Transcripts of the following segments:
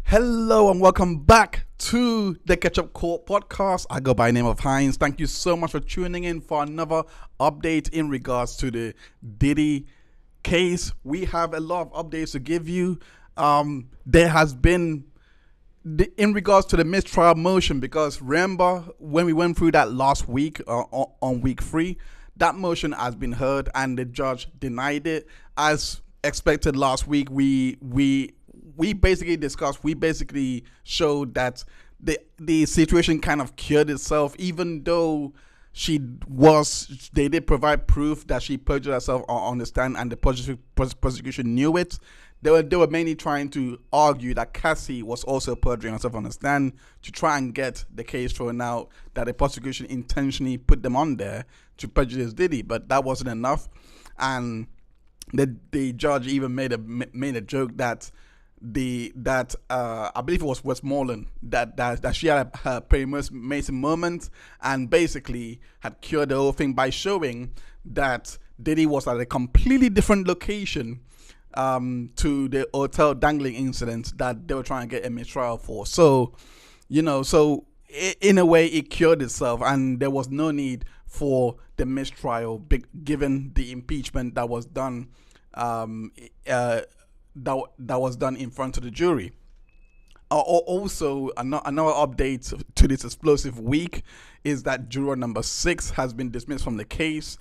Hello and welcome back to the Ketchup Court Podcast. I go by the name of Hines. Thank you so much for tuning in for another update in regards to the Diddy case. We have a lot of updates to give you. There has been, in regards to the mistrial motion, because remember when we went through that last week on week 3, that motion has been heard and the judge denied it. As expected last week, we basically showed that the situation kind of cured itself, even though they did provide proof that she perjured herself on the stand and the prosecution knew it. They were mainly trying to argue that Cassie was also perjuring herself on the stand to try and get the case thrown out, that the prosecution intentionally put them on there to prejudice Diddy, but that wasn't enough. And the judge even made a joke that I believe it was Westmoreland that she had her Perry Mason moment and basically had cured the whole thing by showing that Diddy was at a completely different location to the hotel dangling incident that they were trying to get a mistrial for. So, in a way it cured itself and there was no need for the mistrial given the impeachment that was done that was done in front of the jury. Also, another update to this explosive week is that juror number 6 has been dismissed from the case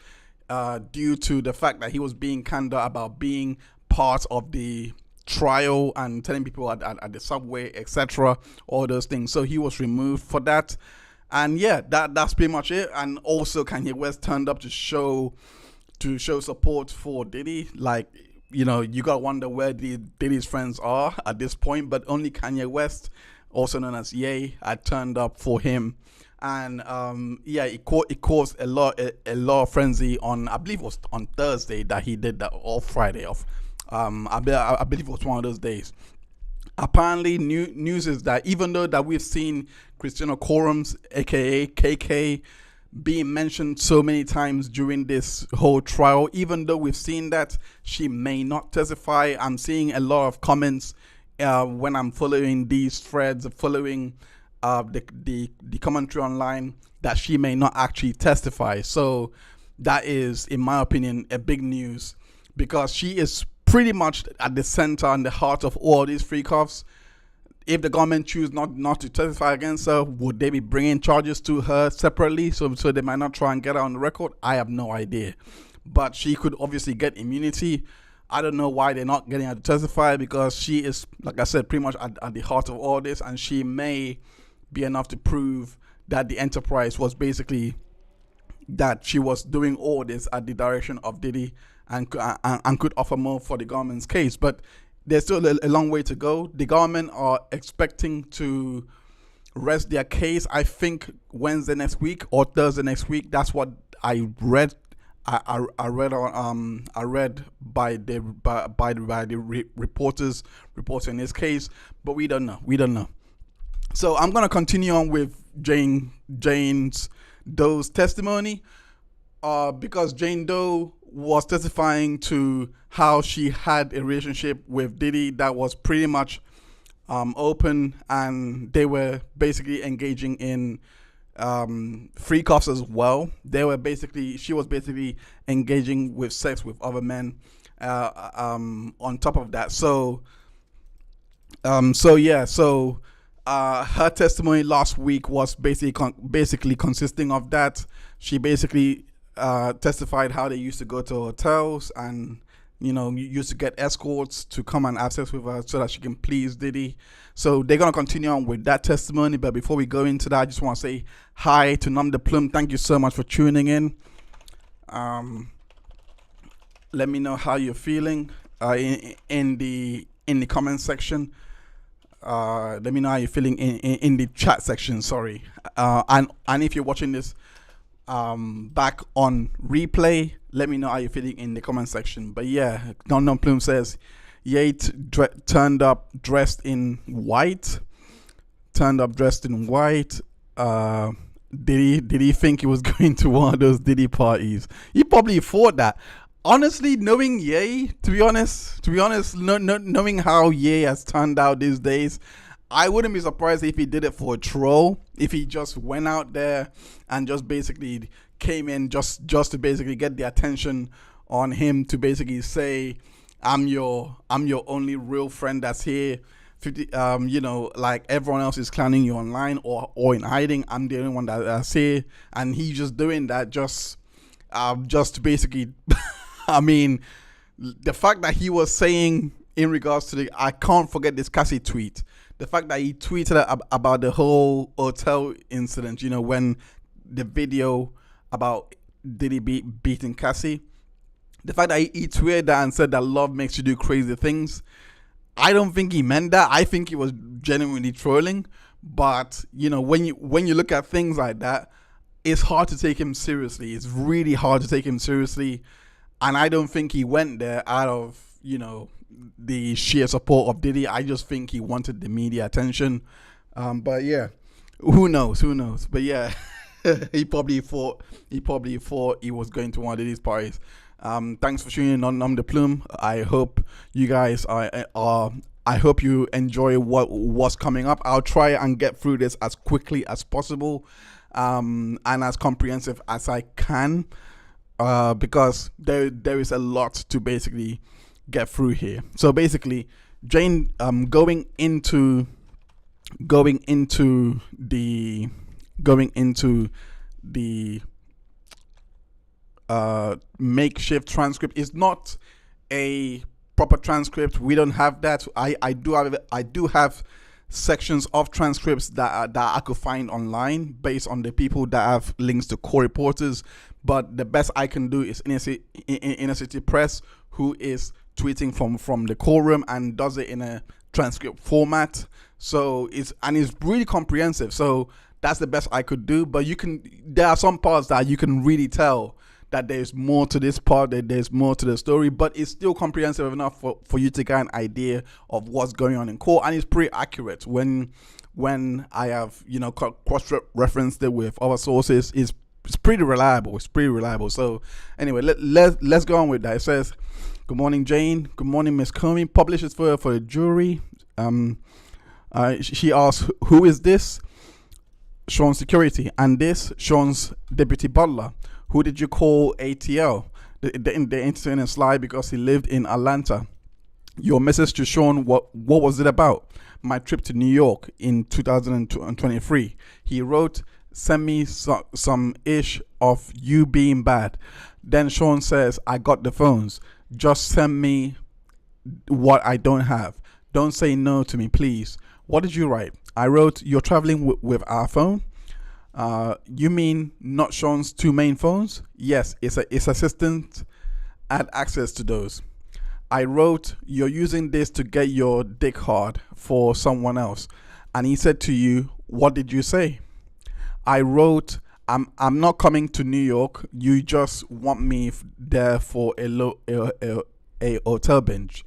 due to the fact that he was being candid about being part of the trial and telling people at the subway, etc., all those things. So he was removed for that. And yeah, that's pretty much it. And also Kanye West turned up to show support for Diddy. Like, you gotta wonder where Diddy's friends are at this point, but only Kanye West, also known as Ye, had turned up for him. And it caused a lot of frenzy on, I believe it was on Thursday that he did that, or Friday off. I believe it was one of those days. Apparently, news is that even though that we've seen Christina Corums, aka KK, being mentioned so many times during this whole trial, even though we've seen that she may not testify, I'm seeing a lot of comments when I'm following these threads, following the commentary online, that she may not actually testify. So that is, in my opinion, a big news, because she is pretty much at the center and the heart of all these freak-offs. If the government choose not to testify against her, would they be bringing charges to her separately so they might not try and get her on the record? I have no idea. But she could obviously get immunity. I don't know why they're not getting her to testify, because she is, like I said, pretty much at the heart of all this, and she may be enough to prove that the enterprise was basically that she was doing all this at the direction of Diddy and could offer more for the government's case. But there's still a long way to go. The government are expecting to rest their case, I think, Wednesday next week or Thursday next week. That's what I read. I read by the reporters reporting this case, but we don't know. So I'm gonna continue on with Jane Doe's testimony, because Jane Doe was testifying to how she had a relationship with Diddy that was pretty much open, and they were basically engaging in freak-offs as well. She was basically engaging with sex with other men, On top of that. Her testimony last week was basically consisting of that. She basically testified how they used to go to hotels and used to get escorts to come and have sex with her so that she can please Diddy. So they're gonna continue on with that testimony. But before we go into that, I just want to say hi to Nom de Plume. Thank you so much for tuning in. Let me know how you're feeling in the comment section. Let me know how you're feeling in the chat section. Sorry. And if you're watching this back on replay, let me know how you're feeling in the comment section. But yeah, Nom Plume says Yates turned up dressed in white. Did he think he was going to one of those Diddy parties? He probably thought that. Honestly, knowing Ye, to be honest, knowing how Ye has turned out these days, I wouldn't be surprised if he did it for a troll. If he just went out there and just basically came in just to basically get the attention on him, to basically say, I'm your only real friend that's here. 50, like everyone else is clowning you online or in hiding. I'm the only one that's here, and he's just doing that just to basically. I mean, the fact that he was saying in regards to I can't forget this Cassie tweet. The fact that he tweeted about the whole hotel incident, when the video about Diddy beating Cassie. The fact that he tweeted that and said that love makes you do crazy things. I don't think he meant that. I think he was genuinely trolling. But, when you look at things like that, it's hard to take him seriously. It's really hard to take him seriously. And I don't think he went there out of, the sheer support of Diddy. I just think he wanted the media attention. But yeah, who knows? But yeah, he probably thought he was going to one of Diddy's parties. Thanks for tuning in on Nom de Plume. I hope you guys I hope you enjoy what's coming up. I'll try and get through this as quickly as possible, and as comprehensive as I can. Because there is a lot to basically get through here. So basically, Jane, going into the makeshift transcript is not a proper transcript. We don't have that. I do have sections of transcripts that I could find online based on the people that have links to court reporters. But the best I can do is Inner City Press, who is tweeting from the courtroom and does it in a transcript format. So it's really comprehensive. So that's the best I could do. But there are some parts that you can really tell that there's more to this part, that there's more to the story, but it's still comprehensive enough for you to get an idea of what's going on in court. And it's pretty accurate when I have, cross-referenced it with other sources. It's pretty reliable. So anyway, let's go on with that. It says, good morning, Jane. Good morning, Miss Comey. Publishes for the jury. She asks, who is this? Sean's security. And this, Sean's deputy butler. Who did you call ATL? The entertainment slide because he lived in Atlanta. Your message to Sean, what was it about? My trip to New York in 2023. He wrote, send me some ish of you being bad. Then Sean says, I got the phones. Just send me what I don't have. Don't say no to me, please. What did you write? I wrote, you're traveling with our phone. You mean not Sean's two main phones? Yes, it's assistant had access to those. I wrote, you're using this to get your dick hard for someone else. And he said to you, what did you say? I wrote, I'm not coming to New York. You just want me there for a hotel binge.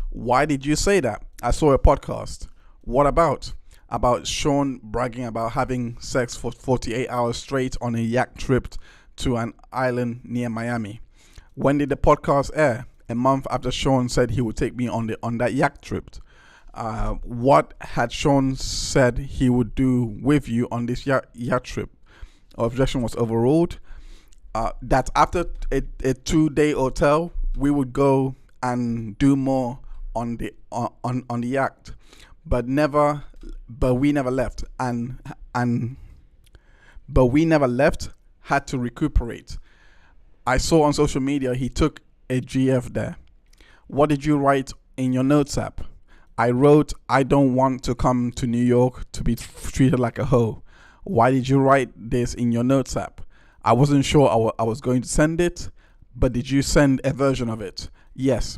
Why did you say that? I saw a podcast. What about? About Sean bragging about having sex for 48 hours straight on a yacht trip to an island near Miami. When did the podcast air? A month after Sean said he would take me on that yacht trip. What had Sean said he would do with you on this yacht trip? Objection was overruled. That after a 2-day hotel, we would go and do more on the yacht, but we never left, but we never left. Had to recuperate. I saw on social media he took a GF there. What did you write in your notes app? I wrote, I don't want to come to New York to be treated like a hoe. Why did you write this in your notes app? I wasn't sure I was going to send it, but did you send a version of it? Yes.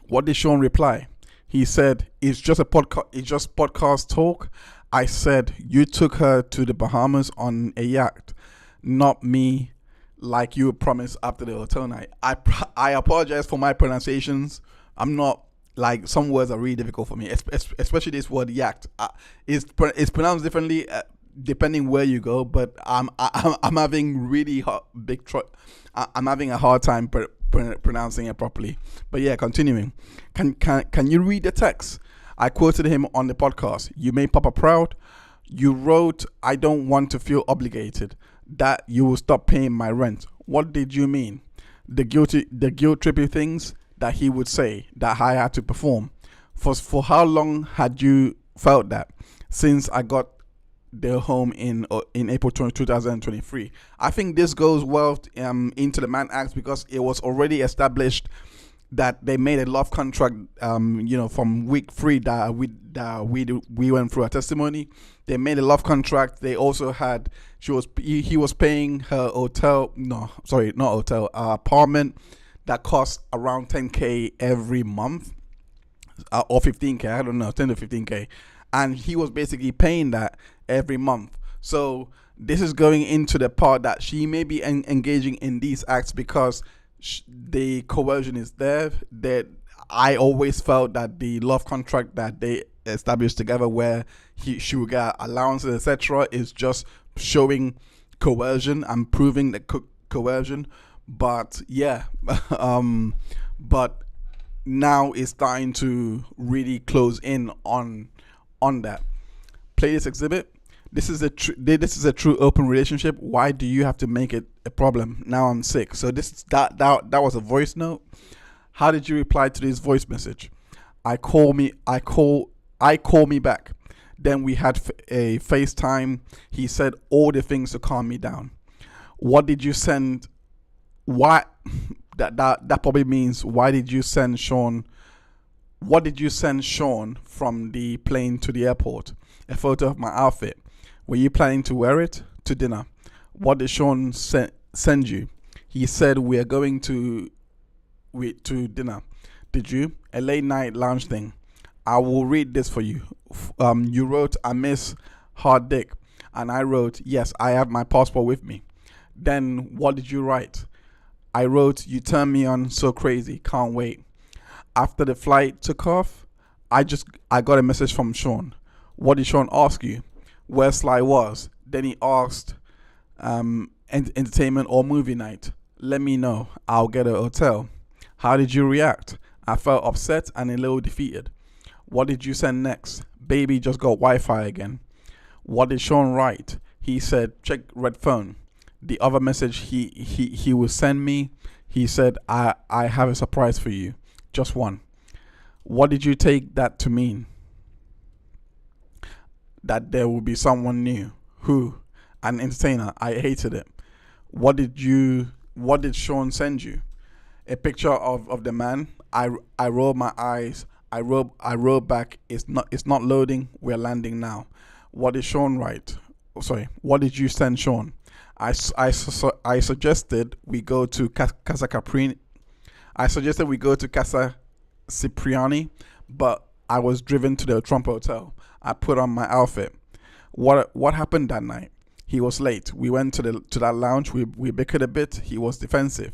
What did Sean reply? He said, it's just podcast talk. I said, you took her to the Bahamas on a yacht, not me, like you promised after the hotel night. I apologize for my pronunciations. I'm not, like, some words are really difficult for me, especially this word yacht. It's pronounced differently depending where you go, but I'm having I'm having a hard time pronouncing it properly. But yeah, continuing. Can you read the text? I quoted him on the podcast. You made Papa proud. You wrote, I don't want to feel obligated, that you will stop paying my rent. What did you mean? The guilt trippy things that he would say that I had to perform. For how long had you felt that? Since I got their home in April 2023. I think this goes well into the Mann Act, because it was already established that they made a love contract, from week 3 that we went through our testimony. They made a love contract. They also had, he was paying her apartment that cost around 10K every month, or 15K, I don't know, 10 to 15K. And he was basically paying that every month. So this is going into the part that she may be engaging in these acts because the coercion is there. That I always felt that the love contract that they established together, where she would get allowances, etc., is just showing coercion and proving the coercion. But yeah, but now it's starting to really close in on that. Play this exhibit. This is a true open relationship. Why do you have to make it a problem? Now I'm sick. So that was a voice note. How did you reply to this voice message? I call me back. Then we had a FaceTime. He said all the things to calm me down. What did you send? Why? That probably means, why did you send Sean? What did you send Sean from the plane to the airport? A photo of my outfit. Were you planning to wear it to dinner? What did Sean send you? He said we are going to dinner. Did you? A late night lounge thing. I will read this for you. You wrote, I miss hard dick. And I wrote, yes, I have my passport with me. Then what did you write? I wrote, you turn me on so crazy, can't wait. After the flight took off, I got a message from Sean. What did Sean ask you? Where Sly was? Then he asked, entertainment or movie night? Let me know. I'll get a hotel. How did you react? I felt upset and a little defeated. What did you send next? Baby just got Wi-Fi again. What did Sean write? He said, check red phone. The other message he would send me, he said, I have a surprise for you. Just one. What did you take that to mean? That there will be someone new. Who? An entertainer. I hated it. What did Sean send you? A picture of the man. I rolled my eyes. I wrote back, it's not loading, we're landing now. What did Sean write? What did you send Sean? I suggested we go to Casa Caprini. I suggested we go to Casa Cipriani, but I was driven to the Trump Hotel. I put on my outfit. What happened that night? He was late. We went to that lounge. We bickered a bit. He was defensive,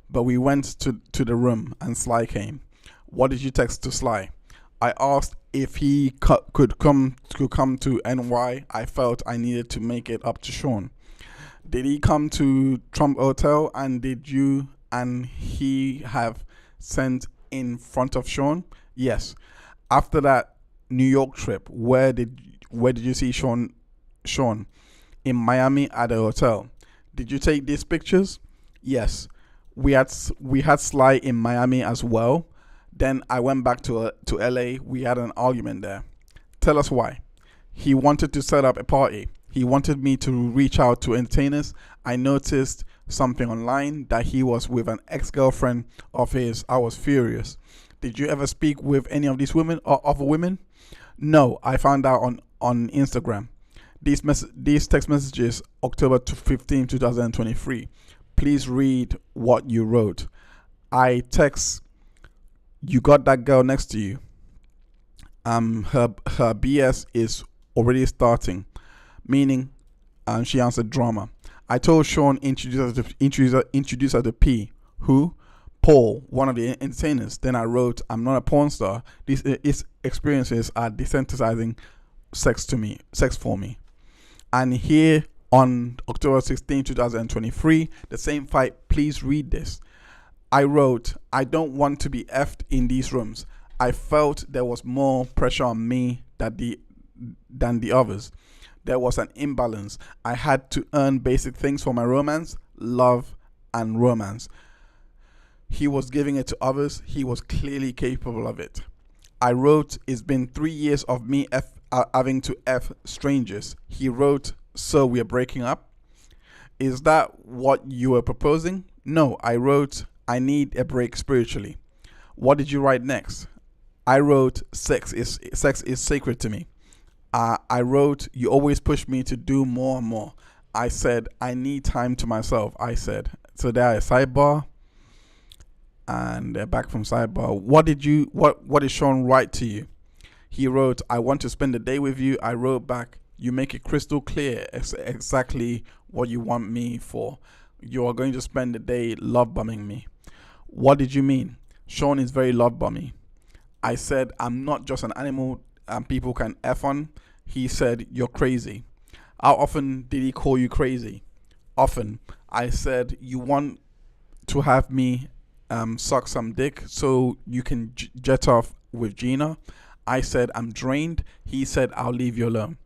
but we went to the room and Sly came. What did you text to Sly? I asked if he could come to NY. I felt I needed to make it up to Sean. Did he come to Trump Hotel, and did you and he have sent in front of Sean? Yes. After that New York trip, where did you see Sean? In Miami at a hotel. Did you take these pictures? Yes. We had Sly in Miami as well, Then I went back to LA. We had an argument there. Tell us why. He wanted to set up a party. He wanted me to reach out to entertainers. I noticed something online that he was with an ex-girlfriend of his. I was furious. Did you ever speak with any of these women or other women? No, I found out on Instagram. These text messages, October 15, 2023. Please read what you wrote. I text, you got that girl next to you. Her BS is already starting, meaning, she answered drama. I told Sean introduce her to P, who? Paul, one of the entertainers. Then I wrote, I'm not a porn star. These experiences are desensitizing sex for me. And here on October 16, 2023, the same fight, please read this. I wrote, I don't want to be effed in these rooms. I felt there was more pressure on me than the others. There was an imbalance. I had to earn basic things for my romance, love, and romance. He was giving it to others. He was clearly capable of it. I wrote, it's been 3 years of me having to F strangers. He wrote, so we are breaking up? Is that what you were proposing? No, I wrote, I need a break spiritually. What did you write next? I wrote, sex is sacred to me. I wrote, you always push me to do more and more. I said, I need time to myself. I said, so there is sidebar. And back from sidebar. What did Sean write to you? He wrote, I want to spend the day with you. I wrote back, you make it crystal clear exactly what you want me for. You are going to spend the day love bombing me. What did you mean? Sean is very love bombing. I said, I'm not just an animal and people can F on. He said, you're crazy. How often did he call you crazy? Often. I said, you want to have me suck some dick so you can jet off with Gina? I said, I'm drained. He said, I'll leave you alone.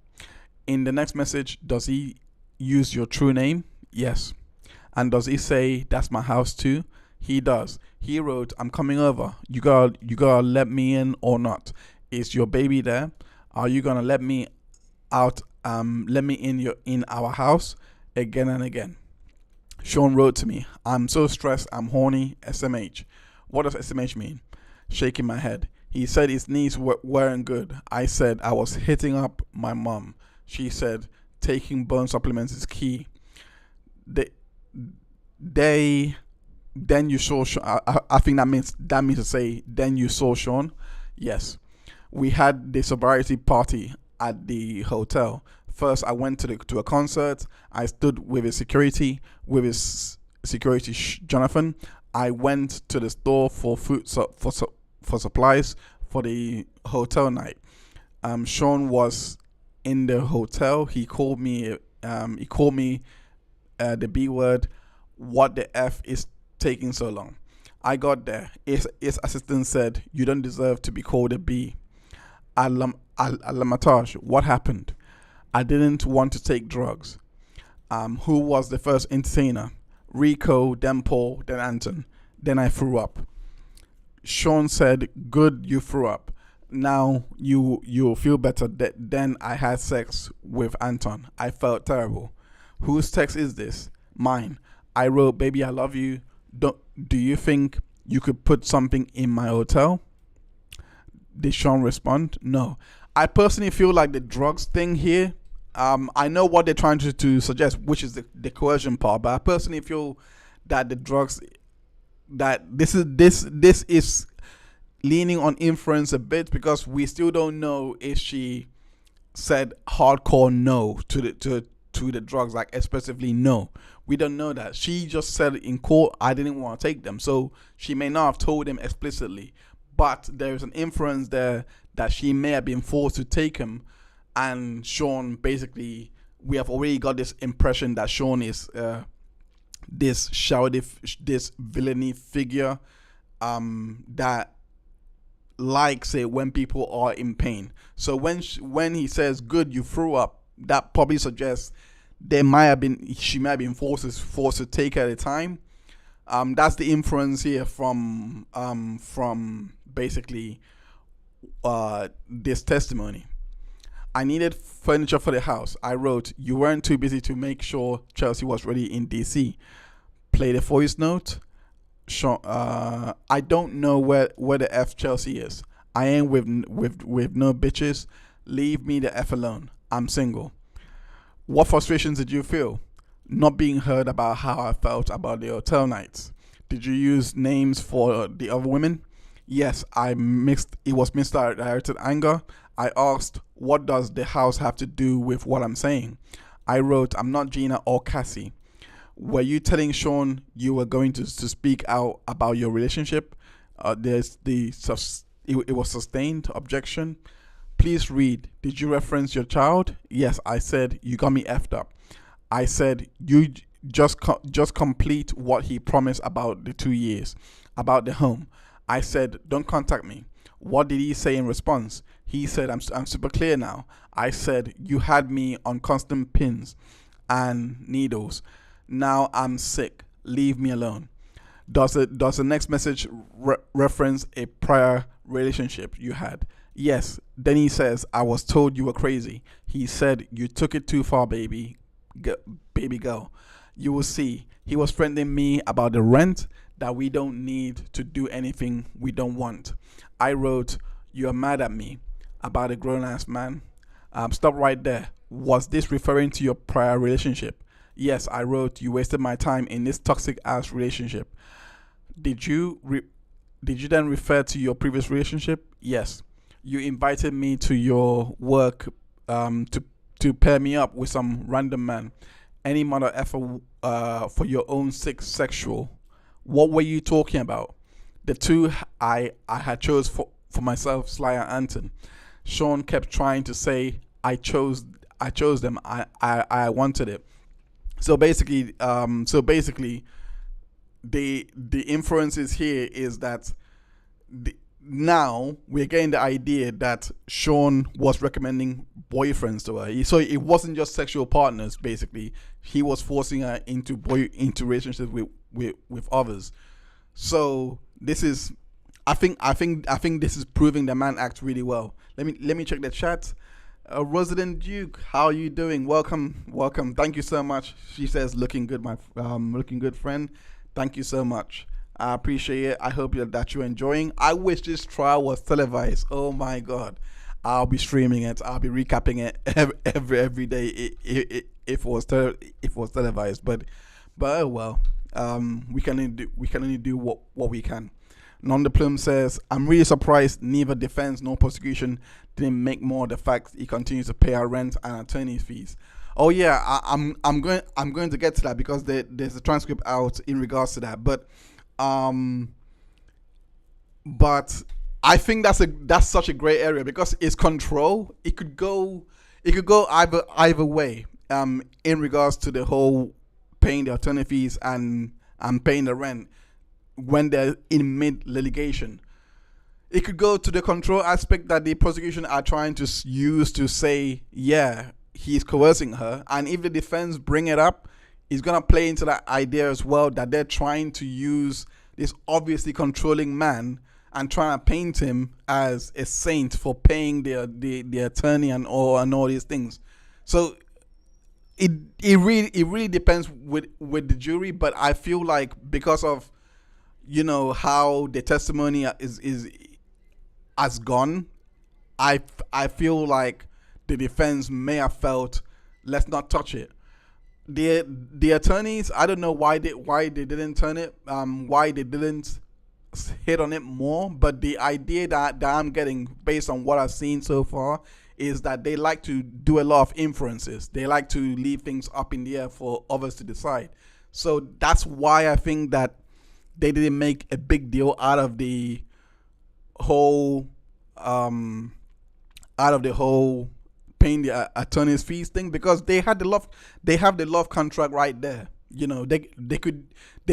In the next message, does he use your true name? Yes. And does he say, that's my house too? He does. He wrote, I'm coming over. You gotta let me in or not. Is your baby there? Are you gonna let me out? Let me in our house? Again and again. Sean wrote to me, I'm so stressed, I'm horny, SMH. What does SMH mean? Shaking my head. He said his knees weren't good. I said I was hitting up my mom. She said taking bone supplements is key. Then you saw Sean. I think that means to say then you saw Sean. Yes. We had the sobriety party at the hotel. First, I went to a concert. I stood with his security, Jonathan. I went to the store for food, for supplies for the hotel night. Sean was in the hotel. He called me. The B word. What the F is taking so long? I got there. His assistant said, "You don't deserve to be called a B." Alamatage, what happened? I didn't want to take drugs. Who was the first entertainer? Rico, then Paul, then Anton. Then I threw up. Sean said, good, you threw up. Now you'll feel better. Then I had sex with Anton. I felt terrible. Whose text is this? Mine. I wrote, baby, I love you. Do you think you could put something in my hotel? Did Sean respond? No. I personally feel like the drugs thing here, I know what they're trying to suggest, which is the coercion part, but I personally feel that the drugs, that this is leaning on inference a bit, because we still don't know if she said hardcore no to the drugs, like expressively no. We don't know that. She just said in court, I didn't want to take them. So she may not have told him explicitly, but there's an inference there that she may have been forced to take him. And Sean, basically, we have already got this impression that Sean is this villainy figure that likes it when people are in pain. So when he says, good, you threw up, that probably suggests she might have been forced to take her at a time. That's the inference here from basically this testimony. I needed furniture for the house. I wrote, you weren't too busy to make sure Chelsea was ready in DC. Play the voice note. I don't know where the F Chelsea is. I ain't with no bitches. Leave me the F alone. I'm single. What frustrations did you feel? Not being heard about how I felt about the hotel nights. Did you use names for the other women? Yes, it was misdirected anger. I asked, what does the house have to do with what I'm saying? I wrote, I'm not Gina or Cassie. Were you telling Sean you were going to speak out about your relationship? It was sustained objection. Please read. Did you reference your child? Yes, I said, you got me effed up. I said, you just complete what he promised about the 2 years, about the home. I said, don't contact me. What did he say in response? He said, I'm super clear now. I said, you had me on constant pins and needles. Now I'm sick. Leave me alone. Does the next message reference a prior relationship you had? Yes. Then he says, I was told you were crazy. He said, you took it too far, baby girl. You will see. He was threatening me about the rent, that we don't need to do anything we don't want. I wrote, you are mad at me about a grown-ass man. Stop right there. Was this referring to your prior relationship? Yes, I wrote, you wasted my time in this toxic-ass relationship. Did you then refer to your previous relationship? Yes. You invited me to your work to pair me up with some random man. Any mother effer for your own sexual. What were you talking about? The two I had chose for myself, Sly and Anton. Sean kept trying to say I chose them. I wanted it. So basically, the inferences here is that now we're getting the idea that Sean was recommending boyfriends to her. So it wasn't just sexual partners. Basically, he was forcing her into relationships with others. So this is, I think this is proving the man acts really well. Let me check the chat. Rosalind Duke, how are you doing? Welcome. Thank you so much. She says, looking good, looking good, friend. Thank you so much. I appreciate it. I hope that you're enjoying. I wish this trial was televised. Oh my God, I'll be streaming it. I'll be recapping it every day if it was televised. But oh well. We can only do what we can. Non the Plume says, I'm really surprised neither defense nor prosecution didn't make more of the fact he continues to pay our rent and attorney's fees. Oh yeah, I'm going to get to that because there's a transcript out in regards to that. But I think that's such a gray area because it's control. It could go either way. In regards to the whole paying the attorney fees and paying the rent when they're in mid litigation. It could go to the control aspect that the prosecution are trying to use to say, yeah, he's coercing her. And if the defense bring it up, it's going to play into that idea as well that they're trying to use this obviously controlling man and trying to paint him as a saint for paying the attorney and all these things. So it really depends with the jury, but I feel like because of how the testimony has gone, I feel like the defense may have felt, let's not touch it. The attorneys, I don't know why they didn't turn it, why they didn't hit on it more, but the idea that I'm getting based on what I've seen so far is that they like to do a lot of inferences. They like to leave things up in the air for others to decide. So that's why I think that they didn't make a big deal out of the whole paying the attorney's fees thing, because they have the love contract right there. They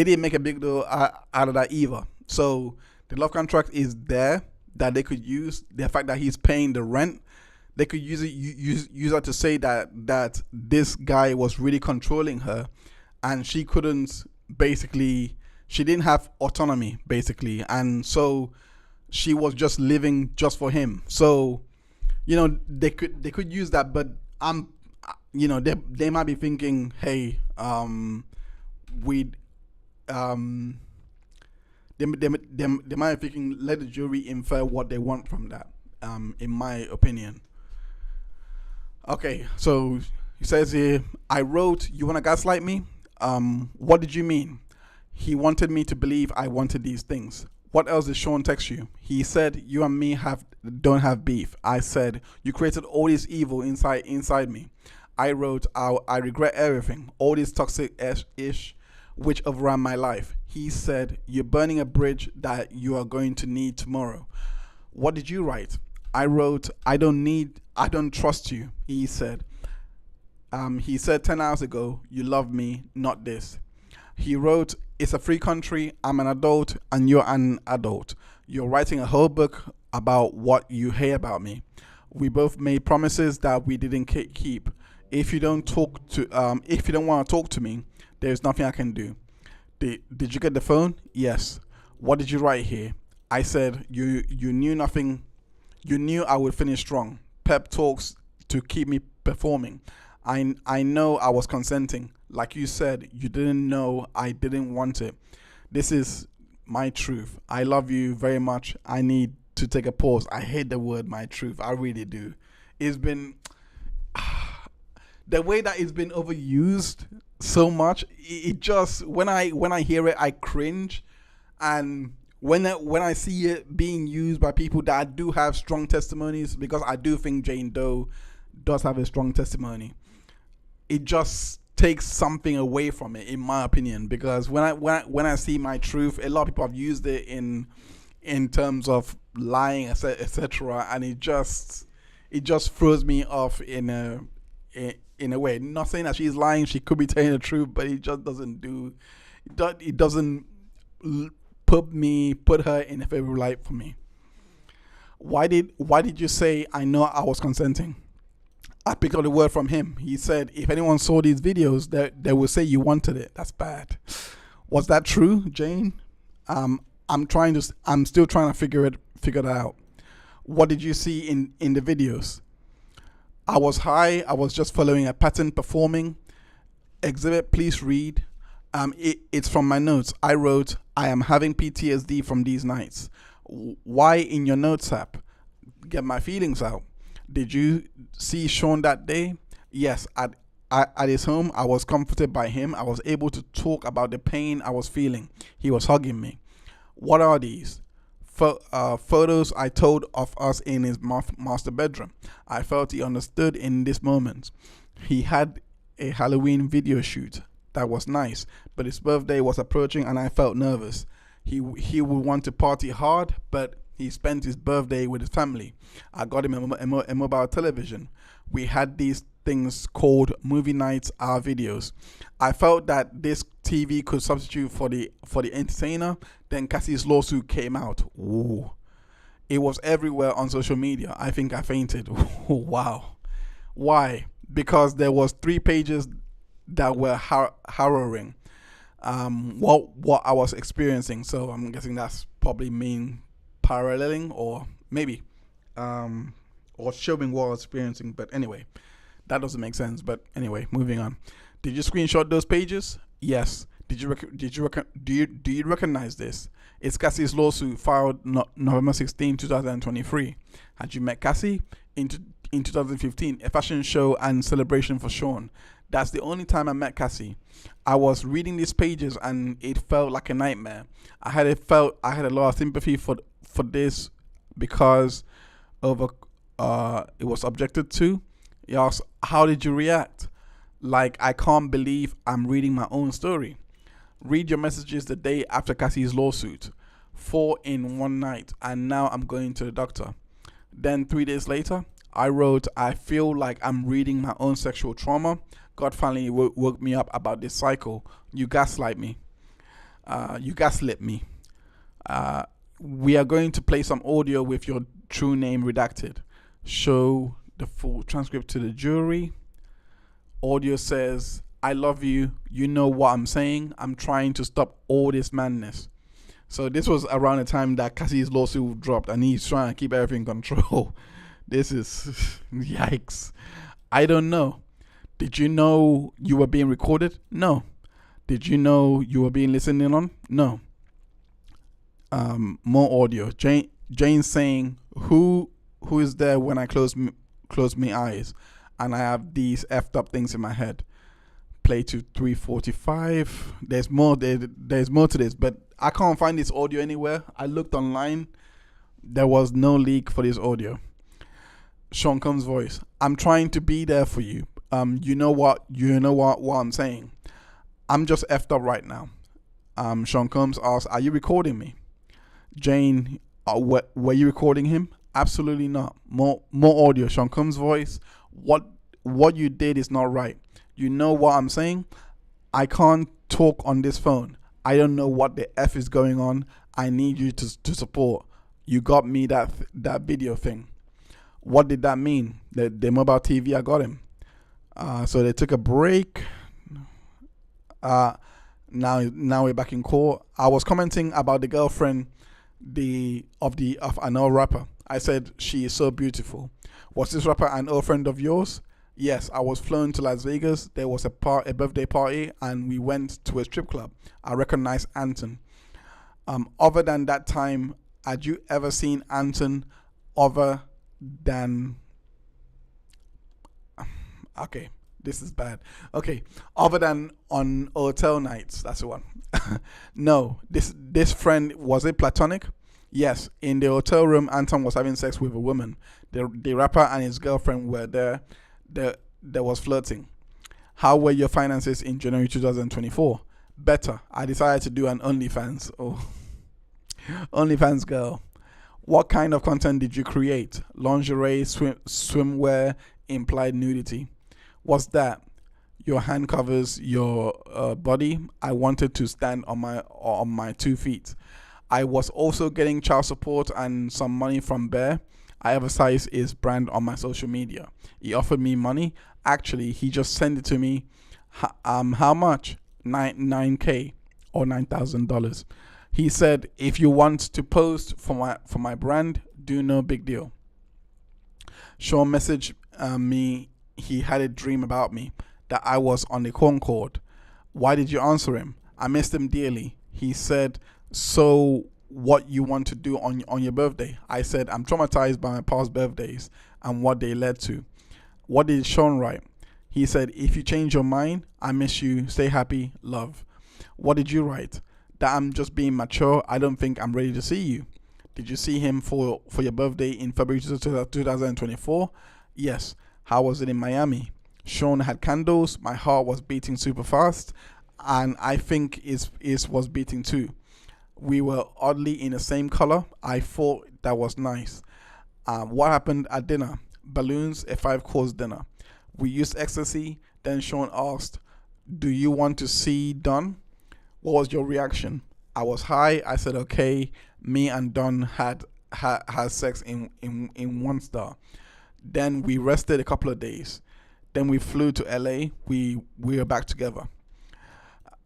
didn't make a big deal out of that either. So the love contract is there that they could use. The fact that he's paying the rent, they could use that to say that this guy was really controlling her, and she couldn't, basically, she didn't have autonomy, basically, and so she was just living just for him. So, they could use that, but they might be thinking, hey, we they might be thinking, let the jury infer what they want from that. In my opinion. Okay, so he says here, I wrote, you want to gaslight me? What did you mean? He wanted me to believe I wanted these things. What else did Sean text you? He said, you and me don't have beef. I said, you created all this evil inside me. I wrote, I regret everything, all this toxic ish which overran my life. He said, you're burning a bridge that you are going to need tomorrow. What did you write? I wrote, I don't trust you. He said 10 hours ago, you love me, not this. He wrote, it's a free country, I'm an adult and you're an adult. You're writing a whole book about what you hate about me. We both made promises that we didn't keep. If you don't want to talk to me, there's nothing I can do. Did you get the phone? Yes. What did you write here? I said, you knew nothing. You knew I would finish strong. Pep talks to keep me performing. I know I was consenting. Like you said, you didn't know I didn't want it. This is my truth. I love you very much. I need to take a pause. I hate the word my truth. I really do. It's been the way that it's been overused so much. It just when I hear it, I cringe. And when I see it being used by people that do have strong testimonies, because I do think Jane Doe does have a strong testimony, it just takes something away from it, in my opinion. Because when I see my truth, a lot of people have used it in terms of lying, etc., and it just throws me off in a way. Not saying that she's lying; she could be telling the truth, but it just doesn't put her in a favorable light for me. Why did you say I know I was consenting? I picked up the word from him. He said, if anyone saw these videos, they will say you wanted it. That's bad. Was that true, Jane? I'm still trying to figure that out. What did you see in the videos? I was high. I was just following a pattern performing. Exhibit, please read. It's from my notes. I wrote, I am having PTSD from these nights. Why in your notes app? Get my feelings out. Did you see Sean that day? Yes, at his home, I was comforted by him. I was able to talk about the pain I was feeling. He was hugging me. What are these? Photos I told of us in his master bedroom. I felt he understood in this moment. He had a Halloween video shoot. That was nice, but his birthday was approaching and I felt nervous. He would want to party hard, but he spent his birthday with his family. I got him a mobile television. We had these things called movie nights, our videos. I felt that this TV could substitute for the entertainer. Then Cassie's lawsuit came out. Ooh. It was everywhere on social media. I think I fainted. Wow. Why? Because there was 3 pages that were harrowing. What I was experiencing. So I'm guessing that's probably mean paralleling or maybe or showing what I was experiencing. But anyway, that doesn't make sense. But anyway, moving on. Did you screenshot those pages? Yes. Do you recognize this? It's Cassie's lawsuit filed November 16, 2023. Had you met Cassie? In 2015, a fashion show and celebration for Sean. That's the only time I met Cassie. I was reading these pages and it felt like a nightmare. I had a lot of sympathy for this because of it was objected to. He asked, how did you react? Like, I can't believe I'm reading my own story. Read your messages the day after Cassie's lawsuit. 4 in one night, and now I'm going to the doctor. Then 3 days later, I wrote, I feel like I'm reading my own sexual trauma. God finally woke me up about this cycle. You gaslight me. You gaslit me. We are going to play some audio with your true name redacted. Show the full transcript to the jury. Audio says, I love you. You know what I'm saying. I'm trying to stop all this madness. So this was around the time that Cassie's lawsuit dropped, and he's trying to keep everything in control. This is yikes. I don't know. Did you know you were being recorded? No. Did you know you were being listened in on? No. More audio. Jane saying, "Who is there when I close my eyes, and I have these effed up things in my head." Play to 345. There's more. There's more to this, but I can't find this audio anywhere. I looked online. There was no leak for this audio. Sean Combs' voice. "I'm trying to be there for you. You know what I'm saying. I'm just effed up right now." Sean Combs asked, "Are you recording me?" Jane, were you recording him? Absolutely not. More audio. Sean Combs' voice. What you did is not right. You know what I'm saying? I can't talk on this phone. I don't know what the F is going on. I need you to support. You got me that video thing. What did that mean? The mobile TV, I got him. So they took a break. Now we're back in court. I was commenting about the girlfriend of an old rapper. I said she is so beautiful. Was this rapper an old friend of yours? Yes, I was flown to Las Vegas. There was a birthday party, and we went to a strip club. I recognized Anton. Other than that time, had you ever seen Anton other than... Okay, this is bad. Okay, other than on hotel nights, that's the one. No, this friend, was it platonic? Yes, in the hotel room, Anton was having sex with a woman. The rapper and his girlfriend were there. There was flirting. How were your finances in January 2024? Better. I decided to do an OnlyFans. Oh, OnlyFans girl. What kind of content did you create? Lingerie, swimwear, implied nudity. What's that? Your hand covers your body. I wanted to stand on my 2 feet. I was also getting child support and some money from Bear. I advertise his brand on my social media. He offered me money. Actually, he just sent it to me. How much? $9K or $9,000. He said, if you want to post for my brand, do no big deal. Sean messaged me. He had a dream about me, that I was on the Concorde. Why did you answer him? I missed him dearly. He said, so what you want to do on your birthday? I said, I'm traumatized by my past birthdays and what they led to. What did Sean write? He said, if you change your mind, I miss you, stay happy, love. What did you write? That I'm just being mature, I don't think I'm ready to see you. Did you see him for your birthday in February 2024? Yes. How was it in Miami? Sean had candles, my heart was beating super fast, and I think it was beating too. We were oddly in the same color. I thought that was nice. What happened at dinner? Balloons, a 5-course dinner. We used ecstasy. Then Sean asked, do you want to see Don? What was your reaction? I was high. I said, okay. Me and Don had sex in 1 star. Then we rested a couple of days. Then we flew to LA. We were back together.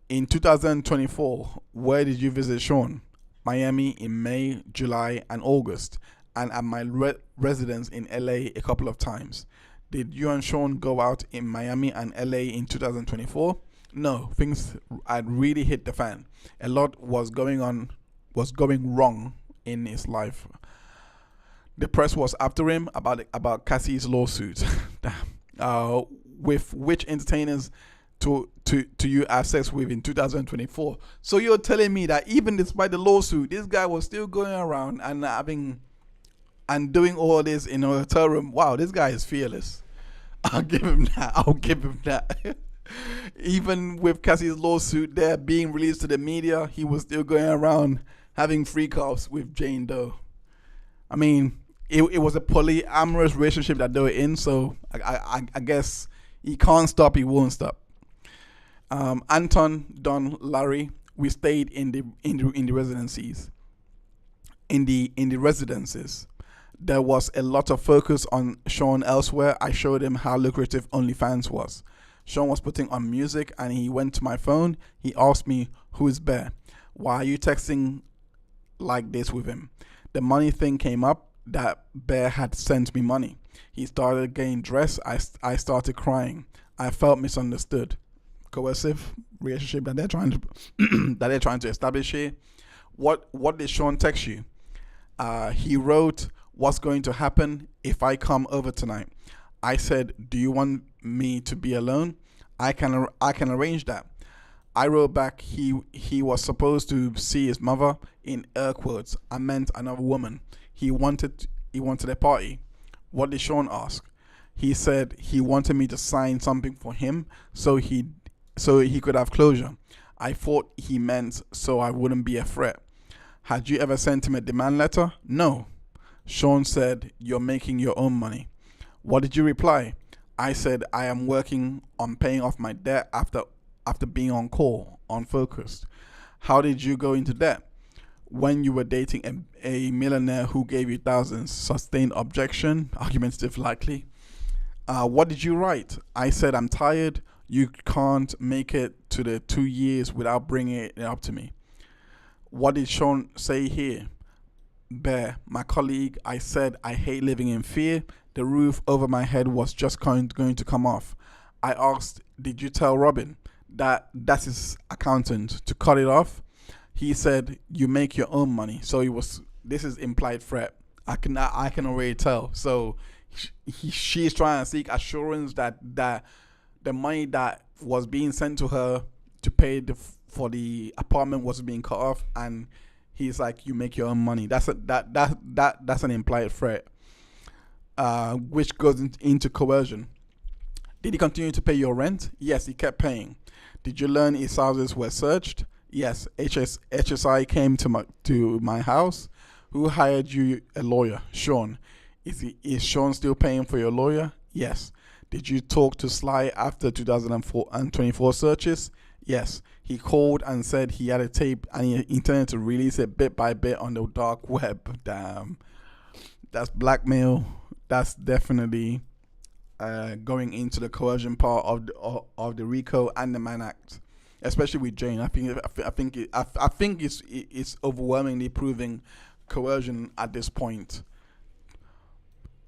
In 2024, where did you visit Sean? Miami in May, July, and August, and at my residence in LA a couple of times. Did you and Sean go out in Miami and LA in 2024? No, things had really hit the fan. A lot was going wrong in his life. The press was after him about Cassie's lawsuit. With which entertainers to you have sex with in 2024. So you're telling me that even despite the lawsuit, this guy was still going around and doing all this in a hotel room. Wow, this guy is fearless. I'll give him that. Even with Cassie's lawsuit there being released to the media, he was still going around having freak-offs with Jane Doe. I mean, it was a polyamorous relationship that they were in, so I guess he can't stop, he won't stop. Anton, Don, Larry, we stayed in the residencies. In the residences, there was a lot of focus on Sean elsewhere. I showed him how lucrative OnlyFans was. Sean was putting on music, and he went to my phone. He asked me, "Who is Bear? Why are you texting like this with him. The money thing came up that Bear had sent me money. He started getting dressed. I started crying. I felt misunderstood. Coercive relationship that they're trying to that they're trying to establish here. What did Sean text you? He wrote, "What's going to happen if I come over tonight?" I said, "Do you want me to be alone? I can arrange that." I wrote back, he was supposed to see his mother, in air quotes. I meant another woman. He wanted a party. What did Sean ask? He said he wanted me to sign something for him so he could have closure. I thought he meant so I wouldn't be a threat. Had you ever sent him a demand letter? No. Sean said, "You're making your own money." What did you reply? I said, "I am working on paying off my debt after being on call, unfocused." How did you go into debt? When you were dating a millionaire who gave you thousands. Sustained objection, argumentative likely. What did you write? I said, "I'm tired. You can't make it to the 2 years without bringing it up to me." What did Sean say here? Bear, my colleague, I said I hate living in fear. The roof over my head was just going to come off. I asked, "Did you tell Robin?" That's his accountant, to cut it off. He said, "You make your own money." So this is implied threat. I can already tell. So she's trying to seek assurance that the money that was being sent to her to pay for the apartment was being cut off, and he's like, "You make your own money." That's an implied threat, which goes into coercion. Did he continue to pay your rent? Yes, he kept paying. Did you learn his houses were searched? Yes, HSI came to my house. Who hired you a lawyer? Sean. Is Sean still paying for your lawyer? Yes. Did you talk to Sly after 2024 searches? Yes. He called and said he had a tape and he intended to release it bit by bit on the dark web. Damn. That's blackmail. That's definitely going into the coercion part of the RICO and the Mann Act, especially with Jane. I think it's overwhelmingly proving coercion at this point.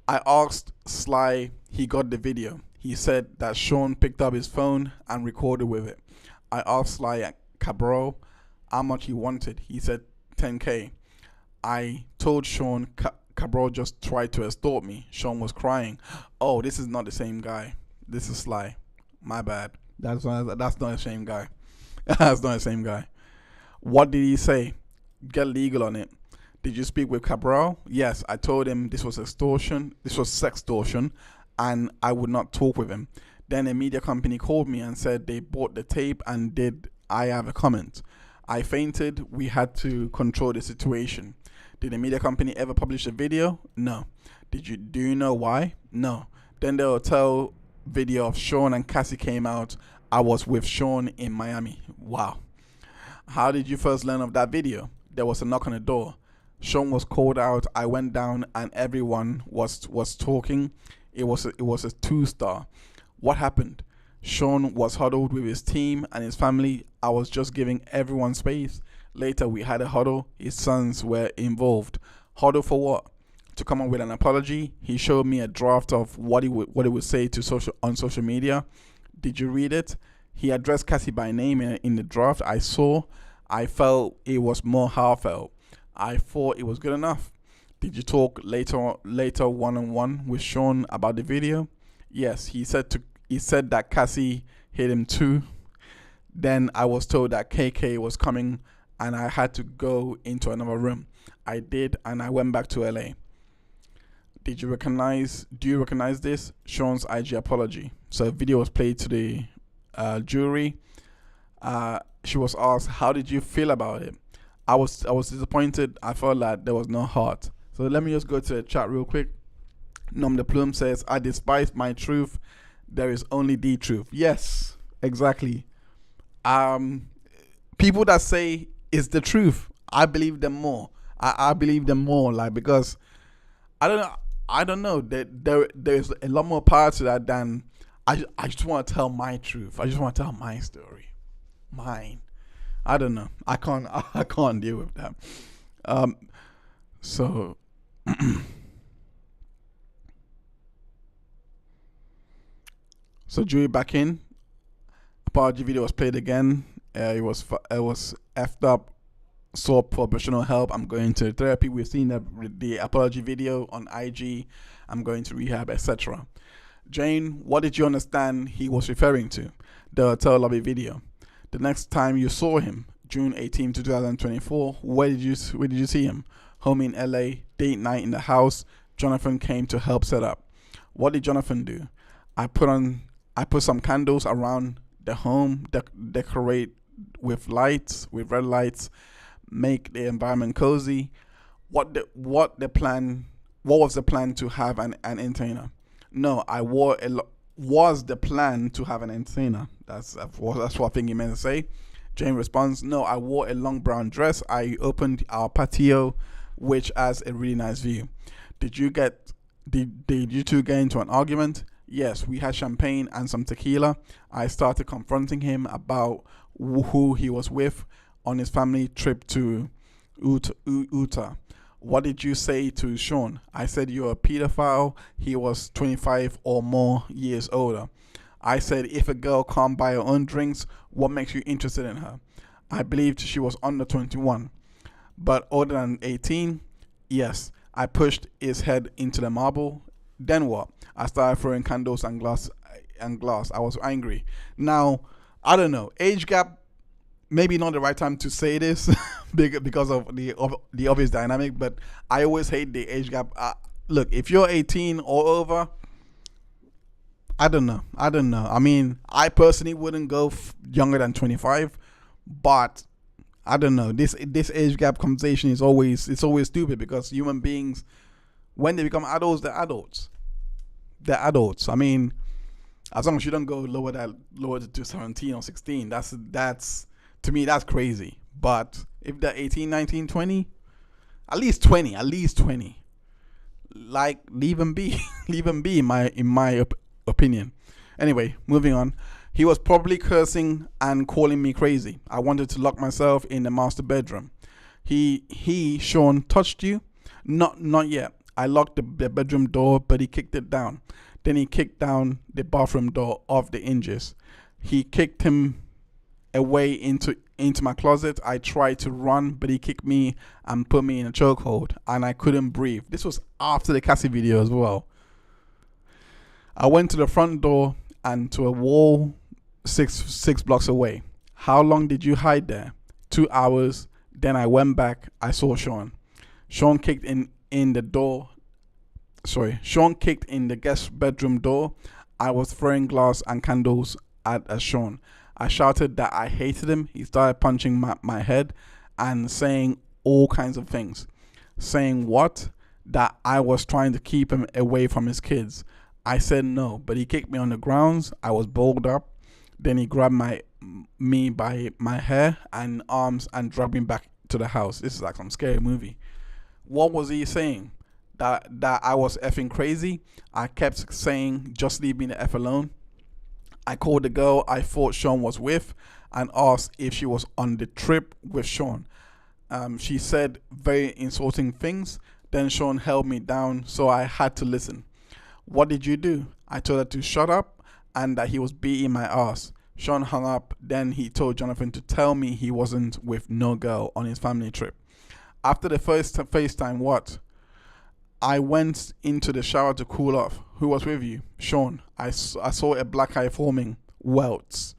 I asked Sly, he got the video. He said that Sean picked up his phone and recorded with it. I asked Sly Cabral how much he wanted. He said 10K. I told Sean Cabral just tried to extort me. Sean was crying. Oh, this is not the same guy. This is Sly. My bad. That's not the same guy. That's not the same guy. What did he say? Get legal on it. Did you speak with Cabral? Yes, I told him this was extortion. This was sextortion, and I would not talk with him. Then a media company called me and said they bought the tape and did I have a comment. I fainted. We had to control the situation. Did the media company ever publish a video? No. Do you know why? No. Then the hotel video of Sean and Cassie came out. I was with Sean in Miami. Wow. How did you first learn of that video? There was a knock on the door. Sean was called out. I went down and everyone was talking. It was a 2-star. What happened? Sean was huddled with his team and his family. I was just giving everyone space. Later, we had a huddle. His sons were involved. Huddle for what? To come up with an apology. He showed me a draft of what he would say on social media. Did you read it? He addressed Cassie by name in the draft I saw. I felt it was more heartfelt. I thought it was good enough. Did you talk later one-on-one with Sean about the video? Yes, he said that Cassie hit him too. Then I was told that KK was coming and I had to go into another room. I did, and I went back to LA. Do you recognize this? Sean's IG apology. So a video was played to the jury. She was asked, how did you feel about it? I was disappointed. I felt like there was no heart. So let me just go to the chat real quick. Nom de Plume says, I despise my truth. There is only the truth. Yes, exactly. People that say it's the truth, I believe them more. I believe them more, like, because I don't know. There's a lot more power to that than I just want to tell my truth. I just want to tell my story. Mine. I don't know. I can't deal with that. So so jury back in. Apology video was played again. It was effed up. Sought professional help. I'm going to therapy. We've seen the apology video on IG. I'm going to rehab, etc. Jane, what did you understand he was referring to? The hotel lobby video. The next time you saw him, June 18, 2024, where did you see him? Home in LA, date night in the house. Jonathan came to help set up. What did Jonathan do? I put some candles around the home, decorate with red lights, make the environment cozy. What was the plan to have an entertainer? No, was the plan to have an entertainer. That's what I think he meant to say. Jane responds, no, I wore a long brown dress. I opened our patio, which has a really nice view. Did you two get into an argument? Yes, we had champagne and some tequila. I started confronting him about who he was with on his family trip to Utah. What did you say to Sean? I said you're a pedophile. He was 25 or more years older. I said if a girl can't buy her own drinks, what makes you interested in her? I believed she was under 21, but older than 18. Yes, I pushed his head into the marble. Then what? I started throwing candles and glass. I was angry. Now, I don't know. Age gap, maybe not the right time to say this because of the obvious dynamic, but I always hate the age gap. Look, if you're 18 or over, I don't know. I mean, I personally wouldn't go younger than 25, but I don't know. This age gap conversation is always stupid because human beings, when they become adults, they're adults. They're adults. I mean, as long as you don't go lower to 17 or 16, that's to me that's crazy. But if they're 18, 19, 20, at least 20, like leave them be, in my opinion. Anyway, moving on. He was probably cursing and calling me crazy. I wanted to lock myself in the master bedroom. Sean touched you? Not yet. I locked the bedroom door, but he kicked it down. Then he kicked down the bathroom door off the hinges. He kicked him away into my closet. I tried to run, but he kicked me and put me in a chokehold, and I couldn't breathe. This was after the Cassie video as well. I went to the front door and to a wall six blocks away. How long did you hide there? 2 hours. Then I went back. I saw Sean. Sean kicked in the guest bedroom door. I was throwing glass and candles at Sean. I shouted that I hated him. He started punching my head and saying all kinds of things. Saying what? That I was trying to keep him away from his kids. I said no, but he kicked me on the grounds. I was balled up. Then he grabbed me by my hair and arms and dragged me back to the house. This is like some scary movie. What was he saying? That I was effing crazy? I kept saying, just leave me the F alone. I called the girl I thought Sean was with and asked if she was on the trip with Sean. She said very insulting things. Then Sean held me down, so I had to listen. What did you do? I told her to shut up and that he was beating my ass. Sean hung up. Then he told Jonathan to tell me he wasn't with no girl on his family trip. After the first FaceTime, what? I went into the shower to cool off. Who was with you? Sean. I saw a black eye forming. Welts.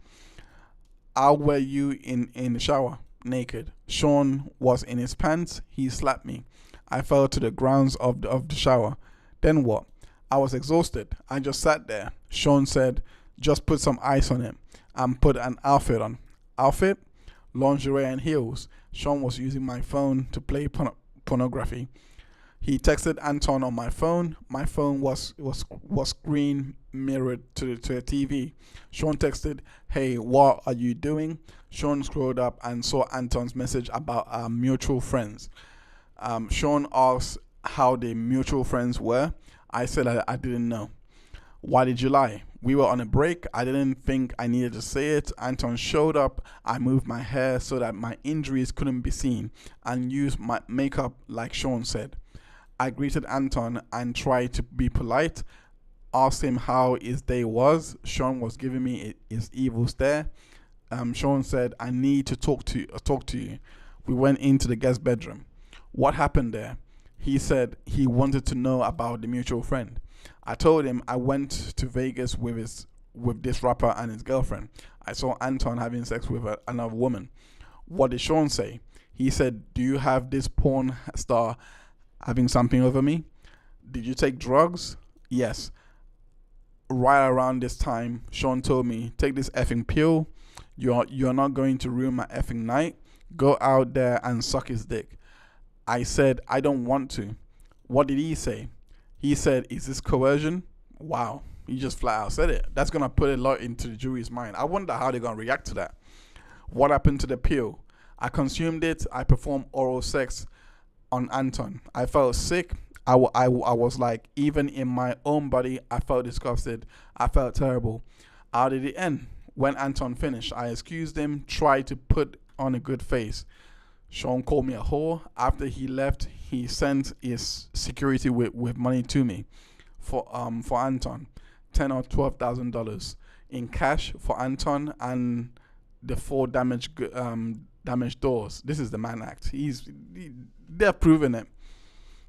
How were you in the shower? Naked. Sean was in his pants. He slapped me. I fell to the grounds of the shower. Then what? I was exhausted. I just sat there. Sean said, just put some ice on it and put an outfit on. Outfit? Lingerie and heels. Sean was using my phone to play pornography. He texted Anton on my phone. My phone was screen mirrored to a TV. Sean texted, hey, what are you doing? Sean scrolled up and saw Anton's message about our mutual friends. Sean asked how the mutual friends were. I said I didn't know. Why did you lie? We were on a break. I didn't think I needed to say it. Anton showed up. I moved my hair so that my injuries couldn't be seen and used my makeup like Sean said. I greeted Anton and tried to be polite. Asked him how his day was. Sean was giving me his evil stare. Sean said, I need to talk to you. We went into the guest bedroom. What happened there? He said he wanted to know about the mutual friend. I told him I went to Vegas with this rapper and his girlfriend. I saw Anton having sex with another woman. What did Sean say? He said, do you have this porn star having something over me? Did you take drugs? Yes. Right around this time, Sean told me, take this effing pill. You're not going to ruin my effing night. Go out there and suck his dick. I said, I don't want to. What did he say? He said, is this coercion? Wow. He just flat out said it. That's going to put a lot into the jury's mind. I wonder how they're going to react to that. What happened to the pill? I consumed it. I performed oral sex on Anton. I felt sick. I was like, even in my own body, I felt disgusted. I felt terrible. How did it end? When Anton finished, I excused him, tried to put on a good face. Sean called me a whore. After he left, he sent his security with money to me for Anton, $10,000 or $12,000 in cash for Anton and the 4 damaged doors. This is the Mann Act. They're proving it.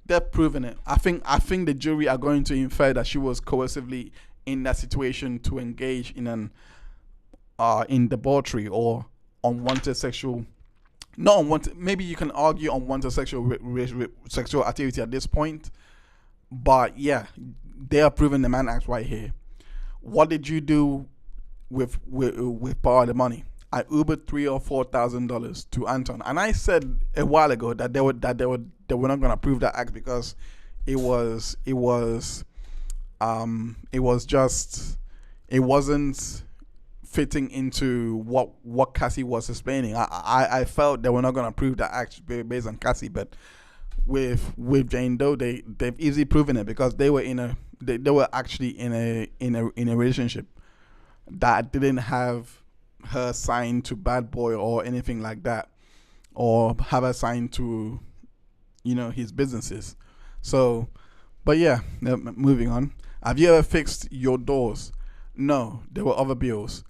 They're proving it. I think the jury are going to infer that she was coercively in that situation to engage in debauchery or unwanted sexual. Not unwanted. Maybe you can argue unwanted sexual sexual activity at this point, but yeah, they are proving the Mann Act right here. What did you do with part of the money? I Ubered $3,000 or $4,000 to Anton, and I said a while ago that they were not going to prove that act because it wasn't fitting into what Cassie was explaining. I felt they were not going to prove that act based on Cassie, but with Jane Doe, they've easily proven it because they were actually in a relationship that didn't have her signed to bad boy or anything like that, or have her signed to his businesses. So, but yeah, moving on. Have you ever fixed your doors? No, there were other bills.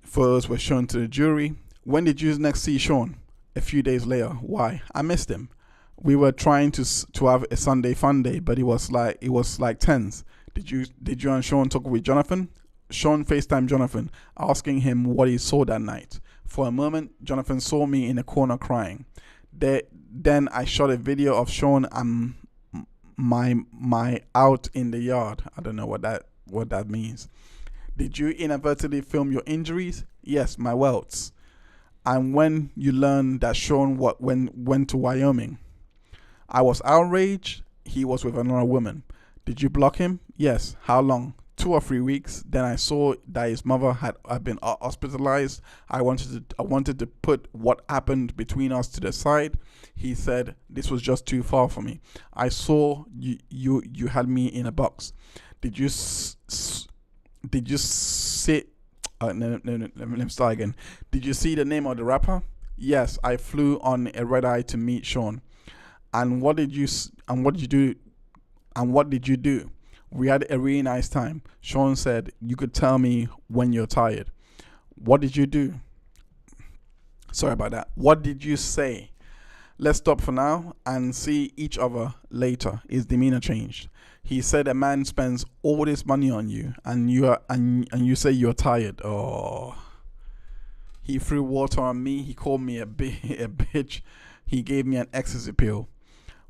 Photos were shown to the jury. When did you next see Sean? A few days later. Why? I missed him. We were trying to have a Sunday fun day, but it was like tense. Did you and Sean talk with Jonathan? Sean FaceTimed Jonathan, asking him what he saw that night. For a moment, Jonathan saw me in a corner crying. Then I shot a video of Sean and my out in the yard. I don't know what that means. Did you inadvertently film your injuries? Yes, my welts. And when you learned that Sean went to Wyoming? I was outraged. He was with another woman. Did you block him? Yes. How long? 2 or 3 weeks. Then I saw that his mother had been hospitalized. I wanted to put what happened between us to the side. He said this was just too far for me. I saw you had me in a box. Did you sit? No, let me start again. Did you see the name of the rapper? Yes, I flew on a red eye to meet Sean. And what did you do? We had a really nice time. Sean said, you could tell me when you're tired. What did you do? Sorry about that. What did you say? Let's stop for now and see each other later. His demeanor changed. He said a man spends all this money on you and you say you're tired. Oh. He threw water on me. He called me a bitch. He gave me an ecstasy pill.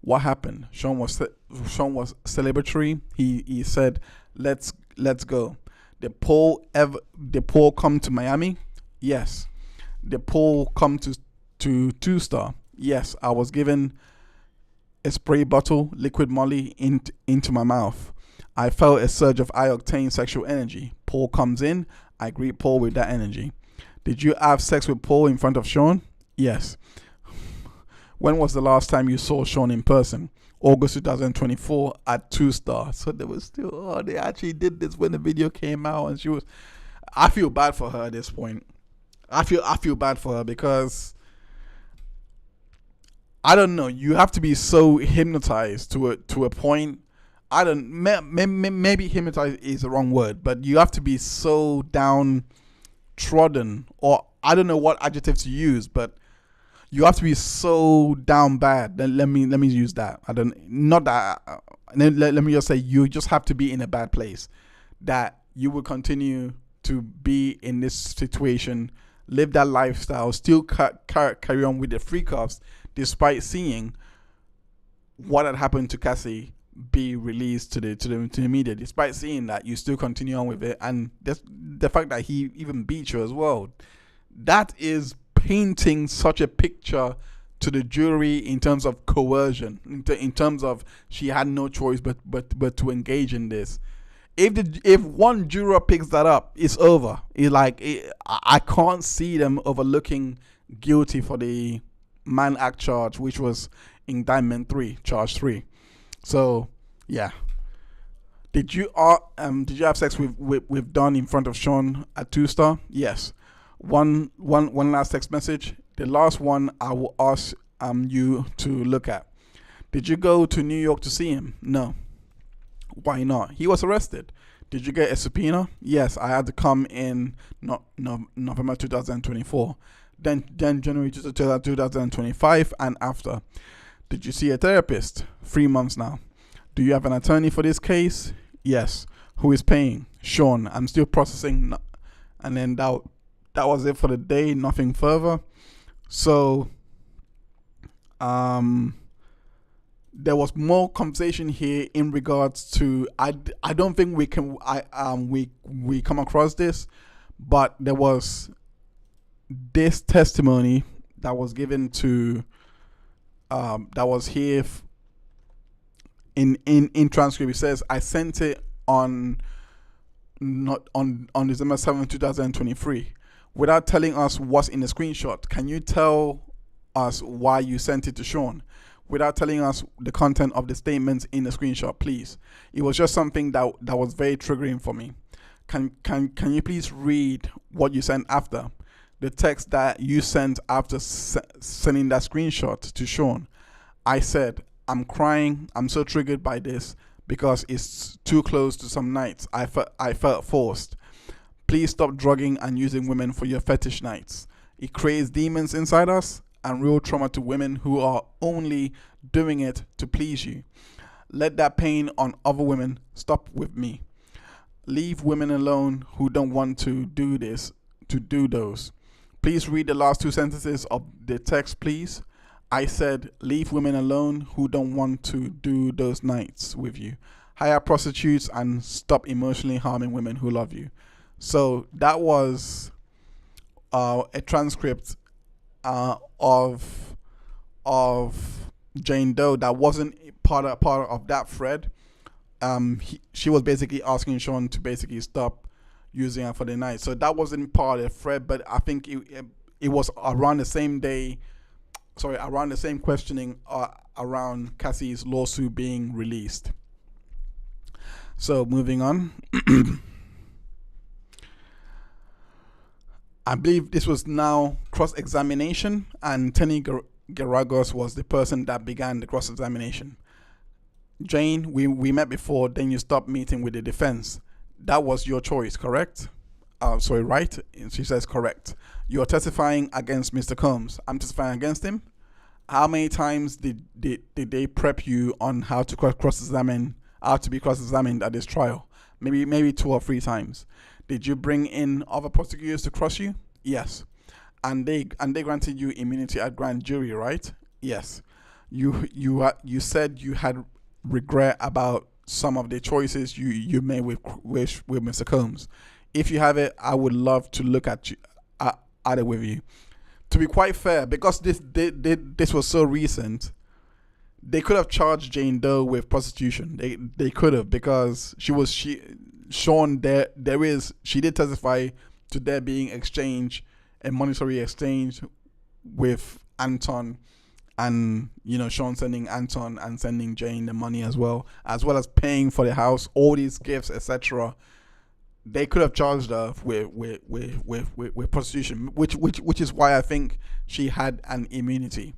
What happened? Sean was celebratory. He said, "Let's go." The Paul come to Miami? Yes. The Paul come to 2-Star? Yes. I was given a spray bottle, liquid molly into my mouth. I felt a surge of high-octane sexual energy. Paul comes in. I greet Paul with that energy. Did you have sex with Paul in front of Sean? Yes. When was the last time you saw Sean in person? August 2024 at 2-star. So they were still, they actually did this when the video came out, and I feel bad for her at this point. I feel bad for her because I don't know. You have to be so hypnotized to a point. Maybe hypnotized is the wrong word, but you have to be so downtrodden, or I don't know what adjective to use, but you have to be so down bad. Let me use that. Let me just say you just have to be in a bad place that you will continue to be in this situation, live that lifestyle, still carry on with the freak offs, despite seeing what had happened to Cassie be released to the media. Despite seeing that, you still continue on with it, and the fact that he even beat you as well. That is painting such a picture to the jury in terms of coercion, in terms of she had no choice but to engage in this. If one juror picks that up, it's over. I can't see them overlooking guilty for the Mann Act charge, which was indictment 3, charge 3. So yeah. Did you have sex with Don in front of Sean at 2-star? Yes. One last text message. The last one I will ask you to look at. Did you go to New York to see him? No. Why not? He was arrested. Did you get a subpoena? Yes, I had to come in November 2024. Then January 2025 and after. Did you see a therapist? 3 months now. Do you have an attorney for this case? Yes. Who is paying? Sean. I'm still processing. And then that was it for the day. Nothing further. So, there was more conversation here in regards to I don't think we come across this, but there was this testimony that was given to that was here in transcript. It says, I sent it on December 7th, 2023 without telling us what's in the screenshot. Can you tell us why you sent it to Sean without telling us the content of the statements in the screenshot, please? It was just something that was very triggering for me. Can you please read what you sent after? The text that you sent after sending that screenshot to Sean. I said, I'm crying. I'm so triggered by this because it's too close to some nights. I felt forced. Please stop drugging and using women for your fetish nights. It creates demons inside us and real trauma to women who are only doing it to please you. Let that pain on other women stop with me. Leave women alone who don't want to do this, to do those. Please read the last 2 sentences of the text, please. I said, leave women alone who don't want to do those nights with you. Hire prostitutes and stop emotionally harming women who love you. So that was a transcript of Jane Doe that wasn't part of that thread. She was basically asking Sean to basically stop using her for the night. So that wasn't part of the thread, but I think it was around the same day. Sorry, around the same questioning around Cassie's lawsuit being released. So moving on. I believe this was now cross-examination, and Tenny Geragos was the person that began the cross-examination. Jane, we met before, then you stopped meeting with the defense. That was your choice, correct? Sorry, right? And she says correct. You're testifying against Mr. Combs. I'm testifying against him. How many times did they prep you on how to cross-examine, how to be cross-examined at this trial? Maybe 2 or 3 times. Did you bring in other prosecutors to cross you? Yes. And they granted you immunity at grand jury, right? Yes. You said you had regret about some of the choices you made with Mr. Combs. If you have it, I would love to look at it with you. To be quite fair, because this was so recent, they could have charged Jane Doe with prostitution. They could have, because she did testify to there being a monetary exchange with Anton and Sean sending Anton and sending Jane the money as well as paying for the house, all these gifts, etc. They could have charged her with prostitution, which is why I think she had an immunity.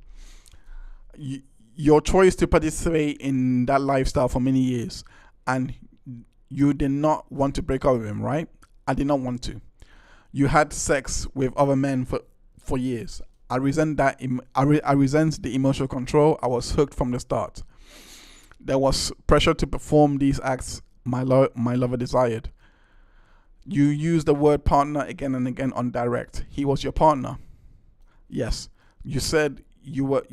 Your choice to participate in that lifestyle for many years, and you did not want to break up with him, right? I did not want to. You had sex with other men for years. I resent that. I resent the emotional control. I was hooked from the start. There was pressure to perform these acts my lover desired. You used the word partner again and again on direct. He was your partner. Yes. You said let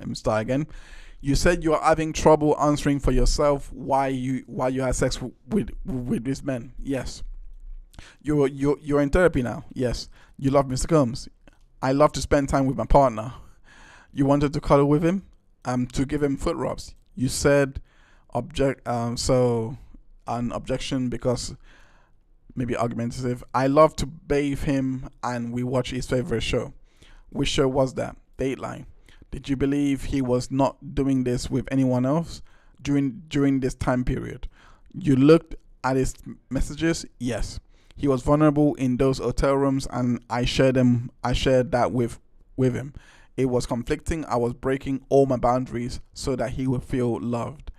me start again. You said you are having trouble answering for yourself why you had sex with these men. Yes. You're in therapy now. Yes. You love Mr. Combs. I love to spend time with my partner. You wanted to cuddle with him, to give him foot rubs. You said an objection because maybe argumentative. I love to bathe him and we watch his favorite show. Which show was that? Dateline. Did you believe he was not doing this with anyone else during this time period? You looked at his messages. Yes. He was vulnerable in those hotel rooms and I shared that with him. It was conflicting. I was breaking all my boundaries so that he would feel loved.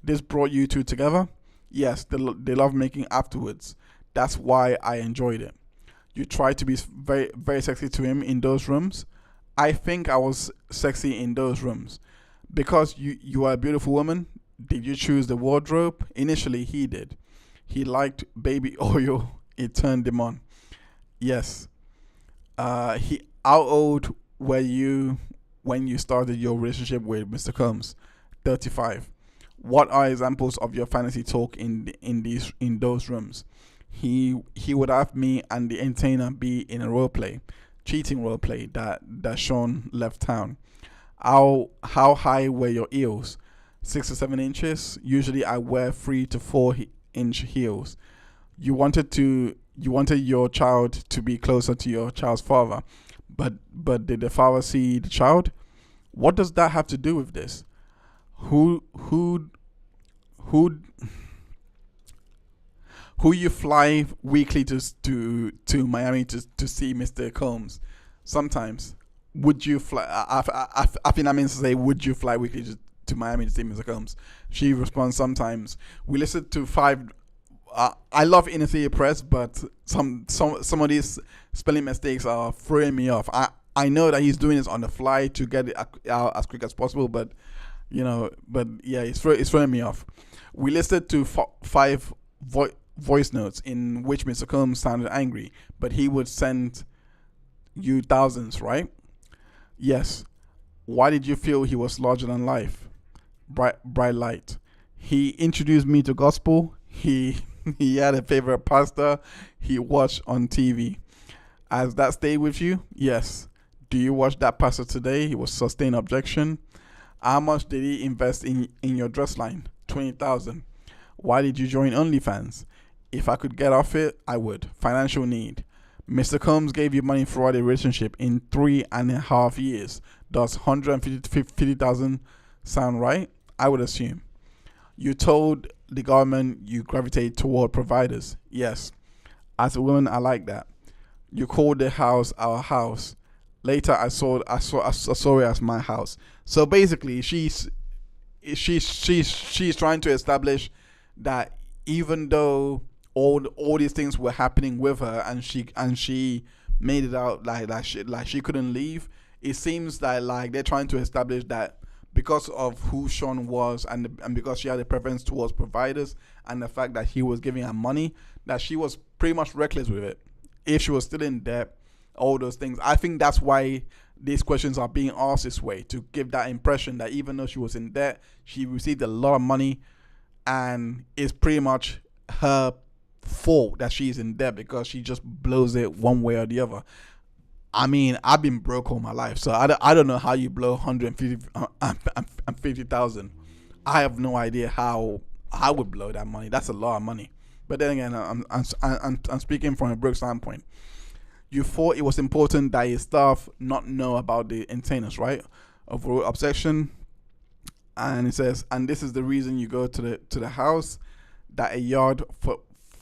This brought you two together? Yes, the love making afterwards. That's why I enjoyed it. You tried to be very, very sexy to him in those rooms. I think I was sexy in those rooms. Because you are a beautiful woman, did you choose the wardrobe? Initially, he did. He liked baby oil. It turned him on. Yes. How old were you when you started your relationship with Mr. Combs? 35. What are examples of your fantasy talk in those rooms? He would have me and the entertainer be in a cheating role play that Sean left town. How high were your heels? 6 to 7 inches. Usually I wear 3 to 4 inch heels. You wanted your child to be closer to your child's father, but did the father see the child? What does that have to do with this? Who you fly weekly to Miami to see Mr. Combs? Sometimes. Would you fly? I think I mean to say, would you fly weekly to Miami to see Mr. Combs? She responds, sometimes. We listened to 5. I love inner city Perez, but some of these spelling mistakes are throwing me off. I know that he's doing this on the fly to get it out as quick as possible, but it's throwing me off. We listened to 5 voice notes in which Mr. Combs sounded angry, but he would send you thousands, right? Yes. Why did you feel he was larger than life? Bright light. He introduced me to gospel. He had a favorite pastor he watched on TV. Has that stayed with you? Yes. Do you watch that pastor today? He was sustained objection. How much did he invest in your dress line? 20,000. Why did you join OnlyFans? If I could get off it, I would. Financial need. Mr. Combs gave you money throughout a relationship in 3.5 years. Does 150,000 sound right? I would assume. You told the government you gravitate toward providers. Yes. As a woman, I like that. You called the house our house. Later, I saw it as my house. So basically, she's trying to establish that even though all these things were happening with her, and she made it out like she couldn't leave. It seems that like they're trying to establish that because of who Sean was and because she had a preference towards providers and the fact that he was giving her money, that she was pretty much reckless with it. If she was still in debt, all those things. I think that's why these questions are being asked this way, to give that impression that even though she was in debt, she received a lot of money, and it's pretty much her fault that she's in debt because she just blows it one way or the other. I mean, I've been broke all my life, so I don't know how you blow 150,000. I have no idea how I would blow that money. That's a lot of money. But then again, I'm speaking from a broke standpoint. you thought it was important that his staff not know about the maintenance, right? Overall objection. And it says, and this is the reason you go to the house, that a yard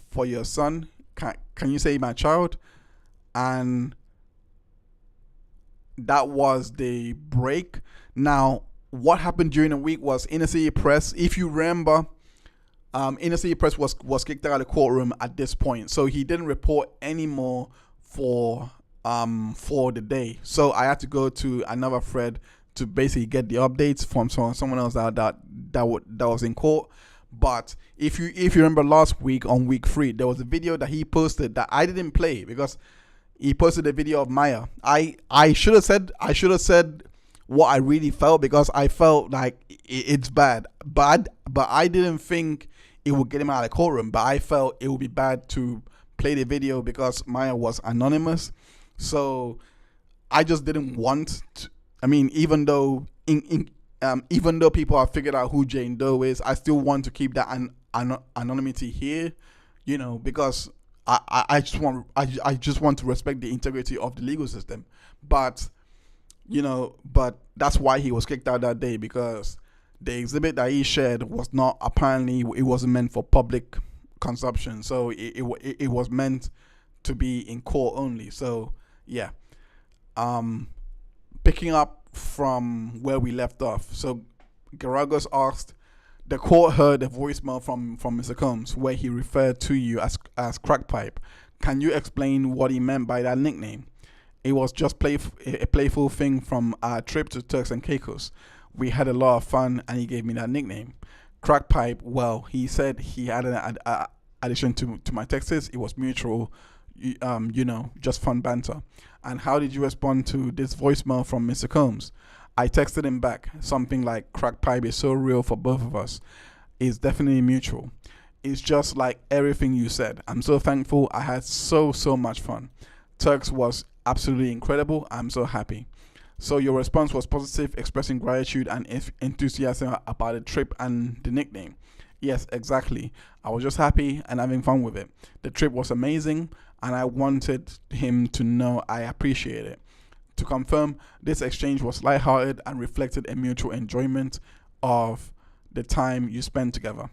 for your son. Can you say my child? And that was the break. Now, what happened during the week was Inner City Press. If you remember, Inner City Press was kicked out of the courtroom at this point, so he didn't report anymore for the day. So I had to go to another thread to basically get the updates from someone else that was in court. But if you remember last week on week 3, there was a video that he posted that I didn't play because he posted a video of Maya. I should have said what I really felt, because I felt like it's bad, but I didn't think it would get him out of the courtroom. But I felt it would be bad to play the video because Maya was anonymous. So I just didn't want to. I mean, even though people have figured out who Jane Doe is, I still want to keep that anonymity here, because I just want to respect the integrity of the legal system. But that's why he was kicked out that day, because the exhibit that he shared was not, apparently it wasn't meant for public consumption. So it was meant to be in court only. So yeah. Picking up from where we left off. So Garagos asked, the court heard a voicemail from Mr. Combs where he referred to you as crack pipe. Can you explain what he meant by that nickname? It was just a playful thing from our trip to Turks and Caicos. We had a lot of fun and he gave me that nickname. Crack pipe, well, he said he had an addition to my texts. It was mutual, just fun banter. And how did you respond to this voicemail from Mr. Combs? I texted him back something like, crack pipe is so real for both of us. It's definitely mutual. It's just like everything you said. I'm so thankful. I had so much fun. Turks was absolutely incredible. I'm so happy. So your response was positive, expressing gratitude and enthusiasm about the trip and the nickname. Yes, exactly. I was just happy and having fun with it. The trip was amazing and I wanted him to know I appreciate it. To confirm, this exchange was lighthearted and reflected a mutual enjoyment of the time you spent together.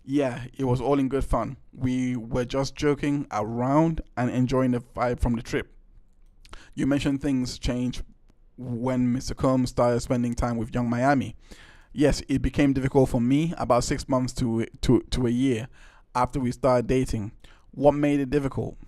Yeah, it was all in good fun. We were just joking around and enjoying the vibe from the trip. You mentioned things changed when Mr. Combs started spending time with Young Miami. Yes, it became difficult for me about 6 months to a year after we started dating. What made it difficult?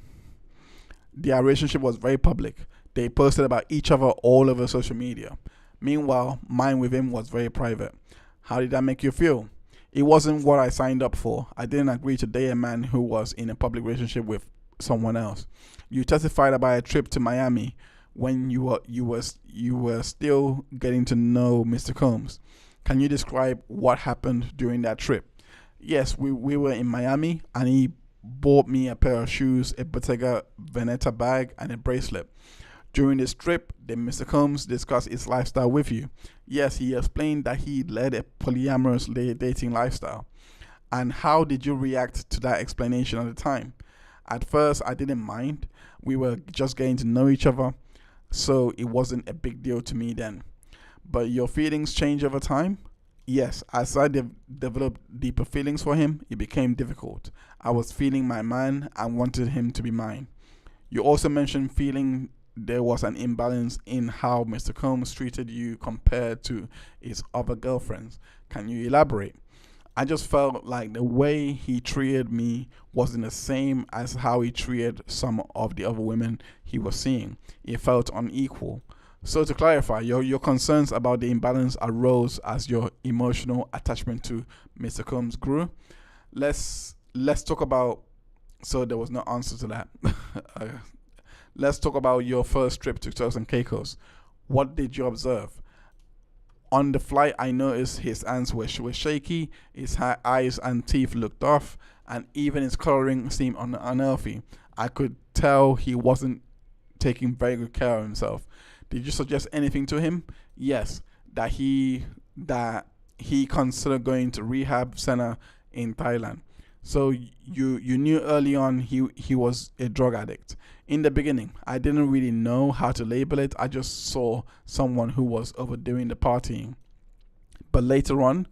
Their relationship was very public. They posted about each other all over social media. Meanwhile, mine with him was very private. How did that make you feel? It wasn't what I signed up for. I didn't agree to date a man who was in a public relationship with someone else. You testified about a trip to Miami when you were still getting to know Mr. Combs. Can you describe what happened during that trip? Yes, we were in Miami and he bought me a pair of shoes, a Bottega Veneta bag, and a bracelet. During this trip, then Mr. Combs discussed his lifestyle with you. Yes, he explained that he led a polyamorous dating lifestyle. And how did you react to that explanation at the time? At first, I didn't mind. We were just getting to know each other, so it wasn't a big deal to me then. But your feelings change over time? Yes, as I developed deeper feelings for him, it became difficult. I was feeling my man and wanted him to be mine. You also mentioned feeling there was an imbalance in how Mr. Combs treated you compared to his other girlfriends. Can you elaborate? I just felt like the way he treated me wasn't the same as how he treated some of the other women he was seeing. It felt unequal. So to clarify, your concerns about the imbalance arose as your emotional attachment to Mr. Combs grew. Let's talk about, so there was no answer to that. Let's talk about your first trip to Turks and Caicos. What did you observe? On the flight, I noticed his hands were shaky, his eyes and teeth looked off, and even his coloring seemed unhealthy. I could tell he wasn't taking very good care of himself. Did you suggest anything to him? Yes, that he considered going to rehab center in Thailand. So you knew early on he was a drug addict. In the beginning, I didn't really know how to label it. I just saw someone who was overdoing the partying. But later on,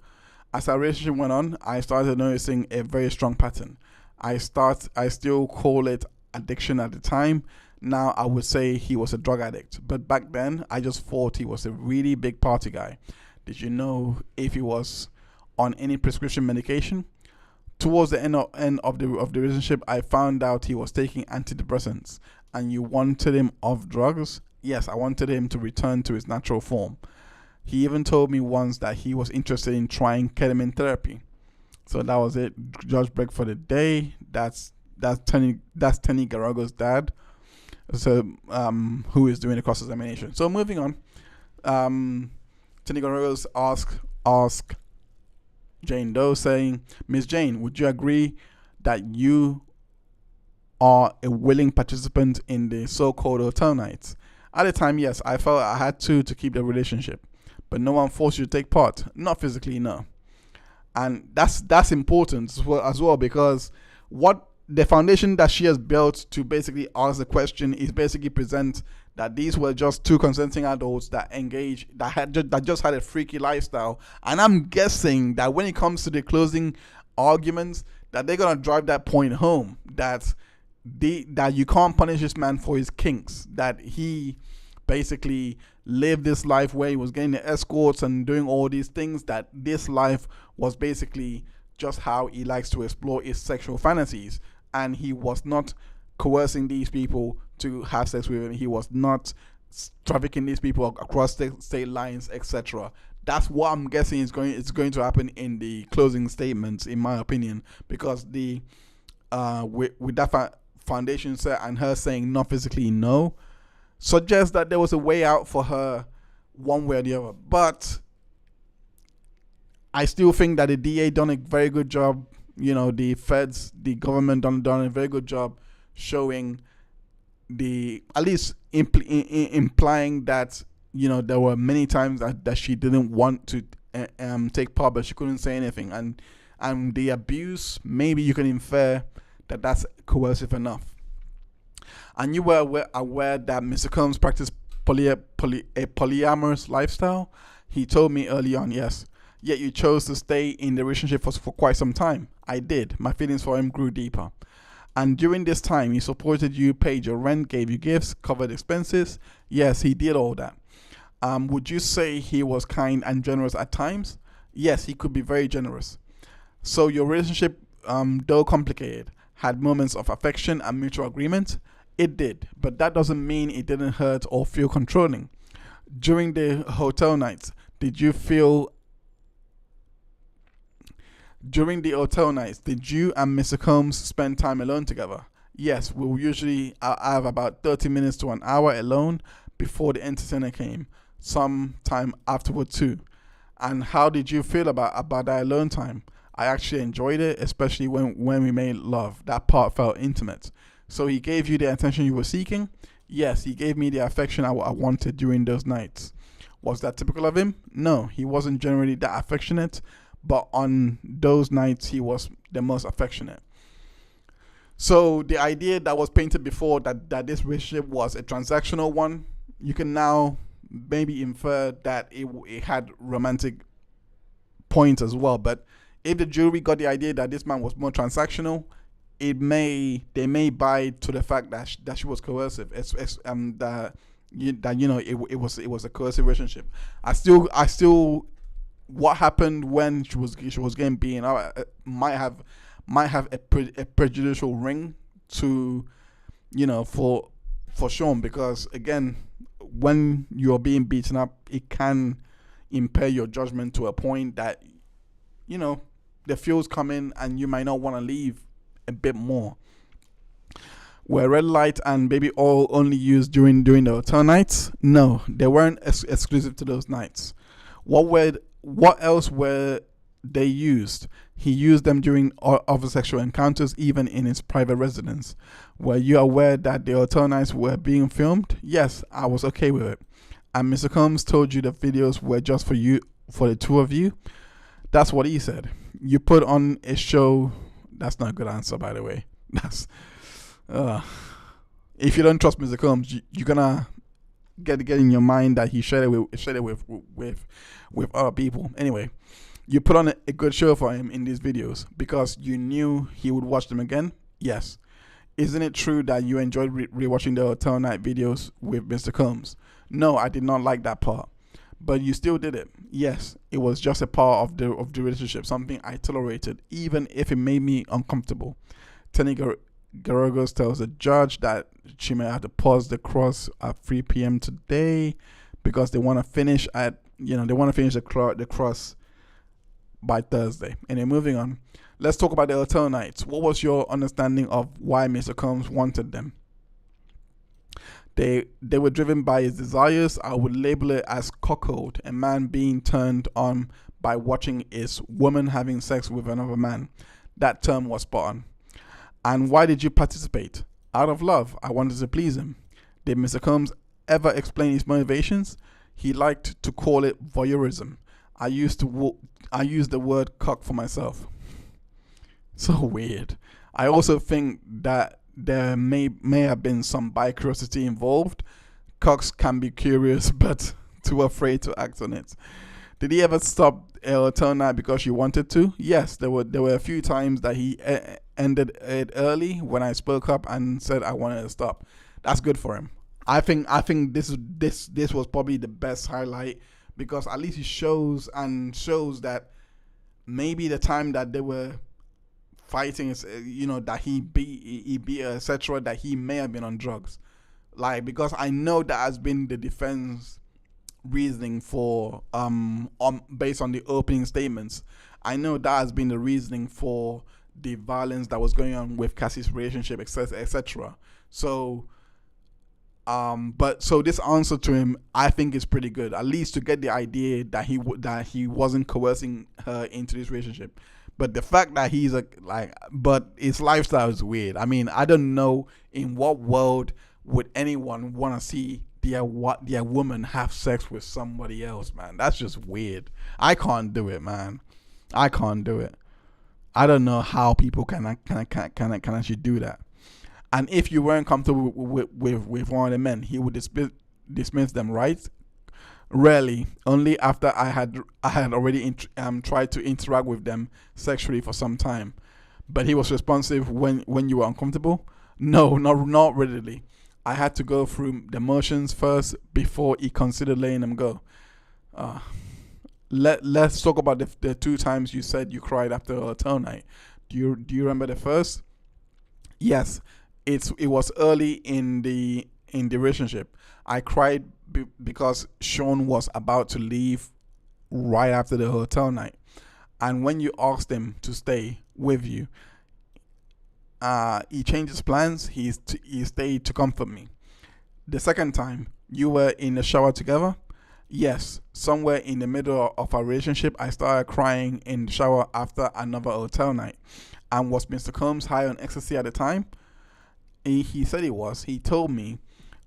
as our relationship went on, I started noticing a very strong pattern. I still call it addiction at the time. Now I would say he was a drug addict. But back then, I just thought he was a really big party guy. Did you know if he was on any prescription medication? Towards the end of the relationship, I found out he was taking antidepressants. And you wanted him off drugs? Yes, I wanted him to return to his natural form. He even told me once that he was interested in trying ketamine therapy. So that was it. Judge break for the day. That's Tenny Garago's dad. So who is doing the cross examination. So moving on. Tenny Garago's ask Jane Doe, saying, Miss Jane, would you agree that you are a willing participant in the so-called hotel nights? At the time, yes, I felt I had to keep the relationship. But no one forced you to take part. Not physically, no. And that's important as well, because what the foundation that she has built to basically ask the question is basically present that these were just two consenting adults that engaged, that just had a freaky lifestyle. And I'm guessing that when it comes to the closing arguments, that they're gonna drive that point home, that you can't punish this man for his kinks, that he basically lived this life where he was getting the escorts and doing all these things, that this life was basically just how he likes to explore his sexual fantasies, and he was not coercing these people to have sex with him. He was not trafficking these people across state lines, etc. That's what I'm guessing is going to happen in the closing statements, in my opinion, because with that foundation set and her saying not physically no, suggests that there was a way out for her one way or the other. But I still think that the DA done a very good job. The feds, the government done a very good job showing at least implying that, there were many times that she didn't want to take part, but she couldn't say anything. And the abuse, maybe you can infer that that's coercive enough. And you were aware that Mr. Combs practiced a polyamorous lifestyle? He told me early on, yes. Yet you chose to stay in the relationship for quite some time. I did. My feelings for him grew deeper. And during this time, he supported you, paid your rent, gave you gifts, covered expenses. Yes, he did all that. Would you say he was kind and generous at times? Yes, he could be very generous. So your relationship, though complicated, had moments of affection and mutual agreement? It did, but that doesn't mean it didn't hurt or feel controlling. During the hotel nights, did you and Mr. Combs spend time alone together? Yes, we will usually have about 30 minutes to an hour alone before the entertainer came, sometime afterward too. And how did you feel about that alone time? I actually enjoyed it, especially when we made love. That part felt intimate. So he gave you the attention you were seeking? Yes, he gave me the affection I wanted during those nights. Was that typical of him? No, he wasn't generally that affectionate, but on those nights he was the most affectionate. So the idea that was painted before, that this relationship was a transactional one, you can now maybe infer that it had romantic points as well. But if the jury got the idea that this man was more transactional, they may buy to the fact that she was coercive. It was a coercive relationship. I still what happened when she was getting beaten up might have a prejudicial ring to, for Sean, because again, when you're being beaten up, it can impair your judgment to a point that, the feels come in and you might not want to leave a bit more. Were red light and baby oil only used during the hotel nights? No, they weren't exclusive to those nights. What else were they used? He used them during other sexual encounters, even in his private residence. Were you aware that the hotel nights were being filmed? Yes, I was okay with it. And Mr. Combs told you the videos were just for the two of you? That's what he said. You put on a show That's not a good answer, by the way. That's if you don't trust Mr. Combs, you're gonna get in your mind that he shared it with other people. Anyway, you put on a good show for him in these videos because you knew he would watch them again. Yes. Isn't it true that you enjoyed rewatching the Hotel Night videos with Mr. Combs? No, I did not like that part. But you still did it. Yes, it was just a part of the relationship, something I tolerated, even if it made me uncomfortable. Tenny Garagos tells the judge that she may have to pause the cross at 3 p.m. today because they want to finish the cross by Thursday. Anyway, moving on. Let's talk about the Hotel Nights. What was your understanding of why Mr. Combs wanted them? They were driven by his desires. I would label it as cuckold, a man being turned on by watching his woman having sex with another man. That term was spot on. And why did you participate? Out of love. I wanted to please him. Did Mr. Combs ever explain his motivations? He liked to call it voyeurism. I used the word cuck for myself. So weird. I also think that there may have been some bi-curiosity involved. Cucks can be curious but too afraid to act on it. Did he ever stop a hotel night because you wanted to? Yes, there were a few times that he ended it early when I spoke up and said I wanted to stop. That's good for him. I think this was probably the best highlight because at least it shows that maybe the time that they were fighting is, that he beat her, etc., that he may have been on drugs. Because I know that has been the defense reasoning for based on the opening statements. I know that has been the reasoning for the violence that was going on with Cassie's relationship, etc. So so this answer to him, I think, is pretty good. At least to get the idea that he wasn't coercing her into this relationship. But the fact that he's but his lifestyle is weird. I mean, I don't know in what world would anyone want to see their woman have sex with somebody else, man. That's just weird. I can't do it, man. I can't do it. I don't know how people can actually do that. And if you weren't comfortable with one of the men, he would dismiss them, right? Rarely, only after I had already tried to interact with them sexually for some time. But he was responsive when you were uncomfortable? No, not readily. I had to go through the motions first before he considered letting them go. Let's talk about the 2 times you said you cried after a hotel night. Do you remember the first? Yes, it was early in the relationship. I cried because Sean was about to leave right after the hotel night, and when you asked him to stay with you, he changed his plans. He stayed to comfort me. The second time, you were in the shower together. Yes, somewhere in the middle of our relationship, I started crying in the shower after another hotel night. And was Mr. Combs high on ecstasy at the time? He said he was. He told me,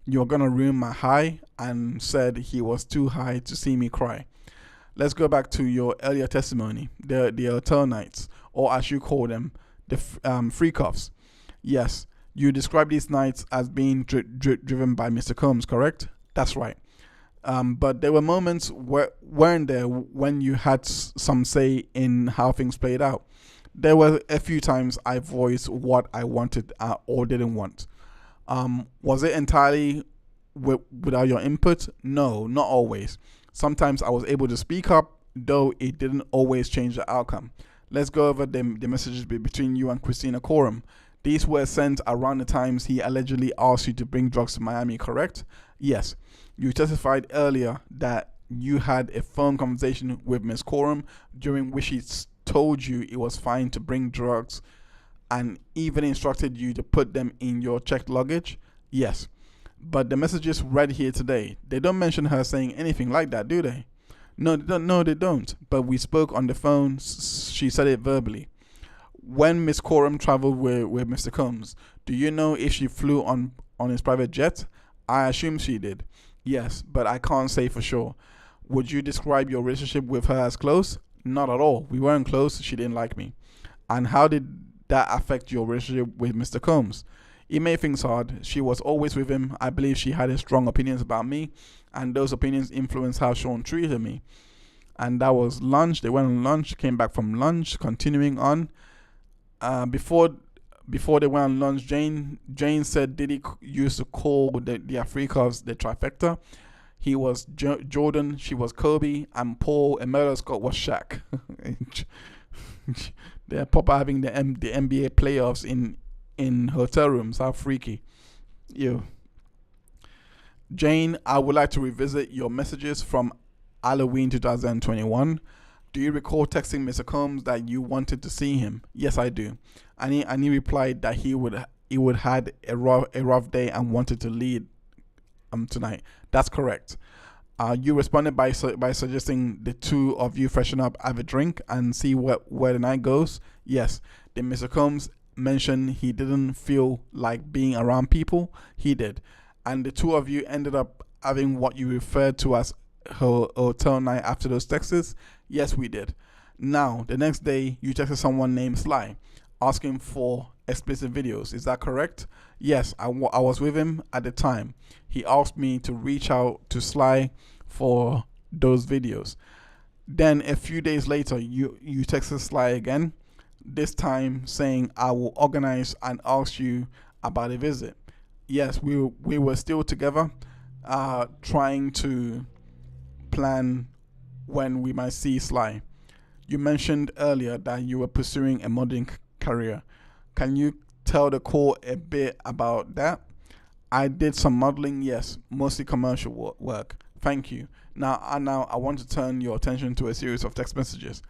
"You're gonna ruin my high," and said he was too high to see me cry. Let's go back to your earlier testimony, the hotel nights, or as you call them, the free cuffs. Yes, you described these nights as being driven by Mr. Combs, correct? That's right. But there were moments weren't there when you had some say in how things played out. There were a few times I voiced what I wanted or didn't want. Was it entirely without your input? No, not always. Sometimes I was able to speak up, though it didn't always change the outcome. Let's go over the messages between you and Christina Coram. These were sent around the times he allegedly asked you to bring drugs to Miami, correct? Yes. You testified earlier that you had a phone conversation with Ms. Coram during which he told you it was fine to bring drugs and even instructed you to put them in your checked luggage? Yes. But the messages read here today, they don't mention her saying anything like that, do they? No, they don't. But we spoke on the phone. She said it verbally. When Miss Coram traveled with Mr. Combs, do you know if she flew on his private jet? I assume she did. Yes, but I can't say for sure. Would you describe your relationship with her as close? Not at all. We weren't close. She didn't like me. And how did that affect your relationship with Mr. Combs? It made things hard. She was always with him. I believe she had strong opinions about me, and those opinions influenced how Sean treated me. And that was lunch. They went on lunch, came back from lunch, continuing on. Before they went on lunch, Jane said Diddy used to call the Africans the trifecta. He was Jordan, she was Kobe, and Paul Emeritus Scott was Shaq. They're proper having the NBA playoffs in hotel rooms. How freaky. Jane, I would like to revisit your messages from Halloween 2021. Do you recall texting Mr. Combs that you wanted to see him? Yes, I do. And he replied that he would had a rough day and wanted to lead tonight. That's correct. You responded by suggesting the two of you freshen up, have a drink, and see where the night goes. Yes. Did Mr. Combs mention he didn't feel like being around people? He did. And the two of you ended up having what you referred to as her hotel night after those texts? Yes, we did. Now, the next day, you texted someone named Sly, asking for explicit videos. Is that correct? Yes, I was with him at the time. He asked me to reach out to Sly for those videos. Then a few days later, you texted Sly again, this time saying I will organize and ask you about a visit. Yes, we were still together, trying to plan when we might see Sly. You mentioned earlier that you were pursuing a modeling career. Can you tell the court a bit about that? I did some modeling, yes, mostly commercial work. Thank you. Now I want to turn your attention to a series of text messages.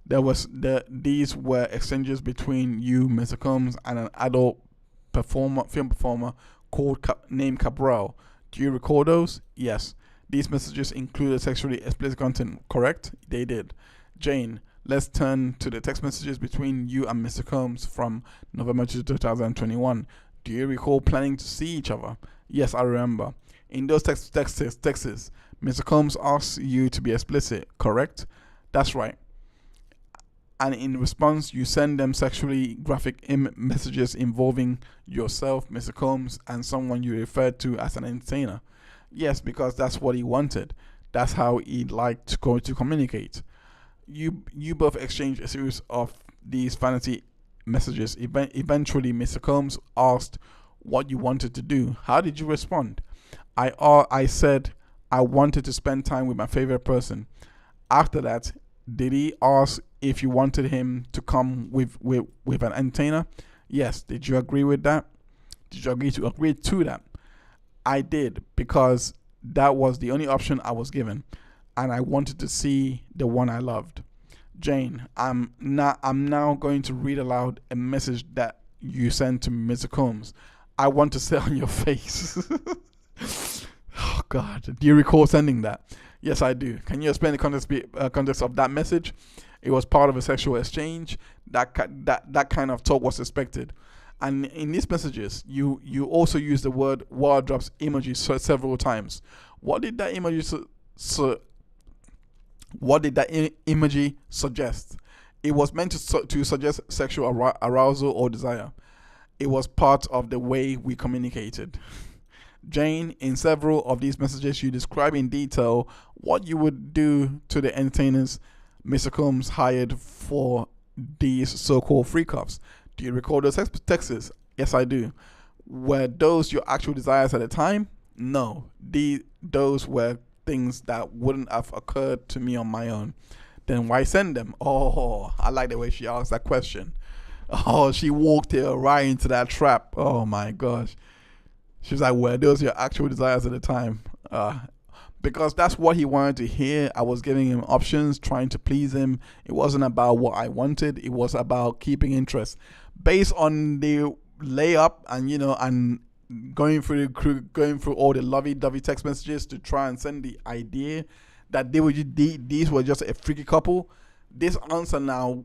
These were exchanges between you, Mr. Combs, and an adult film performer named Cabral. Do you recall those? Yes. These messages included sexually explicit content, correct? They did. Jane, let's turn to the text messages between you and Mr. Combs from November 2021. Do you recall planning to see each other? Yes, I remember. In those texts, Mr. Combs asked you to be explicit, correct? That's right. And in response, you send them sexually graphic messages involving yourself, Mr. Combs, and someone you referred to as an entertainer. Yes, because that's what he wanted. That's how he'd like to communicate. You both exchanged a series of these fantasy messages. Eventually, Mr. Combs asked what you wanted to do. How did you respond? I said I wanted to spend time with my favorite person. After that, did he ask if you wanted him to come with an entertainer? Yes. Did you agree with that? Did you agree to that? I did, because that was the only option I was given, and I wanted to see the one I loved. Jane, I'm now going to read aloud a message that you sent to Mr. Combs. I want to sit on your face. Oh God, do you recall sending that? Yes, I do. Can you explain the context of that message? It was part of a sexual exchange. That kind of talk was expected. And in these messages, you also use the word wall drops emoji several times. What did that emoji suggest? It was meant to suggest sexual arousal or desire. It was part of the way we communicated. Jane, in several of these messages, you describe in detail what you would do to the entertainers Mr. Combs hired for these so-called free cuffs. Do you recall those texts? Yes, I do. Were those your actual desires at the time? No. Those were things that wouldn't have occurred to me on my own. Then why send them? Oh, I like the way she asked that question. Oh, she walked her right into that trap. Oh my gosh. She's like, were those your actual desires at the time? Because that's what he wanted to hear. I was giving him options, trying to please him. It wasn't about what I wanted. It was about keeping interest. Based on the layup and going through all the lovey-dovey text messages to try and send the idea that these were just a freaky couple. This answer now,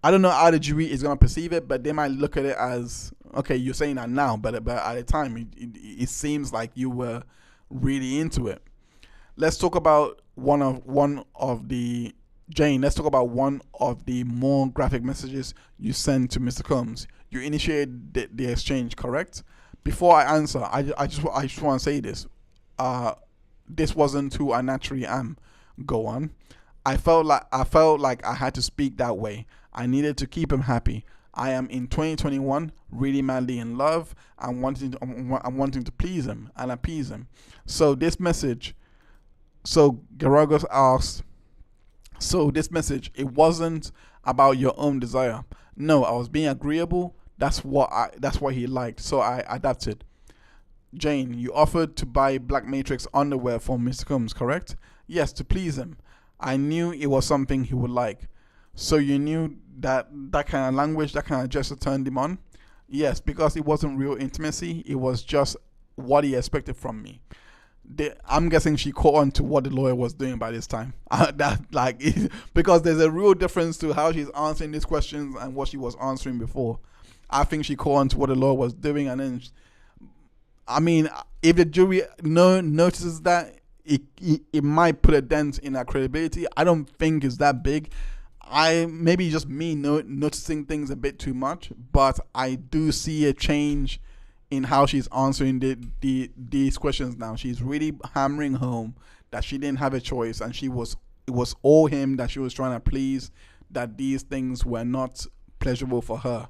I don't know how the jury is going to perceive it, but they might look at it as, okay, you're saying that now, but at the time, it seems like you were really into it. Let's talk about one of the Jane, let's talk about one of the more graphic messages you sent to Mr. Combs. You initiated the exchange, correct? Before I answer, I just want to say this. This wasn't who I naturally am. Go on. I felt like I had to speak that way. I needed to keep him happy. I am in 2021, really madly in love. I'm wanting to please him and appease him. So this message. So Garagos asked. So this message, it wasn't about your own desire. No, I was being agreeable. That's what he liked. So I adapted. Jane, you offered to buy Black Matrix underwear for Mr. Combs, correct? Yes, to please him. I knew it was something he would like. So you knew that kind of language, that kind of gesture turned him on? Yes, because it wasn't real intimacy. It was just what he expected from me. I'm guessing she caught on to what the lawyer was doing by this time. Because there's a real difference to how she's answering these questions and what she was answering before. I think she caught on to what the lawyer was doing, and then, if the jury notices that, it might put a dent in her credibility. I don't think it's that big. Maybe just me noticing things a bit too much, but I do see a change in how she's answering these questions now. She's really hammering home that she didn't have a choice, and it was all him that she was trying to please, that these things were not pleasurable for her.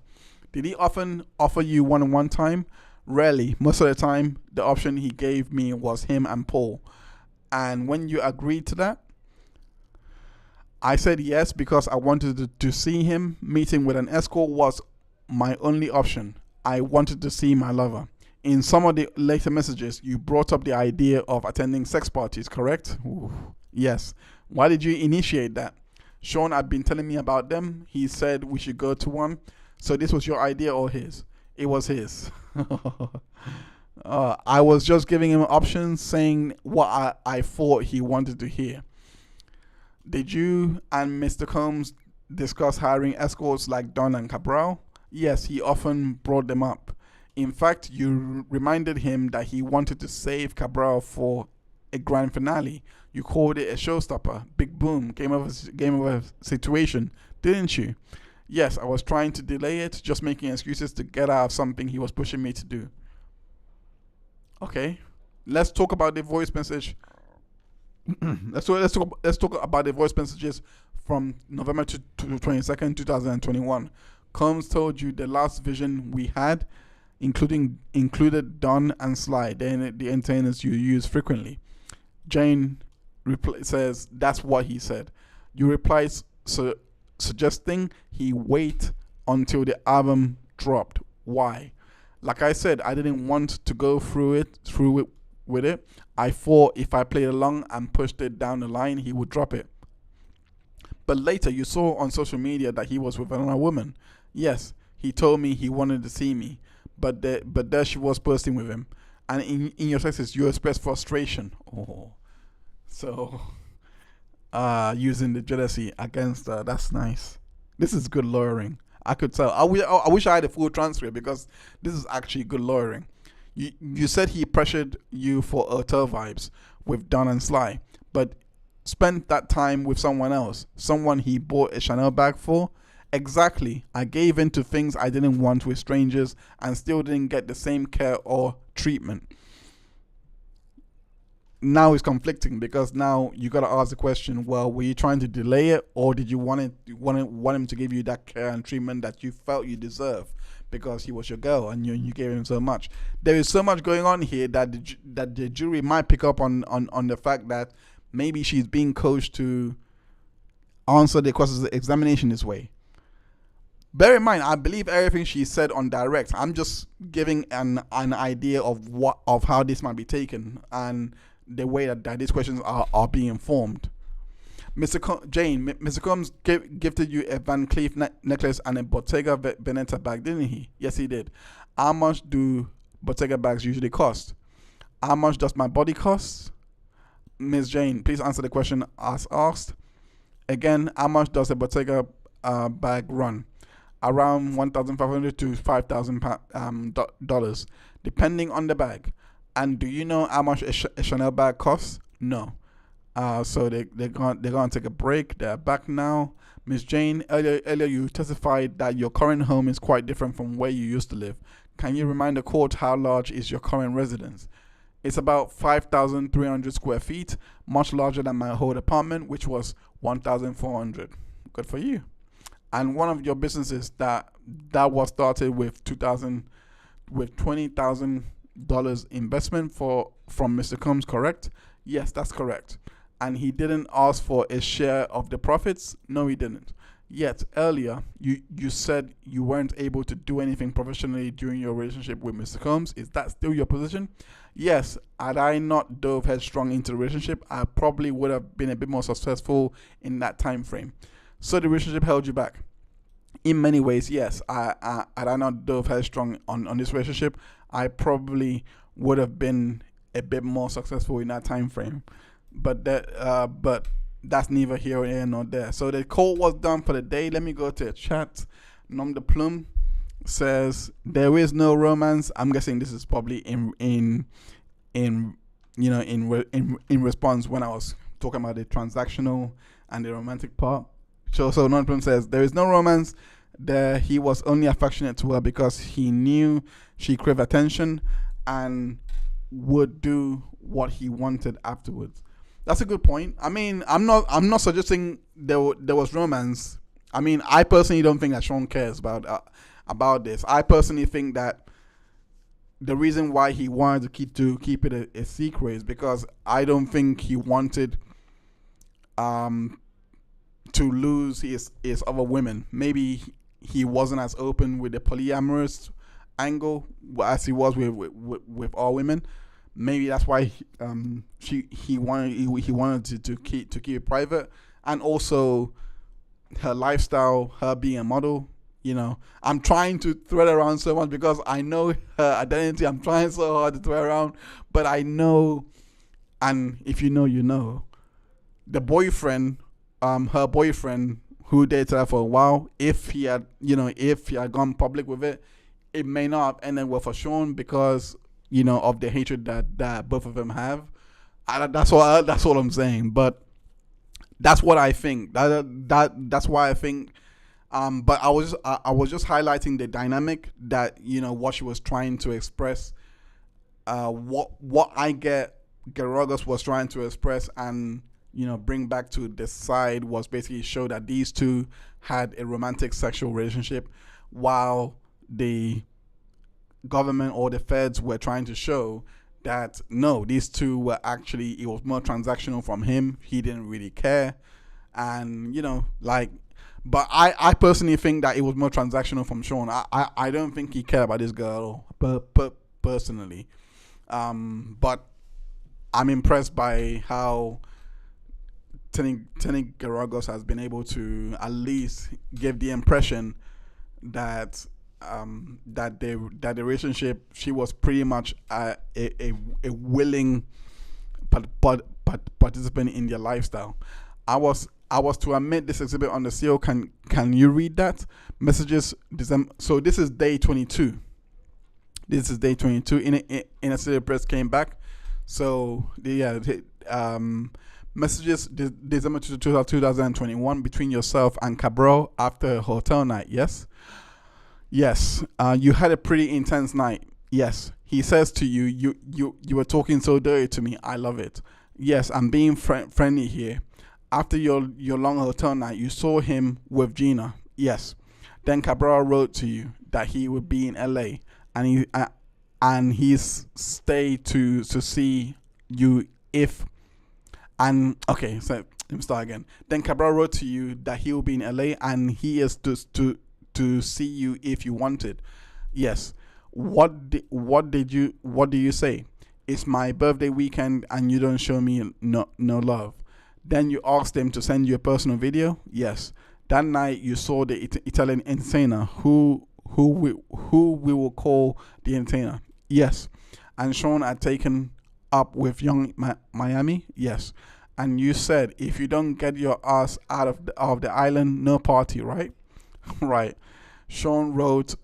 Did he often offer you one-on-one time? Rarely. Most of the time, the option he gave me was him and Paul. And when you agreed to that, I said yes because I wanted to see him. Meeting with an escort was my only option. I wanted to see my lover. In some of the later messages, you brought up the idea of attending sex parties, correct? Ooh, yes. Why did you initiate that? Sean had been telling me about them. He said we should go to one. So this was your idea or his? It was his. I was just giving him options, saying what I thought he wanted to hear. Did you and Mr. Combs discuss hiring escorts like Don and Cabral? Yes, he often brought them up. In fact, you reminded him that he wanted to save Cabral for a grand finale. You called it a showstopper. Big boom, game over situation, didn't you? Yes, I was trying to delay it, just making excuses to get out of something he was pushing me to do. Okay, let's talk about the voice message. let's talk about the voice messages from November 22nd, 2021. Combs told you the last vision we had included Don and Sly, the entertainers you use frequently. Jane says that's what he said. You replied suggesting he wait until the album dropped. Why? Like I said, I didn't want to go through it with it. I thought if I played along and pushed it down the line, he would drop it. But later you saw on social media that he was with another woman. Yes, he told me he wanted to see me, but there she was posting with him. And in your texts, you expressed frustration. Oh, so using the jealousy against her. That's nice. This is good lawyering. I could tell. I wish I had a full transcript because this is actually good lawyering. You said he pressured you for hotel vibes with Don and Sly, but spent that time with someone else, someone he bought a Chanel bag for. Exactly. I gave in to things I didn't want with strangers and still didn't get the same care or treatment. Now it's conflicting because now you got to ask the question, well, were you trying to delay it, or did you want him to give you that care and treatment that you felt you deserved because he was your girl and you gave him so much? There is so much going on here that the jury might pick up on the fact that maybe she's being coached to answer the questions of the examination this way. Bear in mind, I believe everything she said on direct. I'm just giving an idea of how this might be taken and the way that these questions are being informed. Mr. Combs gifted you a Van Cleef necklace and a Bottega Veneta bag, didn't he? Yes, he did. How much do Bottega bags usually cost? How much does my body cost? Ms. Jane, please answer the question as asked. Again, how much does a Bottega bag run? Around $1,500 to $5,000, depending on the bag. And do you know how much a Chanel bag costs? No. So they're gonna take a break. They're back now. Miss Jane, earlier you testified that your current home is quite different from where you used to live. Can you remind the court how large is your current residence? It's about 5,300 square feet, much larger than my whole apartment, which was 1,400. Good for you. And one of your businesses that was started with $20,000 investment from Mr. Combs, correct? Yes, that's correct. And he didn't ask for a share of the profits? No, he didn't. Yet earlier, you said you weren't able to do anything professionally during your relationship with Mr. Combs. Is that still your position? Yes. Had I not dove headstrong into the relationship, I probably would have been a bit more successful in that time frame. So the relationship held you back. In many ways, yes. Had I not dove headstrong on this relationship, I probably would have been a bit more successful in that time frame. But that's neither here nor there. So the call was done for the day. Let me go to a chat. Nom de Plume says there is no romance. I'm guessing this is probably in response when I was talking about the transactional and the romantic part. So Nom de Plume says there is no romance. There he was only affectionate to her because he knew she craved attention and would do what he wanted afterwards. That's a good point. I mean, I'm not suggesting there was romance. I mean, I personally don't think that Sean cares about this. I personally think that the reason why he wanted to keep it a secret is because I don't think he wanted to lose his other women. Maybe he wasn't as open with the polyamorous angle as he was with all women. Maybe that's why he wanted to keep it private, and also her lifestyle, her being a model. You know, I'm trying to thread around so much because I know her identity. I'm trying so hard to thread around, but I know, and if you know, you know, the boyfriend, her boyfriend who dated her for a while, if he had gone public with it, it may not have ended well for Sean because, you know, of the hatred that both of them have. That's all I'm saying. But that's what I think. That's why I think. But I was just highlighting the dynamic that, you know, what she was trying to express. What I get Geragos was trying to express and, you know, bring back to the side was basically show that these two had a romantic sexual relationship, while the government or the feds were trying to show that no, these two were actually, it was more transactional from him. He didn't really care. And, you know, like, but I personally think that it was more transactional from Sean. I don't think he cared about this girl personally. But I'm impressed by how Tony Geragos has been able to at least give the impression that the relationship, she was pretty much a willing participant in their lifestyle. I was to admit this exhibit on the CO. Can you read that? Messages December. So this is day 22. This is day 22. In a city press came back. So messages December 2021 between yourself and Cabral after a hotel night. Yes. Yes, you had a pretty intense night. Yes, he says to you, you were talking so dirty to me. I love it. Yes, I'm being friendly here. After your long hotel night, you saw him with Gina. Yes. Then Cabral wrote to you that he would be in LA, and he's stayed to see you if. And okay, so let me start again. Then Cabral wrote to you that he will be in LA, and he is to see you if you wanted. Yes. What do you say? It's my birthday weekend and you don't show me no love. Then you asked them to send you a personal video. Yes. That night you saw the Italian entertainer who we will call the entertainer. Yes. And Sean had taken up with young Miami. Yes. And you said if you don't get your ass out of the island, no party, right? Right. Sean wrote,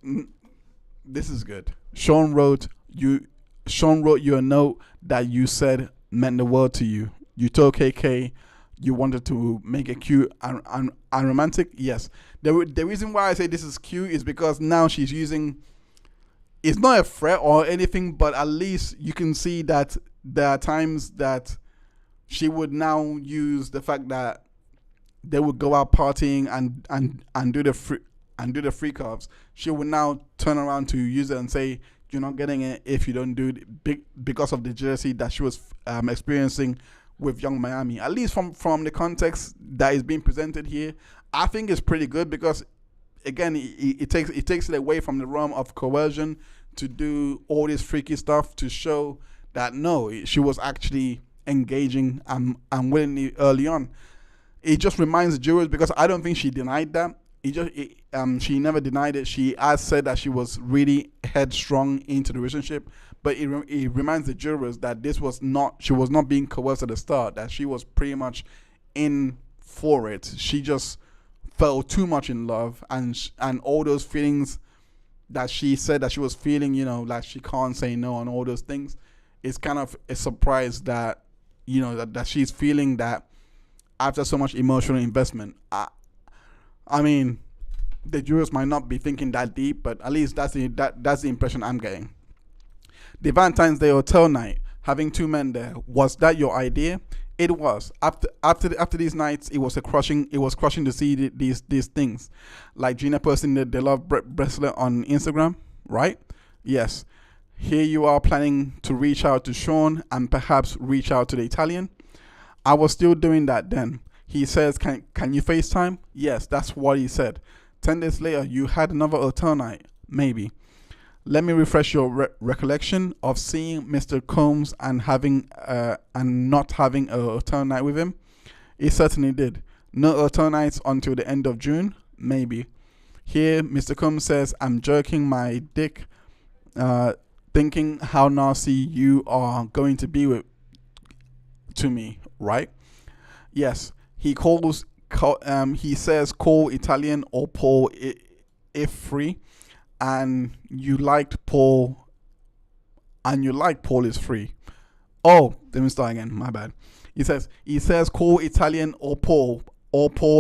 this is good. Sean wrote you a note that you said meant the world to you. You told KK you wanted to make it cute and romantic. Yes. The reason why I say this is cute is because now she's using, it's not a threat or anything, but at least you can see that there are times that she would now use the fact that they would go out partying and do the freak offs. She would now turn around to use it and say, you're not getting it if you don't do it, because of the jealousy that she was experiencing with Young Miami. At least from the context that is being presented here, I think it's pretty good, because again, it takes it away from the realm of coercion to do all this freaky stuff, to show that no, she was actually engaging and willingly early on. It just reminds the jurors, because I don't think she denied that. She never denied it. She has said that she was really headstrong into the relationship, but it reminds the jurors that she was not being coerced at the start, that she was pretty much in for it. She just fell too much in love, and all those feelings that she said that she was feeling, like she can't say no and all those things. It's kind of a surprise that, that she's feeling that after so much emotional investment. I mean, the jurors might not be thinking that deep, but at least that's the impression I'm getting. The Valentine's Day hotel night, having two men there, was that your idea? It was. After these nights, it was crushing to see these things, like Gina posting the love bracelet on Instagram, right? Yes. Here you are planning to reach out to Sean and perhaps reach out to the Italian. I was still doing that then. He says, can you FaceTime? Yes, that's what he said. 10 days later, you had another hotel night. Maybe. Let me refresh your recollection of seeing Mr. Combs and not having a hotel night with him. He certainly did. No hotel nights until the end of June. Maybe. Here, Mr. Combs says, I'm jerking my dick, thinking how nasty you are going to be to me, right? Yes. He says call Italian or Paul if free, and you liked Paul, is free. Oh, let me start again. My bad. He says call Italian or Paul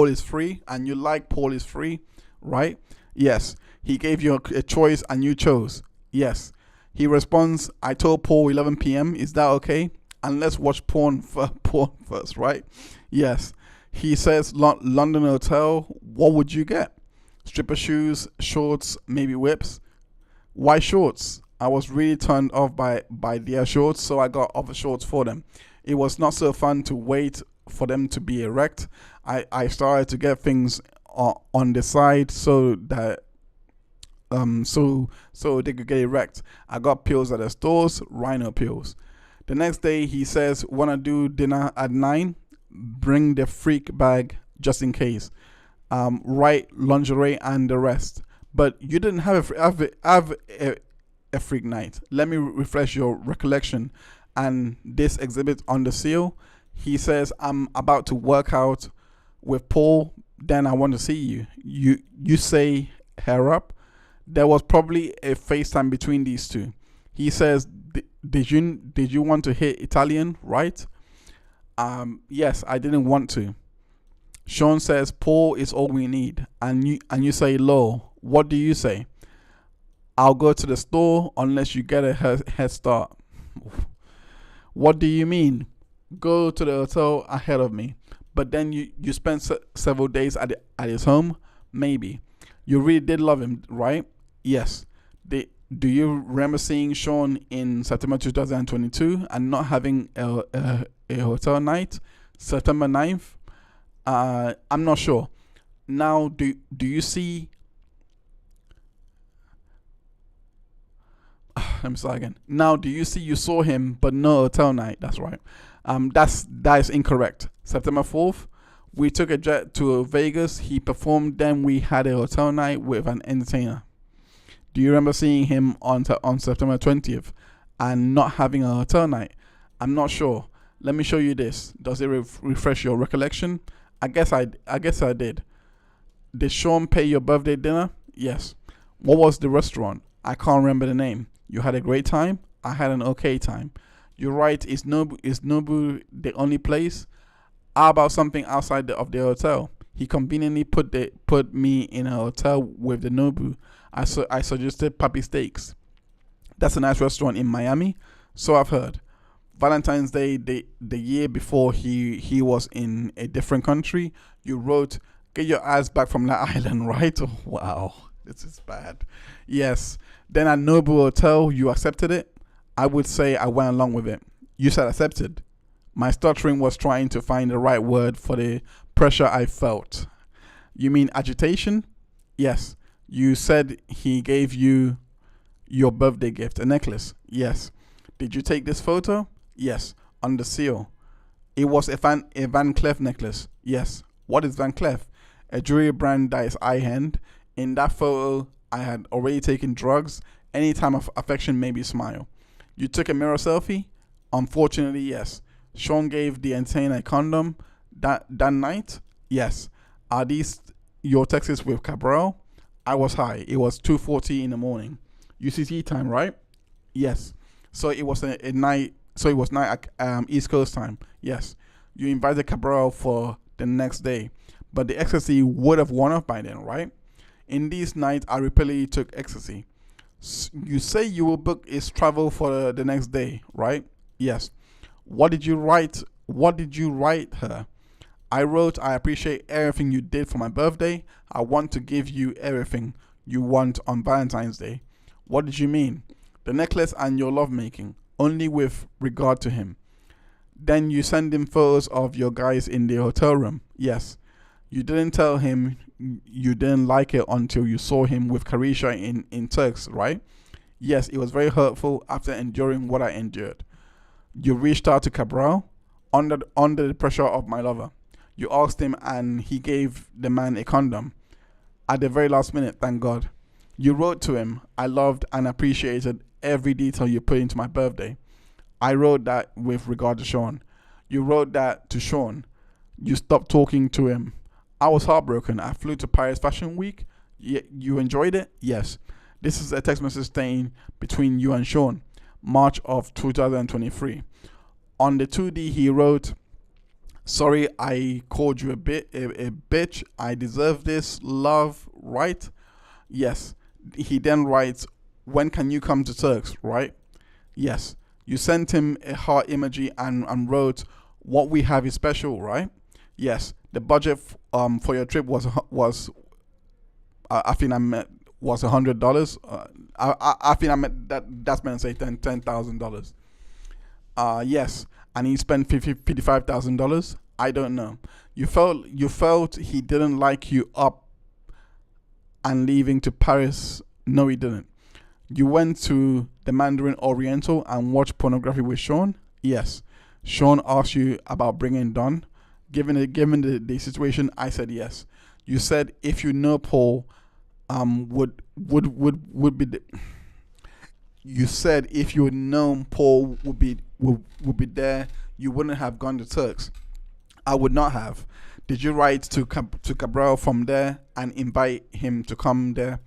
is free, and you like Paul is free, right? Yes. He gave you a choice and you chose. Yes. He responds, I told Paul 11 p.m. Is that okay? And let's watch porn first, right? Yes. He says London hotel. What would you get? Stripper shoes, shorts, maybe whips. Why shorts? I was really turned off by their shorts, so I got other shorts for them. It was not so fun to wait for them to be erect. I started to get things on the side so that so they could get erect. I got pills at the stores, rhino pills. The next day he says, wanna do dinner at 9? Bring the freak bag just in case. Right, lingerie and the rest. But you didn't have a freak night. Let me refresh your recollection. And this exhibit on the seal. He says, I'm about to work out with Paul. Then I want to see you. You say hair up. There was probably a FaceTime between these two. He says, did you want to hit Italian, right? Yes, I didn't want to. Sean says, Paul is all we need. And you say, low. What do you say? I'll go to the store unless you get a head start. What do you mean? Go to the hotel ahead of me. But then you spent several days at his home? Maybe. You really did love him, right? Yes. Do you remember seeing Sean in September 2022 and not having a hotel night? September 9th? I'm not sure. Now, do you see... Let me start again. Now, do you see you saw him but no hotel night? That's right. That is incorrect. September 4th, we took a jet to Vegas. He performed. Then we had a hotel night with an entertainer. Do you remember seeing him on September 20th and not having a hotel night? I'm not sure. Let me show you this. Does it refresh your recollection? I guess I did. Did Sean pay your birthday dinner? Yes. What was the restaurant? I can't remember the name. You had a great time? I had an okay time. You're right. Is Nobu the only place? How about something outside of the hotel? He conveniently put me in a hotel with the Nobu. I suggested Papi Steaks. That's a nice restaurant in Miami. So I've heard. Valentine's Day, the year before he was in a different country, you wrote, "Get your ass back from that island," right? Oh, wow, this is bad. Yes. Then at Nobu Hotel, you accepted it. I would say I went along with it. You said accepted. My stuttering was trying to find the right word for the pressure I felt. You mean agitation? Yes. You said he gave you your birthday gift, a necklace. Yes. Did you take this photo? Yes. On the seal. It was a Van Cleef necklace. Yes. What is Van Cleef? A jewelry brand that is high-end. In that photo, I had already taken drugs. Any time of affection made me smile. You took a mirror selfie? Unfortunately, yes. Sean gave the entertainer a condom that night? Yes. Are these your texts with Cabral? I was high. It was 2:40 in the morning. UCT time, right? Yes. So it was a night. So it was night East Coast time. Yes. You invited Cabral for the next day, but the ecstasy would have worn off by then, right? In these nights, I repeatedly took ecstasy. You say you will book his travel for the next day, right? Yes. What did you write? What did you write her? I wrote, "I appreciate everything you did for my birthday. I want to give you everything you want on Valentine's Day." What did you mean? The necklace and your lovemaking, only with regard to him. Then you send him photos of your guys in the hotel room. Yes. You didn't tell him you didn't like it until you saw him with Carisha in Turks, right? Yes, it was very hurtful after enduring what I endured. You reached out to Cabral under the pressure of my lover. You asked him and he gave the man a condom. At the very last minute, thank God. You wrote to him, "I loved and appreciated every detail you put into my birthday." I wrote that with regard to Sean. You wrote that to Sean. You stopped talking to him. I was heartbroken. I flew to Paris Fashion Week. You enjoyed it? Yes. This is a text message staying between you and Sean, March of 2023. On the 2D, he wrote, "Sorry, I called you a bitch. I deserve this, love, right?" Yes. He then writes, "When can you come to Turks, right?" Yes. You sent him a heart emoji and wrote, "What we have is special, right?" Yes. The budget for your trip was I think I met was $100. I think I meant that's meant to say $10,000. Yes, and he spent $55,000. I don't know. You felt he didn't like you up and leaving to Paris. No, he didn't. You went to the Mandarin Oriental and watched pornography with Sean. Yes. Sean asked you about bringing Don. Given the situation, I said yes. You said if you know Paul, would be the, you said if you had known Paul would be there, you wouldn't have gone to Turks. I would not have. Did you write to Cabral from there and invite him to come there?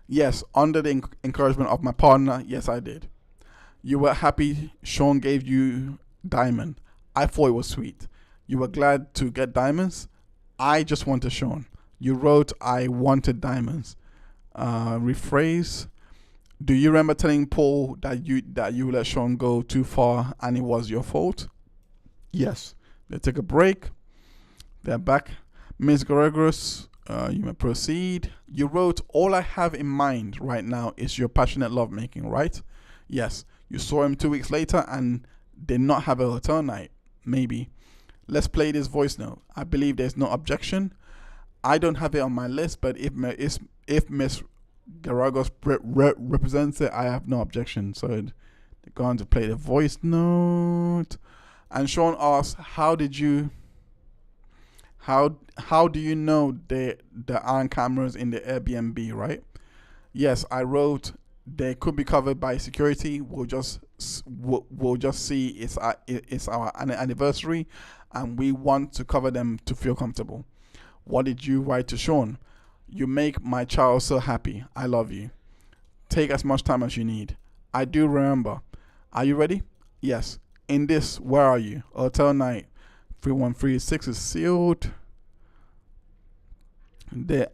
Yes, under the encouragement of my partner. Yes, I did. You were happy Sean gave you diamond. I thought it was sweet. You were glad to get diamonds. I just wanted Sean. You wrote, "I wanted diamonds." Rephrase. Do you remember telling Paul that you let Sean go too far and it was your fault? Yes. They took a break. They're back. Ms. Gregorus, you may proceed. You wrote, "All I have in mind right now is your passionate lovemaking," right? Yes. You saw him 2 weeks later and did not have a hotel night. Maybe. Let's play this voice note. I believe there's no objection. I don't have it on my list, but if Miss Garagos represents it, I have no objection. So they're going to play the voice note. And Sean asks, "How do you know there aren't cameras in the Airbnb, right?" Yes, I wrote, "They could be covered by security. We'll just see it's our anniversary, and we want to cover them to feel comfortable." What did you write to Sean? "You make my child so happy. I love you. Take as much time as you need. I do remember. Are you ready?" Yes. in this, where are you? Hotel night 3136 is sealed. The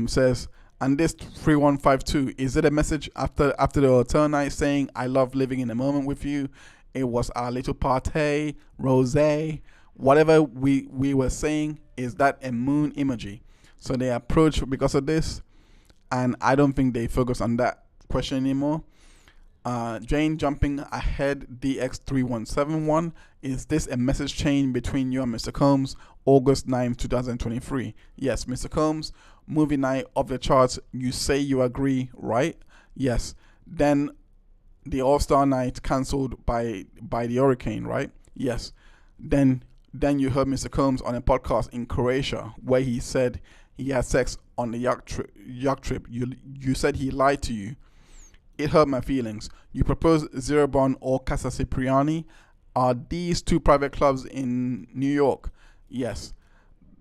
says, and this 3152, is it a message after the hotel night saying I love living in the moment with you? It was our little party, rosé, whatever we were saying. Is that a moon emoji? So they approach because of this, and I don't think they focus on that question anymore. Jane jumping ahead, DX3171. Is this a message chain between you and Mr. Combs? August 9th, 2023. Yes, Mr. Combs, movie night of the charts. You say you agree, right? Yes. Then the All-Star night cancelled by the hurricane, right? Yes. Then you heard Mr. Combs on a podcast in Croatia where he said he had sex on the yacht trip. You said he lied to you. It hurt my feelings. You proposed Zero Bond or Casa Cipriani. Are these two private clubs in New York? Yes.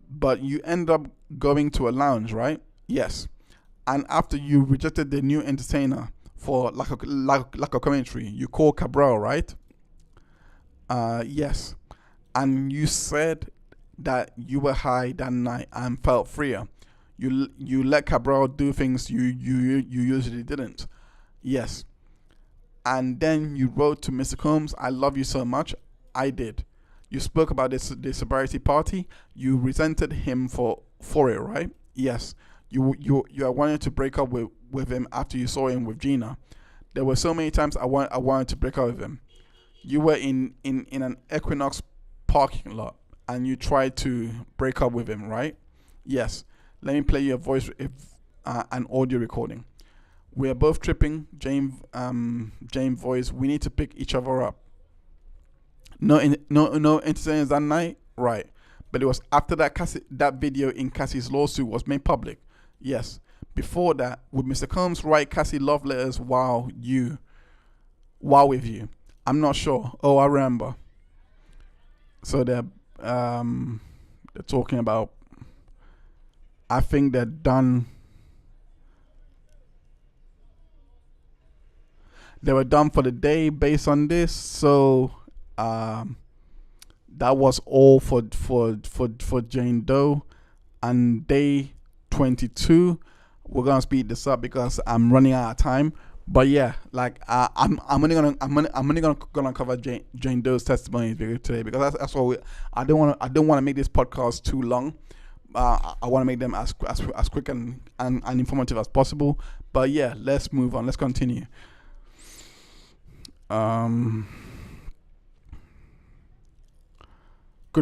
But you end up going to a lounge, right? Yes. And after you rejected the new entertainer for lack of commentary, you called Cabral, right? Yes. And you said that you were high that night and felt freer. You let Cabral do things you usually didn't. Yes. And then you wrote to Mr. Combs, I love you so much. I did. You spoke about the sobriety party. You resented him for it, right? Yes. You wanted to break up with him after you saw him with Gina. There were so many times I wanted to break up with him. You were in an Equinox parking lot and you tried to break up with him, right? Yes. Let me play you a voice, an audio recording. We are both tripping. Jane voice. We need to pick each other up. No incidents that night, right? But it was after that video in Cassie's lawsuit was made public. Yes. Before that, would Mr. Combs write Cassie love letters while with you? I'm not sure. Oh, I remember. So they're talking about. I think they're done. They were done for the day based on this. So that was all for Jane Doe. And day 22, we're gonna speed this up because I'm running out of time. But yeah, like I'm only gonna cover Jane Doe's testimony today because that's what I don't want to make this podcast too long. I want to make them as quick and informative as possible. But yeah, let's move on. Let's continue. Good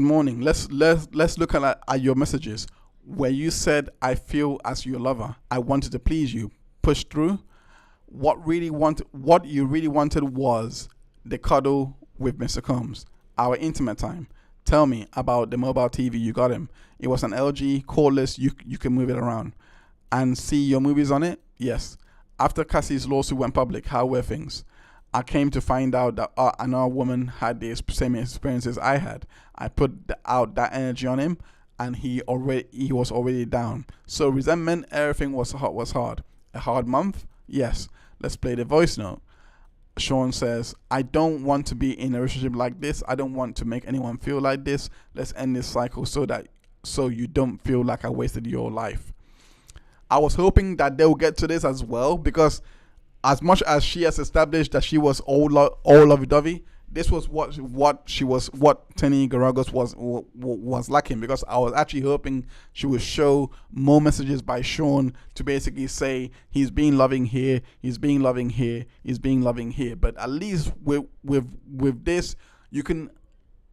morning. Let's look at your messages where you said, I feel as your lover. I wanted to please you. Push through. What you really wanted was the cuddle with Mr. Combs. Our intimate time. Tell me about the mobile TV you got him. It was an LG cordless. You can move it around and see your movies on it. Yes. After Cassie's lawsuit went public, how were things? I came to find out that another woman had the same experiences I had. I put out that energy on him, and he was already down. So resentment, everything was hard. A hard month? Yes. Let's play the voice note. Sean says, I don't want to be in a relationship like this. I don't want to make anyone feel like this. Let's end this cycle so you don't feel like I wasted your life. I was hoping that they'll get to this as well, because as much as she has established that she was all lovey-dovey, this was what Tenny Garagos was lacking, because I was actually hoping she would show more messages by Sean to basically say he's being loving here, he's being loving here, he's being loving here. But at least with this, you can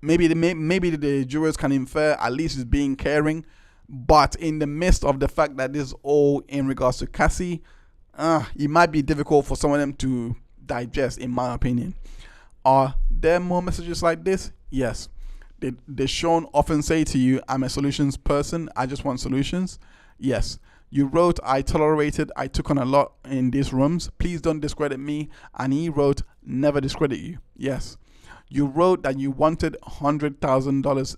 maybe the jurors can infer at least he's being caring. But in the midst of the fact that this is all in regards to Cassie, it might be difficult for some of them to digest, in my opinion. Are there more messages like this? Yes. Did Sean often say to you, I'm a solutions person, I just want solutions? Yes. You wrote, I took on a lot in these rooms, please don't discredit me. And he wrote, never discredit you. Yes. You wrote that you wanted $100,000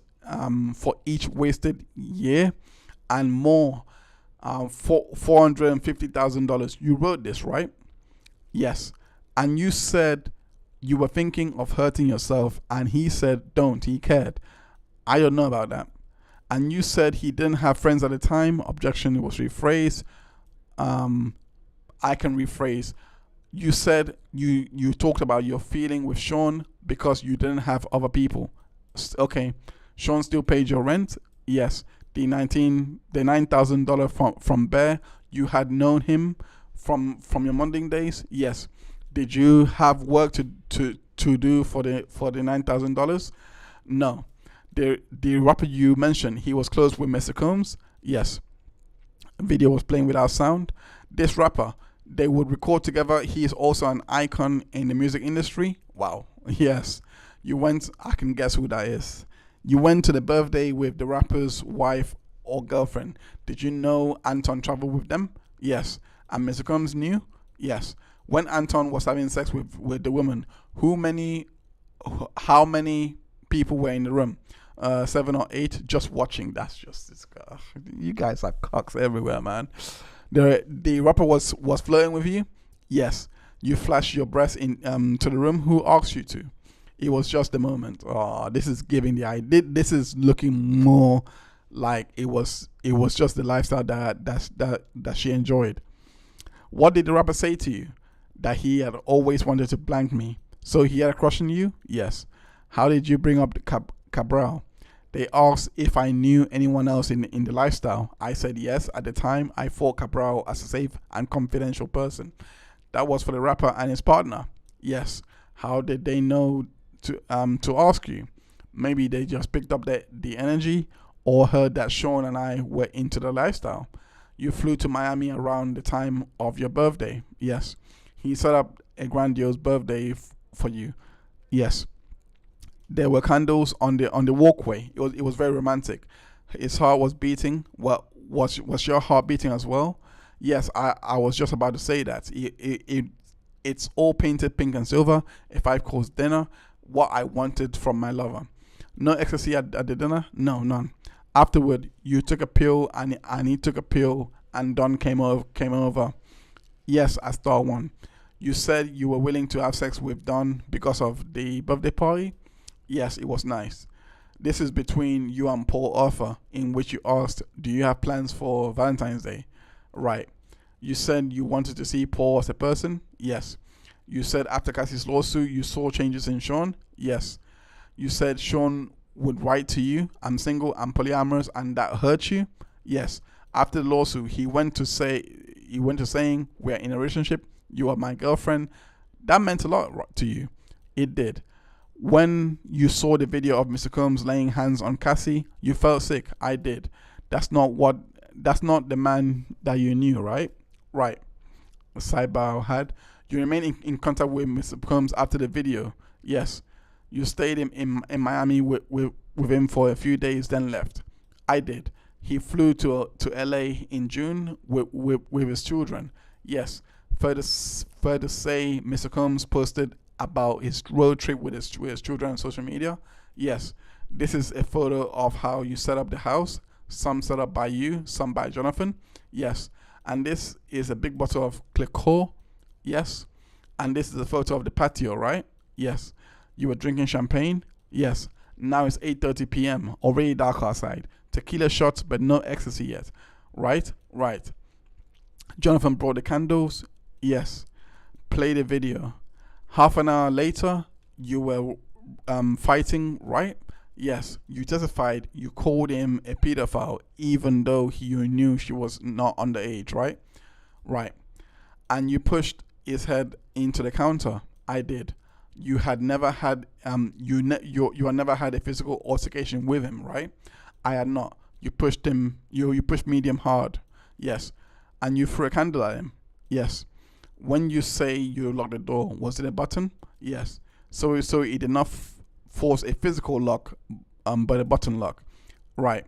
for each wasted year and more, for $450,000. You wrote this, right? Yes. And you said You were thinking of hurting yourself, and he said don't. He cared. I don't know about that. And you said he didn't have friends at the time. Objection was rephrased. I can rephrase. You said you talked about your feeling with Sean because you didn't have other people. Okay. Sean still paid your rent? Yes. The $9,000 from Bear, you had known him from your modeling days? Yes. Did you have work to do for the $9,000? No. The rapper you mentioned, he was close with Mr. Combs? Yes. Video was playing without sound. This rapper, they would record together. He is also an icon in the music industry. Wow. Yes. You went, I can guess who that is. You went to the birthday with the rapper's wife or girlfriend. Did you know Anton traveled with them? Yes. And Mr. Combs knew? Yes. When Anton was having sex with the woman, how many people were in the room? 7 or 8 just watching. That's just this guy. You guys are cocks everywhere, man. The rapper was flirting with you? Yes. You flashed your breast in to the room. Who asked you to? It was just the moment. Oh, this is giving the idea. This is looking more like it was just the lifestyle that she enjoyed. What did the rapper say to you? That he had always wanted to blank me. So he had a crush on you? Yes. How did you bring up the Cabral? They asked if I knew anyone else in the lifestyle. I said yes. At the time, I thought Cabral as a safe and confidential person. That was for the rapper and his partner. Yes. How did they know to ask you? Maybe they just picked up the energy or heard that Sean and I were into the lifestyle. You flew to Miami around the time of your birthday. Yes. He set up a grandiose birthday for you. Yes. There were candles on the walkway. It was very romantic. His heart was beating. Well, was your heart beating as well? Yes, I was just about to say that. It's all painted pink and silver. A 5-course dinner. What I wanted from my lover. No ecstasy at the dinner? No, none. Afterward, you took a pill and he took a pill and Don came over. Yes, I star one. You said you were willing to have sex with Don because of the birthday party? Yes, it was nice. This is between you and Paul Arthur, in which you asked, do you have plans for Valentine's Day? Right. You said you wanted to see Paul as a person? Yes. You said after Cassie's lawsuit, you saw changes in Sean? Yes. You said Sean would write to you, I'm single, I'm polyamorous, and that hurt you? Yes. After the lawsuit, he went to saying, we're in a relationship, you are my girlfriend. That meant a lot to you. It did. When you saw the video of Mr. Combs laying hands on Cassie, you felt sick. I did. That's not the man that you knew, right? Right. A sidebar had. You remained in contact with Mr. Combs after the video. Yes. You stayed in Miami with him for a few days, then left. I did. He flew to LA in June with his children. Yes. Further say, Mr. Combs posted about his road trip with his children on social media. Yes. This is a photo of how you set up the house. Some set up by you, some by Jonathan. Yes. And this is a big bottle of Clicquot. Yes. And this is a photo of the patio, right? Yes. You were drinking champagne? Yes. Now it's 8:30 p.m. Already dark outside. Tequila shots, but no ecstasy yet. Right? Right. Jonathan brought the candles? Yes. Play the video. Half an hour later, you were fighting, right? Yes. You testified you called him a pedophile, even though you knew she was not underage, right? Right. And you pushed his head into the counter. I did. You had never had you had never had a physical altercation with him, right? I had not. You pushed him. You pushed medium hard. Yes. And you threw a candle at him. Yes. When you say you locked the door, was it a button? Yes. So it did not force a physical lock, but a button lock. Right.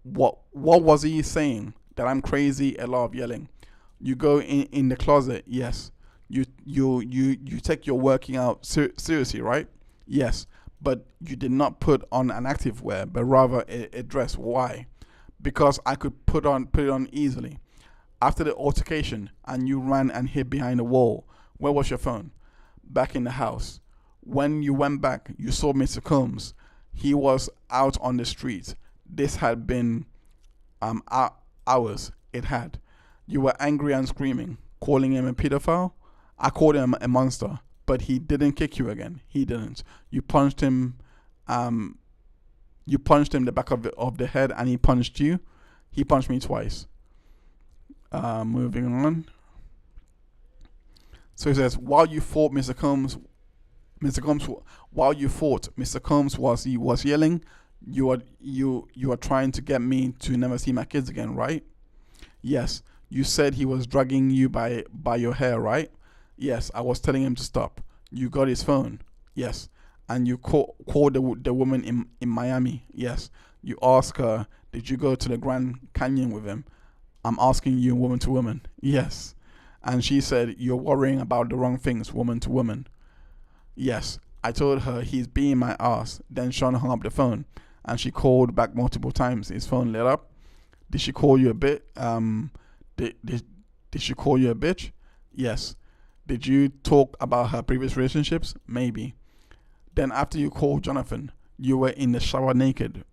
What was he saying? That I'm crazy? A lot of yelling. You go in the closet. Yes. You take your working out seriously, right? Yes. But you did not put on an active wear, but rather a dress. Why? Because I could put it on easily. After the altercation, and you ran and hid behind a wall, where was your phone? Back in the house. When you went back, you saw Mr. Combs. He was out on the street. This had been hours. It had. You were angry and screaming, calling him a pedophile. I called him a monster, but he didn't kick you again. He didn't. You punched him. You punched him in the back of the head, and he punched you. He punched me twice. Moving on. So he says, while you fought Mr. Combs, while you fought Mr. Combs was yelling, you are trying to get me to never see my kids again, right? Yes. You said he was dragging you by your hair, right? Yes. I was telling him to stop. You got his phone. Yes. And you called the woman in Miami. Yes. You asked her, did you go to the Grand Canyon with him? I'm asking you, woman to woman. Yes. And she said, you're worrying about the wrong things, woman to woman. Yes. I told her he's being my ass. Then Sean hung up the phone, and she called back multiple times. His phone lit up. Did she call you a bit? Did she call you a bitch? Yes. Did you talk about her previous relationships? Maybe. Then after you called Jonathan, you were in the shower naked,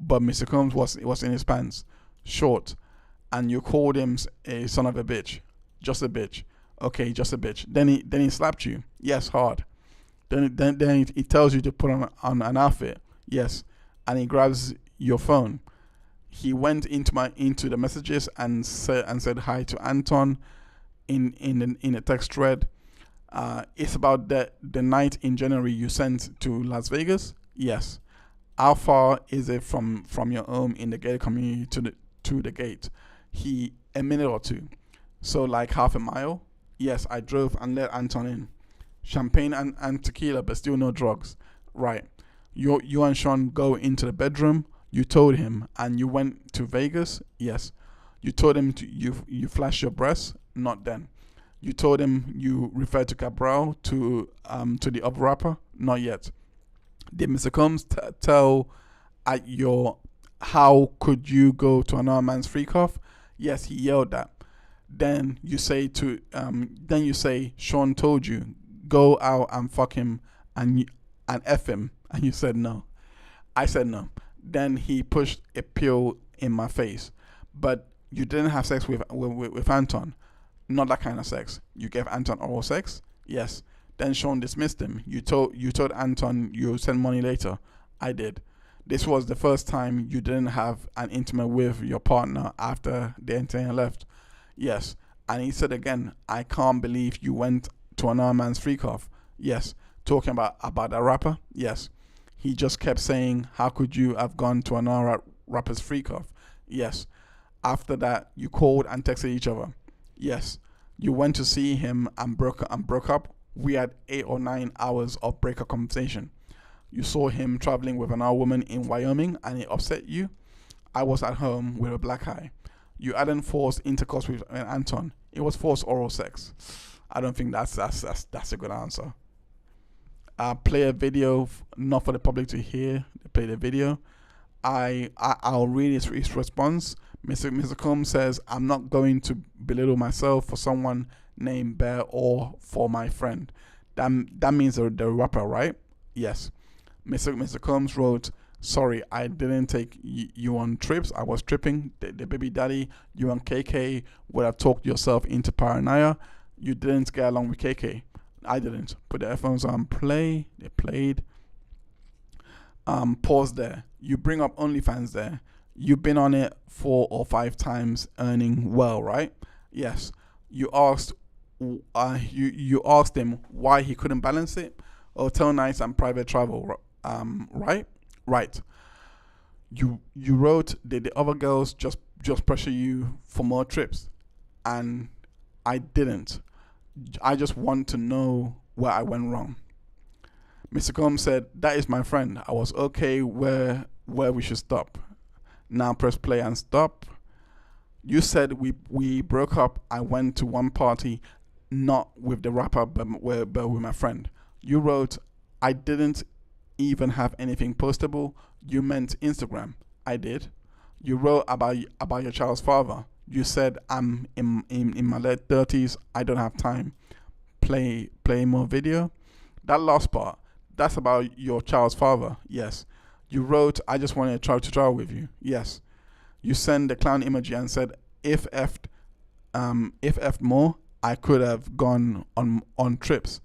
but Mr. Combs was in his pants, short, and you called him a son of a bitch. Just a bitch. Okay, just a bitch. Then he slapped you. Yes, hard. Then he tells you to put on an outfit. Yes. And he grabs your phone. He went into the messages and said hi to Anton in a text thread. It's about the night in January you sent to Las Vegas. Yes. How far is it from your home in the gated community to the gate? A minute or two. So like half a mile. Yes, I drove and let Anton in. Champagne and tequila, but still no drugs. Right. You and Sean go into the bedroom. You told him, and you went to Vegas. Yes. You told him you flashed your breasts. Not then. You told him you referred to Cabral to the other rapper. Not yet. Did Mr. Combs tell at your how could you go to another man's freak off? Yes, he yelled that. Then you say Sean told you go out and fuck him and F him, and you said no. I said no. Then he pushed a pill in my face, but you didn't have sex with Anton. Not that kind of sex. You gave Anton oral sex. Yes. Then Sean dismissed him. You told Anton you'll send money later. I did. This was the first time you didn't have an intimate with your partner after the entire left. Yes. And he said again, I can't believe you went to another man's freak off. Yes. Talking about a rapper. Yes. He just kept saying, how could you have gone to another rapper's freak off? Yes. After that, you called and texted each other. Yes. You went to see him and broke up. We had 8 or 9 hours of breakup conversation. You saw him traveling with another woman in Wyoming and it upset you. I was at home with a black eye. You hadn't forced intercourse with Anton. It was forced oral sex. I don't think that's a good answer. Play a video, not for the public to hear. Play the video. I'll read his response. Mr. Combs says, I'm not going to belittle myself for someone named Bear or for my friend. That means the rapper, right? Yes. Mr. Combs wrote, sorry, I didn't take you on trips. I was tripping. The baby daddy, you and KK would have talked yourself into paranoia. You didn't get along with KK. I didn't. Put the headphones on play. They played. Pause there. You bring up OnlyFans there. You've been on it 4 or 5 times, earning well, right? Yes. You asked you asked him why he couldn't balance it. Hotel nights and private travel, right? Right. You wrote that the other girls just pressure you for more trips, and I didn't. I just want to know where I went wrong. Mr. Combs said, that is my friend. I was okay where we should stop. Now press play and stop. You said we broke up. I went to one party, not with the rapper, but with my friend. You wrote, I didn't even have anything postable. You meant Instagram. I did. You wrote about your child's father. You said, I'm in my late 30s. I don't have time. Play more video. That last part, that's about your child's father. Yes. You wrote, I just wanted to travel with you. Yes. You sent the clown emoji and said, if effed more, I could have gone on trips.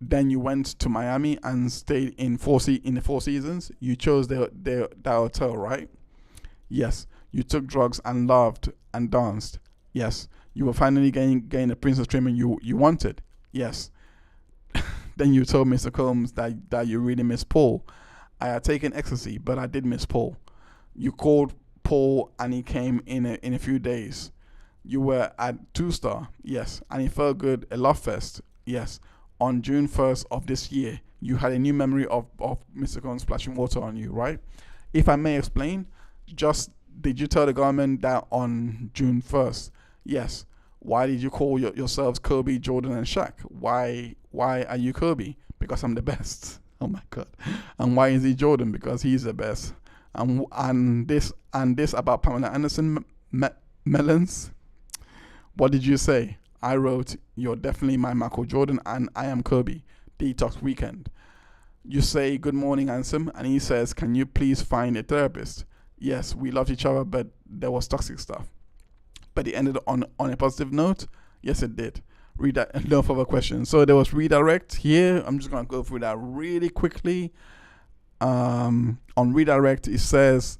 Then you went to Miami and stayed in the Four Seasons. You chose that hotel, right? Yes. You took drugs and laughed and danced. Yes. You were finally getting the princess treatment you wanted. Yes. Then you told Mr. Combs that you really miss Paul. I had taken ecstasy, but I did miss Paul. You called Paul and he came in a few days. You were at 2-Star, yes, and it felt good. A love fest, yes. On June 1st of this year, you had a new memory of Mr. Combs splashing water on you, right? If I may explain, did you tell the government that on June 1st? Yes. Why did you call yourselves Kobe, Jordan, and Shaq? Why are you Kobe? Because I'm the best. Oh my God. And why is he Jordan? Because he's the best. And this about Pamela Anderson melons. What did you say? I wrote, you're definitely my Michael Jordan and I am Kobe. Detox weekend. You say, good morning, handsome. And he says, can you please find a therapist? Yes, we loved each other, but there was toxic stuff. But it ended on a positive note. Yes, it did. No further questions. So there was redirect here. I'm just going to go through that really quickly. On redirect, it says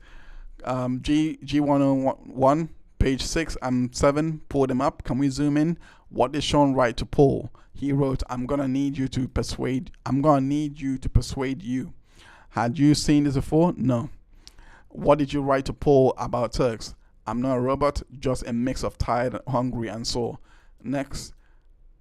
G101, page 6 and 7, pull them up. Can we zoom in? What did Sean write to Paul? He wrote, I'm going to need you to persuade you. Had you seen this before? No. What did you write to Paul about Turks? I'm not a robot, just a mix of tired, hungry, and sore. Next,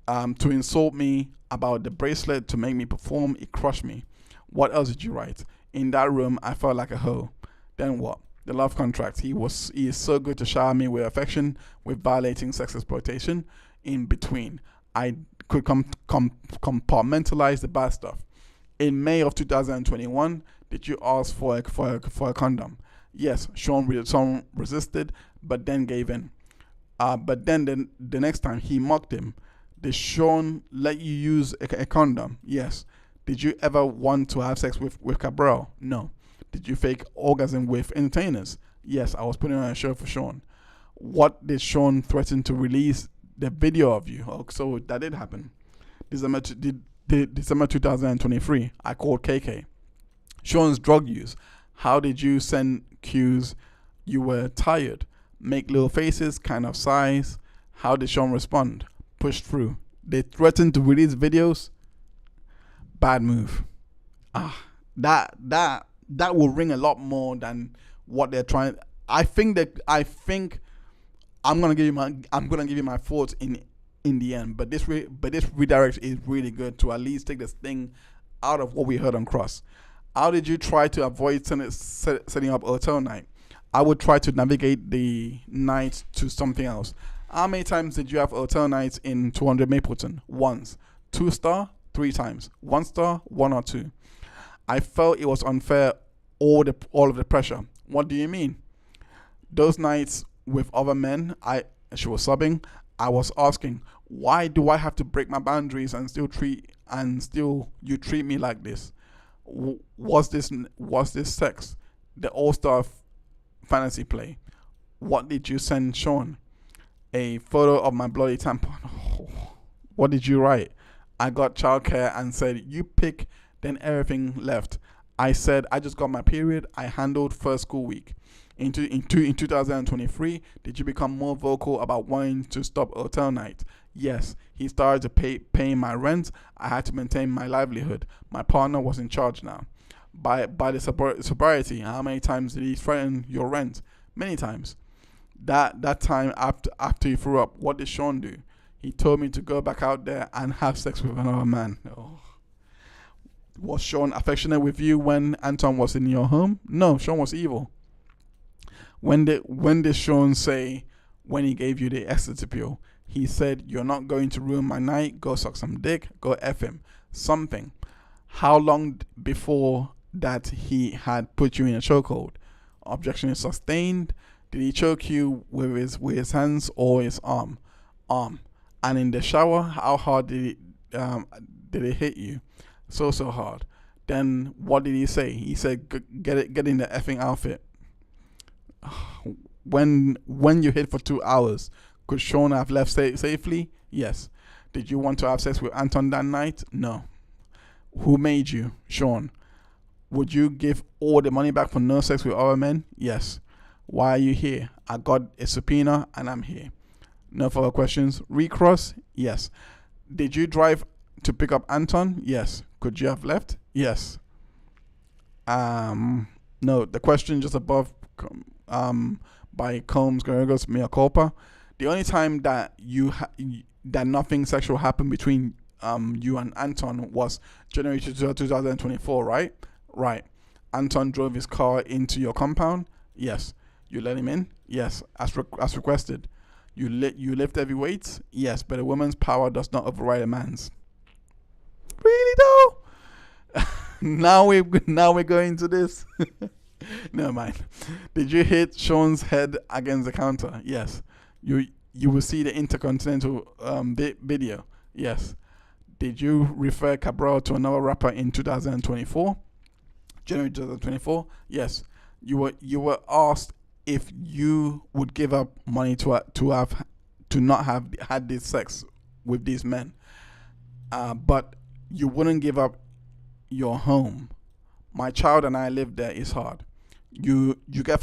to insult me about the bracelet to make me perform, it crushed me. What else did you write? In that room, I felt like a hoe. Then what? The love contract. He is so good to shower me with affection, with violating sex exploitation. In between, I could compartmentalize the bad stuff. In May of 2021, did you ask for a condom? Yes, Sean resisted, but then gave in. But then the next time he mocked him. Did Sean let you use a condom? Yes. Did you ever want to have sex with Cabral? No. Did you fake orgasm with entertainers? Yes, I was putting on a show for Sean. What did Sean threaten to release the video of you? Oh, so that did happen. December 2023, I called KK. Sean's drug use. How did you send cues? You were tired. Make little faces, kind of sighs. How did Sean respond? Pushed through. They threatened to release videos. Bad move. That will ring a lot more than what they're trying. I think I'm gonna give you my thoughts in the end. But this redirect is really good to at least take this thing out of what we heard on Cross. How did you try to avoid setting up hotel night? I would try to navigate the night to something else. How many times did you have hotel nights in 200 Mapleton? Once. 2-Star? 3 times. 1-Star? 1 or 2. I felt it was unfair, all of the pressure. What do you mean? Those nights with other men, she was sobbing. I was asking, why do I have to break my boundaries and still you treat me like this? Was this sex? The all-star fantasy play? What did you send Sean? A photo of my bloody tampon. What did you write? I got childcare and said, you pick, then everything left. I said, I just got my period. I handled first school week. In 2023, did you become more vocal about wanting to stop hotel night? Yes. He started to paying my rent. I had to maintain my livelihood. My partner was in charge now. By the sobriety, how many times did he threaten your rent? Many times. That time after he threw up, what did Sean do? He told me to go back out there and have sex with another man. Oh. Was Sean affectionate with you when Anton was in your home? No, Sean was evil. When did Sean say when he gave you the Exetapil? He said, you're not going to ruin my night. Go suck some dick. Go F him. Something. How long before that he had put you in a chokehold? Objection is sustained. Did he choke you with his hands or his arm? Arm. And in the shower, how hard did it hit you? So hard. Then what did he say? He said, get in the effing outfit. When you hid for 2 hours, could Sean have left safely? Yes. Did you want to have sex with Anton that night? No. Who made you? Sean. Would you give all the money back for no sex with other men? Yes. Why are you here? I got a subpoena and I'm here. No further questions. Recross? Yes. Did you drive to pick up Anton? Yes. Could you have left? Yes. No. The question just above by Combs Garagos mea culpa. The only time that that nothing sexual happened between you and Anton was January 2024, right? Right. Anton drove his car into your compound? Yes. You let him in? Yes. As requested. You lift heavy weights? Yes. But a woman's power does not override a man's. Really though? Now we're going to this. Never mind. Did you hit Sean's head against the counter? Yes. You will see the Intercontinental video. Yes. Did you refer Cabral to another rapper in 2024? January 2024? Yes. You were asked if you would give up money to not have had this sex with these men, but you wouldn't give up your home. My child and I live there. It's hard. You get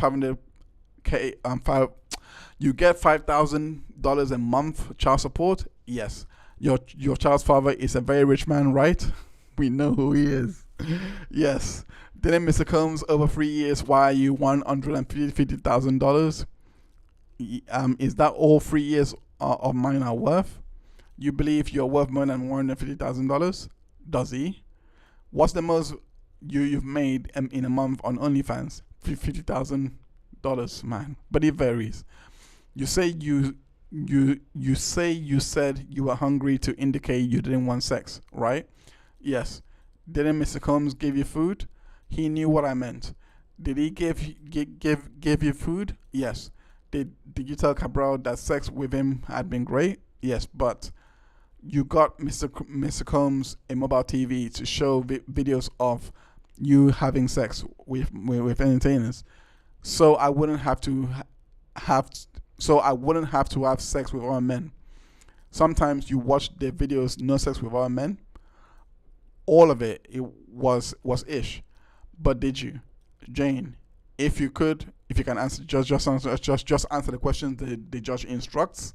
you get $5,000 a month child support. Yes. Your child's father is a very rich man, right? We know who he is. Yes. Didn't Mr. Combs over 3 years wire you $150,000? Is that all 3 years of mine are worth? You believe you're worth more than $150,000? Does he? What's the most you've made in a month on OnlyFans? $50,000, man. But it varies. You say you said you were hungry to indicate you didn't want sex, right? Yes. Didn't Mr. Combs give you food? He knew what I meant. Did he give you food? Yes. Did you tell Cabral that sex with him had been great? Yes, but you got Mr. Combs a mobile TV to show videos of you having sex with entertainers, so I wouldn't have to have sex with other men. Sometimes you watch the videos, no sex with other men. All of it was ish. But did you, Jane? If you can answer, just answer the questions the judge instructs.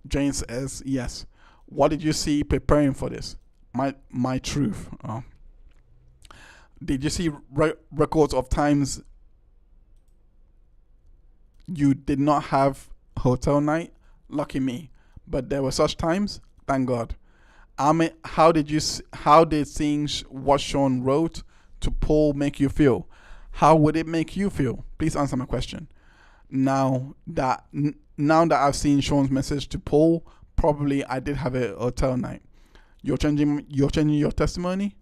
Jane says yes. What did you see preparing for this? My truth. Oh. Did you see records of times you did not have hotel night? Lucky me. But there were such times. Thank God. How did seeing what Sean wrote to Paul make you feel? How would it make you feel? Please answer my question. Now that I've seen Sean's message to Paul, probably I did have a hotel night. You're changing your testimony?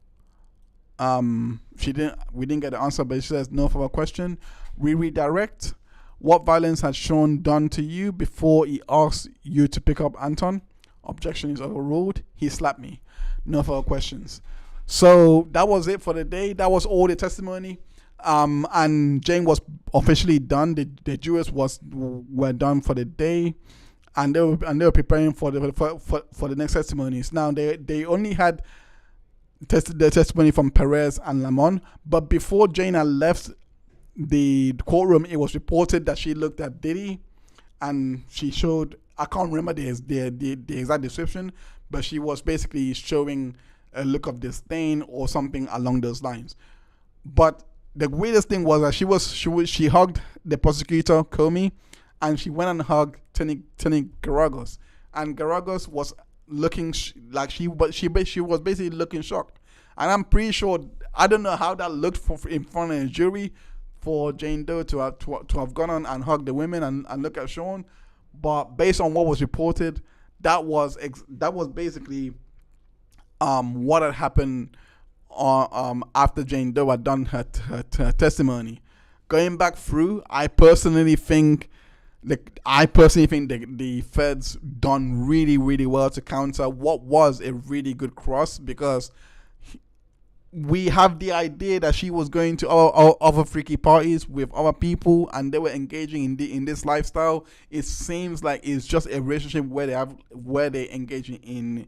We didn't get the answer, but she says no further question. Redirect. What violence had Sean done to you before he asked you to pick up Anton? Objection is overruled. He slapped me. No further questions. So that was it for the day. That was all the testimony. And Jane was officially done. The jurors were done for the day, and they were preparing for the next testimonies. Now they only had the testimony from Perez and Lamont, but before Jane had left the courtroom, it was reported that she looked at Diddy, and she showed, I can't remember the exact description, but she was basically showing a look of disdain or something along those lines. But the weirdest thing was that she hugged the prosecutor Comey, and she went and hugged Tony Garagos, and Garagos was looking like she was basically looking shocked. And I'm pretty sure, I don't know how that looked in front of a jury for Jane Doe to have gone on and hugged the women and look at Sean, but based on what was reported, that was basically what had happened after Jane Doe had done her testimony. Going back through, I personally think the feds done really, really well to counter what was a really good cross, because we have the idea that she was going to other freaky parties with other people, and they were engaging in this lifestyle. It seems like it's just a relationship where they engage in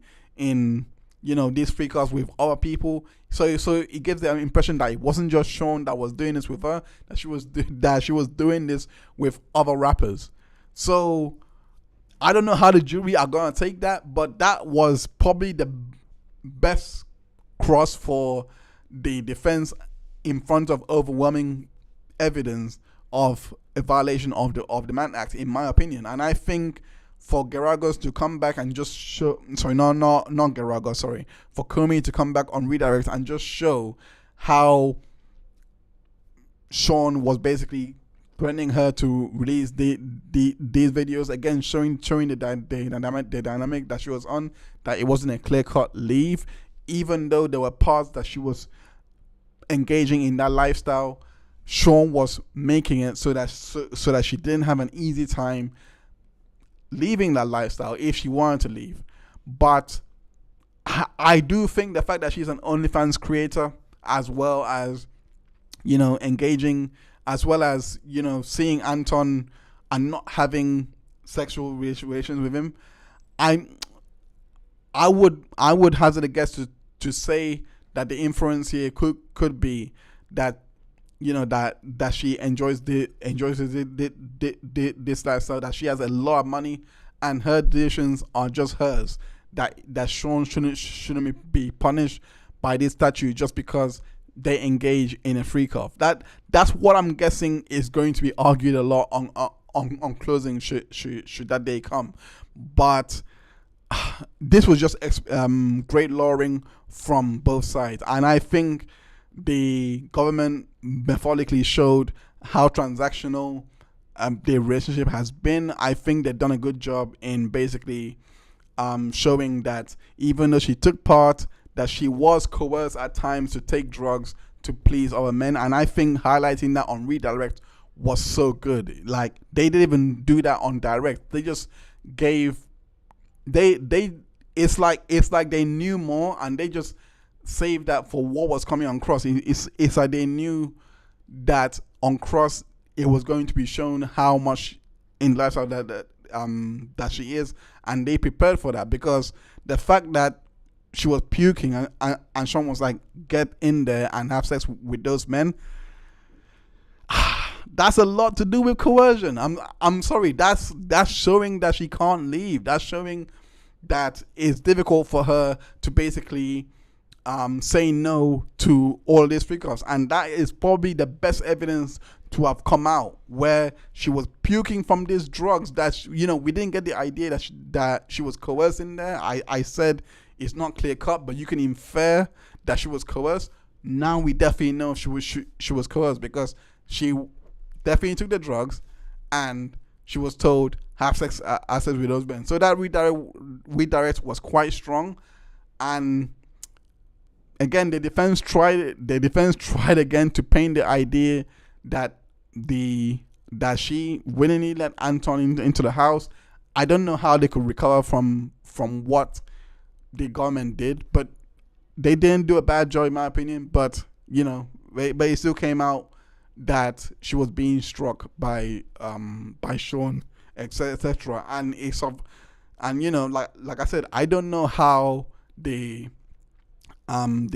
these freakouts with other people. So it gives the impression that it wasn't just Sean that was doing this with her, that she was doing this with other rappers. So I don't know how the jury are gonna take that, but that was probably the best cross for the defense in front of overwhelming evidence of a violation of the Mann Act, in my opinion. And I think for Geragos to come back and just show, not Geragos, for Comey to come back on Redirect and just show how Sean was basically threatening her to release these videos, again showing the dynamic that she was on, that it wasn't a clear-cut leave, even though there were parts that she was engaging in that lifestyle. Sean was making it so that she didn't have an easy time leaving that lifestyle if she wanted to leave. But I do think the fact that she's an OnlyFans creator, as well as engaging, as well as seeing Anton and not having sexual relations with him, I would hazard a guess to say that the inference here could be that that she enjoys this lifestyle, that she has a lot of money and her decisions are just hers, that Sean shouldn't be punished by this statute just because they engage in a freak off. That's what I'm guessing is going to be argued a lot on closing should that day come. But this was just great lawyering from both sides, and I think the government methodically showed how transactional the relationship has been. I think they've done a good job in basically showing that even though she took part, that she was coerced at times to take drugs to please other men. And I think highlighting that on Redirect was so good. Like, they didn't even do that on Direct. They just gave it's like they knew more, and they just saved that for what was coming on Cross. It's like they knew that on Cross it was going to be shown how much in lifestyle that she is, and they prepared for that, because the fact that she was puking and Sean was like, get in there and have sex with those men, that's a lot to do with coercion. I'm sorry, that's showing that she can't leave. That's showing that it's difficult for her to basically say no to all these freak-offs. And that is probably the best evidence to have come out, where she was puking from these drugs that we didn't get the idea that she was coerced in there. I said it's not clear cut, but you can infer that she was coerced. Now we definitely know she was coerced, because she definitely took the drugs and she was told have sex with those men. So that redirect was quite strong. And again, the defense tried again to paint the idea that she willingly let Anton into the house. I don't know how they could recover from what the government did, but they didn't do a bad job in my opinion. But but it still came out that she was being struck by Sean, etc. And it's like I said, I don't know how the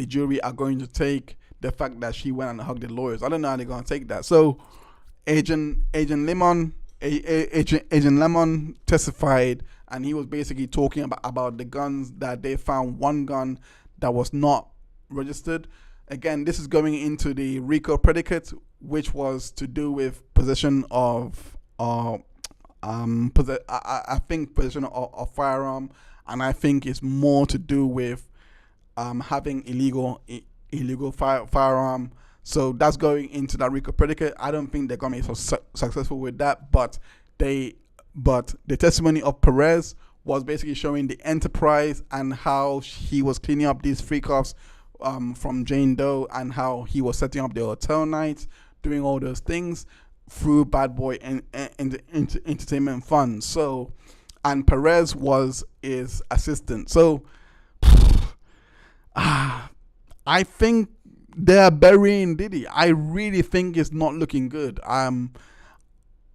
jury are going to take the fact that she went and hugged the lawyers. I don't know how they're going to take that. So Agent Lemon testified, and he was basically talking about the guns that they found. One gun that was not registered. Again, this is going into the RICO predicate, which was to do with possession of I think possession of firearm, and I think it's more to do with having illegal firearm. So that's going into that RICO predicate. I don't think they're going to be so successful with that, but the testimony of Perez was basically showing the enterprise and how he was cleaning up these freak-offs from Jane Doe, and how he was setting up the hotel nights, doing all those things through Bad Boy and Entertainment Fund. So, and Perez was his assistant. So, I think they're burying Diddy. I really think it's not looking good.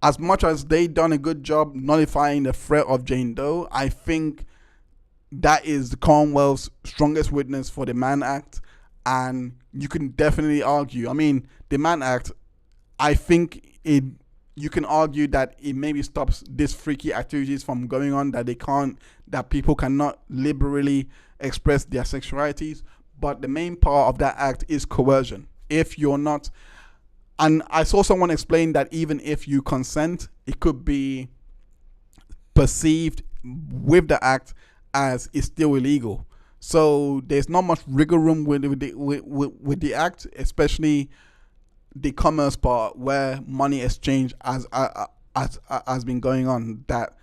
As much as they done a good job nullifying the threat of Jane Doe, I think that is the Commonwealth's strongest witness for the Mann Act, and you can definitely argue. I mean, the Mann Act, I think it. You can argue that it maybe stops these freaky activities from going on, that people cannot liberally express their sexualities. But the main part of that act is coercion. If you're not, and I saw someone explain that even if you consent, it could be perceived with the act as it's still illegal. So there's not much wiggle room with the act, especially the commerce part where money exchange has been going on. But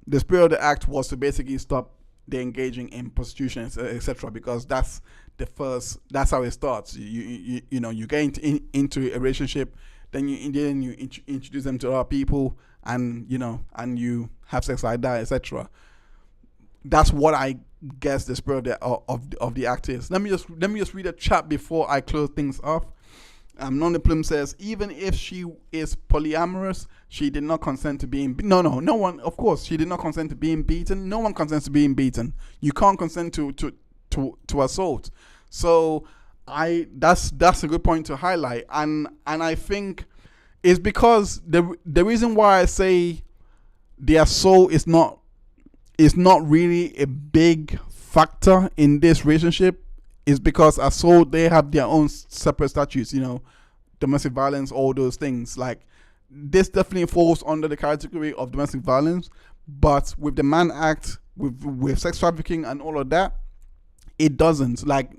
the spirit of the act was to basically stop the engaging in prostitution, etc. Because that's how it starts. You get into a relationship, then you introduce them to other people, and you have sex like that, etc. That's what I guess the spirit of the act is. Let me just read a chat before I close things off. Nona Plum says, even if she is polyamorous, she did not consent to being no one. Of course, she did not consent to being beaten. No one consents to being beaten. You can't consent to assault. So that's a good point to highlight, and I think it's because the reason why I say the assault is not really a big factor in this relationship is because assault, they have their own separate statutes, domestic violence, all those things. Like, this definitely falls under the category of domestic violence, but with the Mann Act, with sex trafficking and all of that, it doesn't. Like,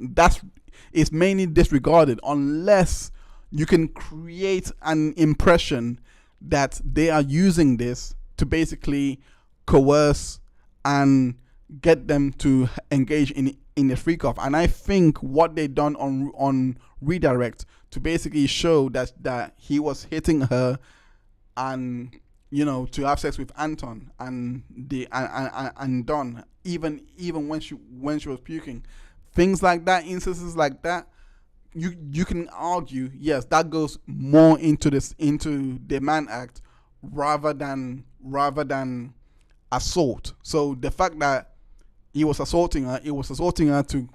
it's mainly disregarded unless you can create an impression that they are using this to basically coerce and get them to engage in a freak off. And I think what they done on Redirect to basically show that he was hitting her and to have sex with Anton and Don, even when she was puking, things like that, instances like that, you can argue, yes, that goes more into the Mann Act rather than assault. So the fact that he was assaulting her to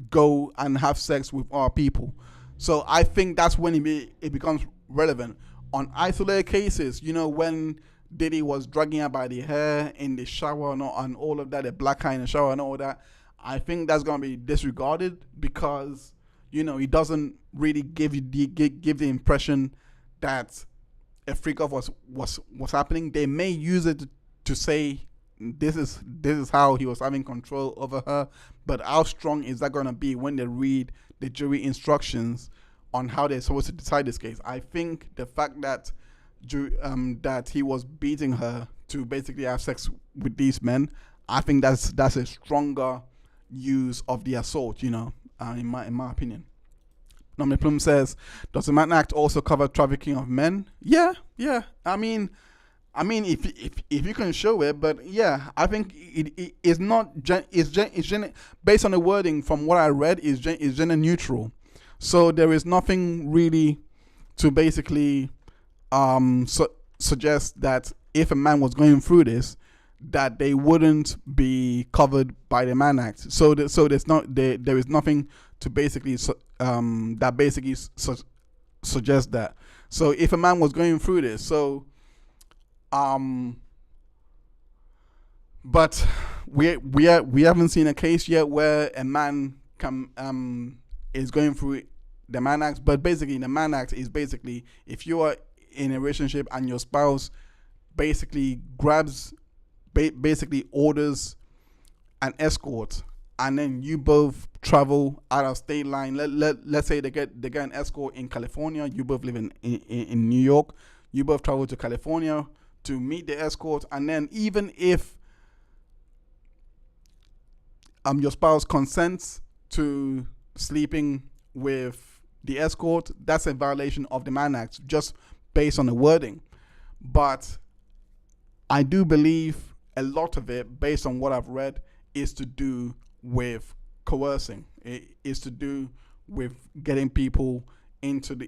go and have sex with our people. So I think that's when it becomes relevant. On isolated cases, when Diddy was dragging her by the hair in the shower and all of that, the black eye in the shower and all that, I think that's going to be disregarded because, he doesn't really give the impression that a freak off was happening. They may use it to say this is how he was having control over her, but how strong is that going to be when they read the jury instructions on how they're supposed to decide this case? I think the fact that that he was beating her to basically have sex with these men, I think that's a stronger use of the assault, in my opinion. Nominee Plum says, does the Mann Act also cover trafficking of men? Yeah. I mean, if you can show it, but yeah, I think it is not. It's based on the wording from what I read is gender neutral, so there is nothing really to basically suggest that if a man was going through this, that they wouldn't be covered by the Mann Act. So there is nothing to basically that basically suggests that. So if a man was going through this, but we haven't seen a case yet where a man is going through the Mann Act. But basically, the Mann Act is basically if you are in a relationship and your spouse basically basically orders an escort, and then you both travel out of state line. Let's say they get an escort in California. You both live in New York. You both travel to California to meet the escort, and then even if your spouse consents to sleeping with the escort, that's a violation of the Mann Act, just based on the wording. But I do believe a lot of it, based on what I've read, is to do with coercing. It is to do with getting people into the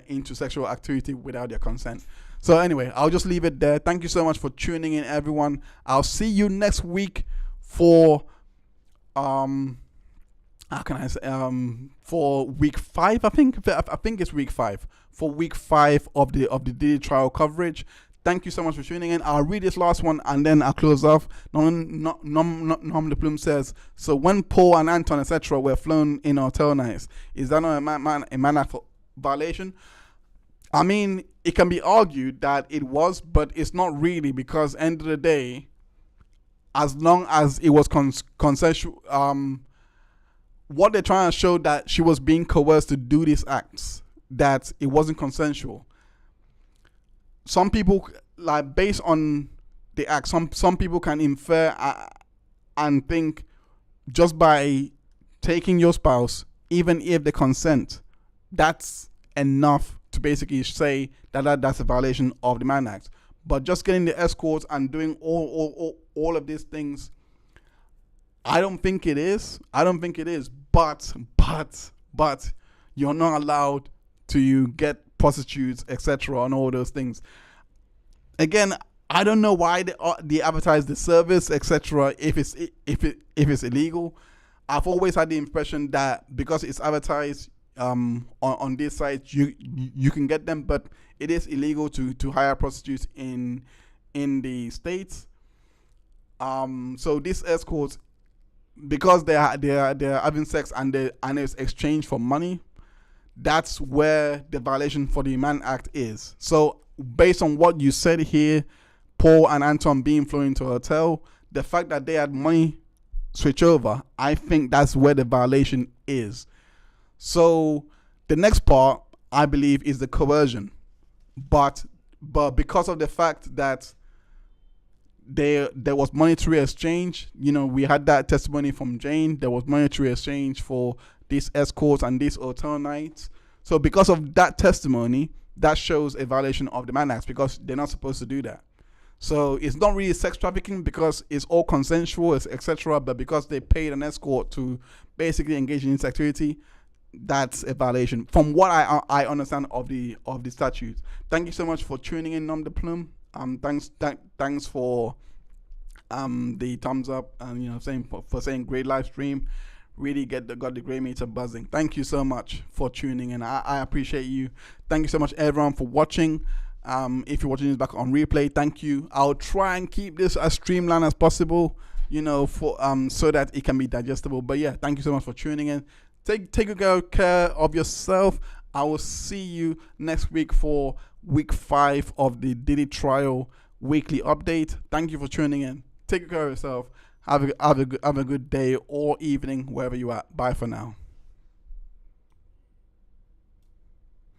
into sexual activity without their consent. So anyway, I'll just leave it there. Thank you so much for tuning in, everyone. I'll see you next week for how can I say for week 5. I think it's week 5 for week 5 of the Diddy trial coverage. Thank you so much for tuning in. I'll read this last one and then I'll close off. Nom the Plume says, so when Paul and Anton, etc., were flown in hotel nights, is that not a man violation? I mean, it can be argued that it was, but it's not really, because end of the day, as long as it was consensual, what they're trying to show that she was being coerced to do these acts, that it wasn't consensual. Some people, like, based on the act, some people can infer and think just by taking your spouse, even if they consent, that's enough to basically say that's a violation of the Mann Act. But just getting the escorts and doing all of these things, I don't think it is. But you're not allowed to get prostitutes, etc., and all those things. Again, I don't know why they advertise the service, etc., if it's illegal. I've always had the impression that because it's advertised on this site, you can get them, but it is illegal to hire prostitutes in the States. So these escorts, because they're having sex and it's exchanged for money, that's where the violation for the Mann Act is. So based on what you said here, Paul and Anton being flown into a hotel, the fact that they had money switch over, I think that's where the violation is. So the next part, I believe, is the coercion. But because of the fact that there was monetary exchange, we had that testimony from Jane. There was monetary exchange for these escorts and these hotel nights. So because of that testimony, that shows a violation of the Mann Act, because they're not supposed to do that. So it's not really sex trafficking because it's all consensual, etc. But because they paid an escort to basically engage in this activity, that's a violation from what I understand of the statute. Thank you so much for tuning in, Nom de Plume. Thanks for the thumbs up and saying great live stream. Really got the great meter buzzing. Thank you so much for tuning in. I appreciate you. Thank you so much, everyone, for watching. If you're watching this back on replay, thank you. I'll try and keep this as streamlined as possible, for so that it can be digestible. But yeah, thank you so much for tuning in. Take good care of yourself. I will see you next week for week 5 of the Diddy trial weekly update. Thank you for tuning in. Take good care of yourself. Have a good day or evening wherever you are. Bye for now.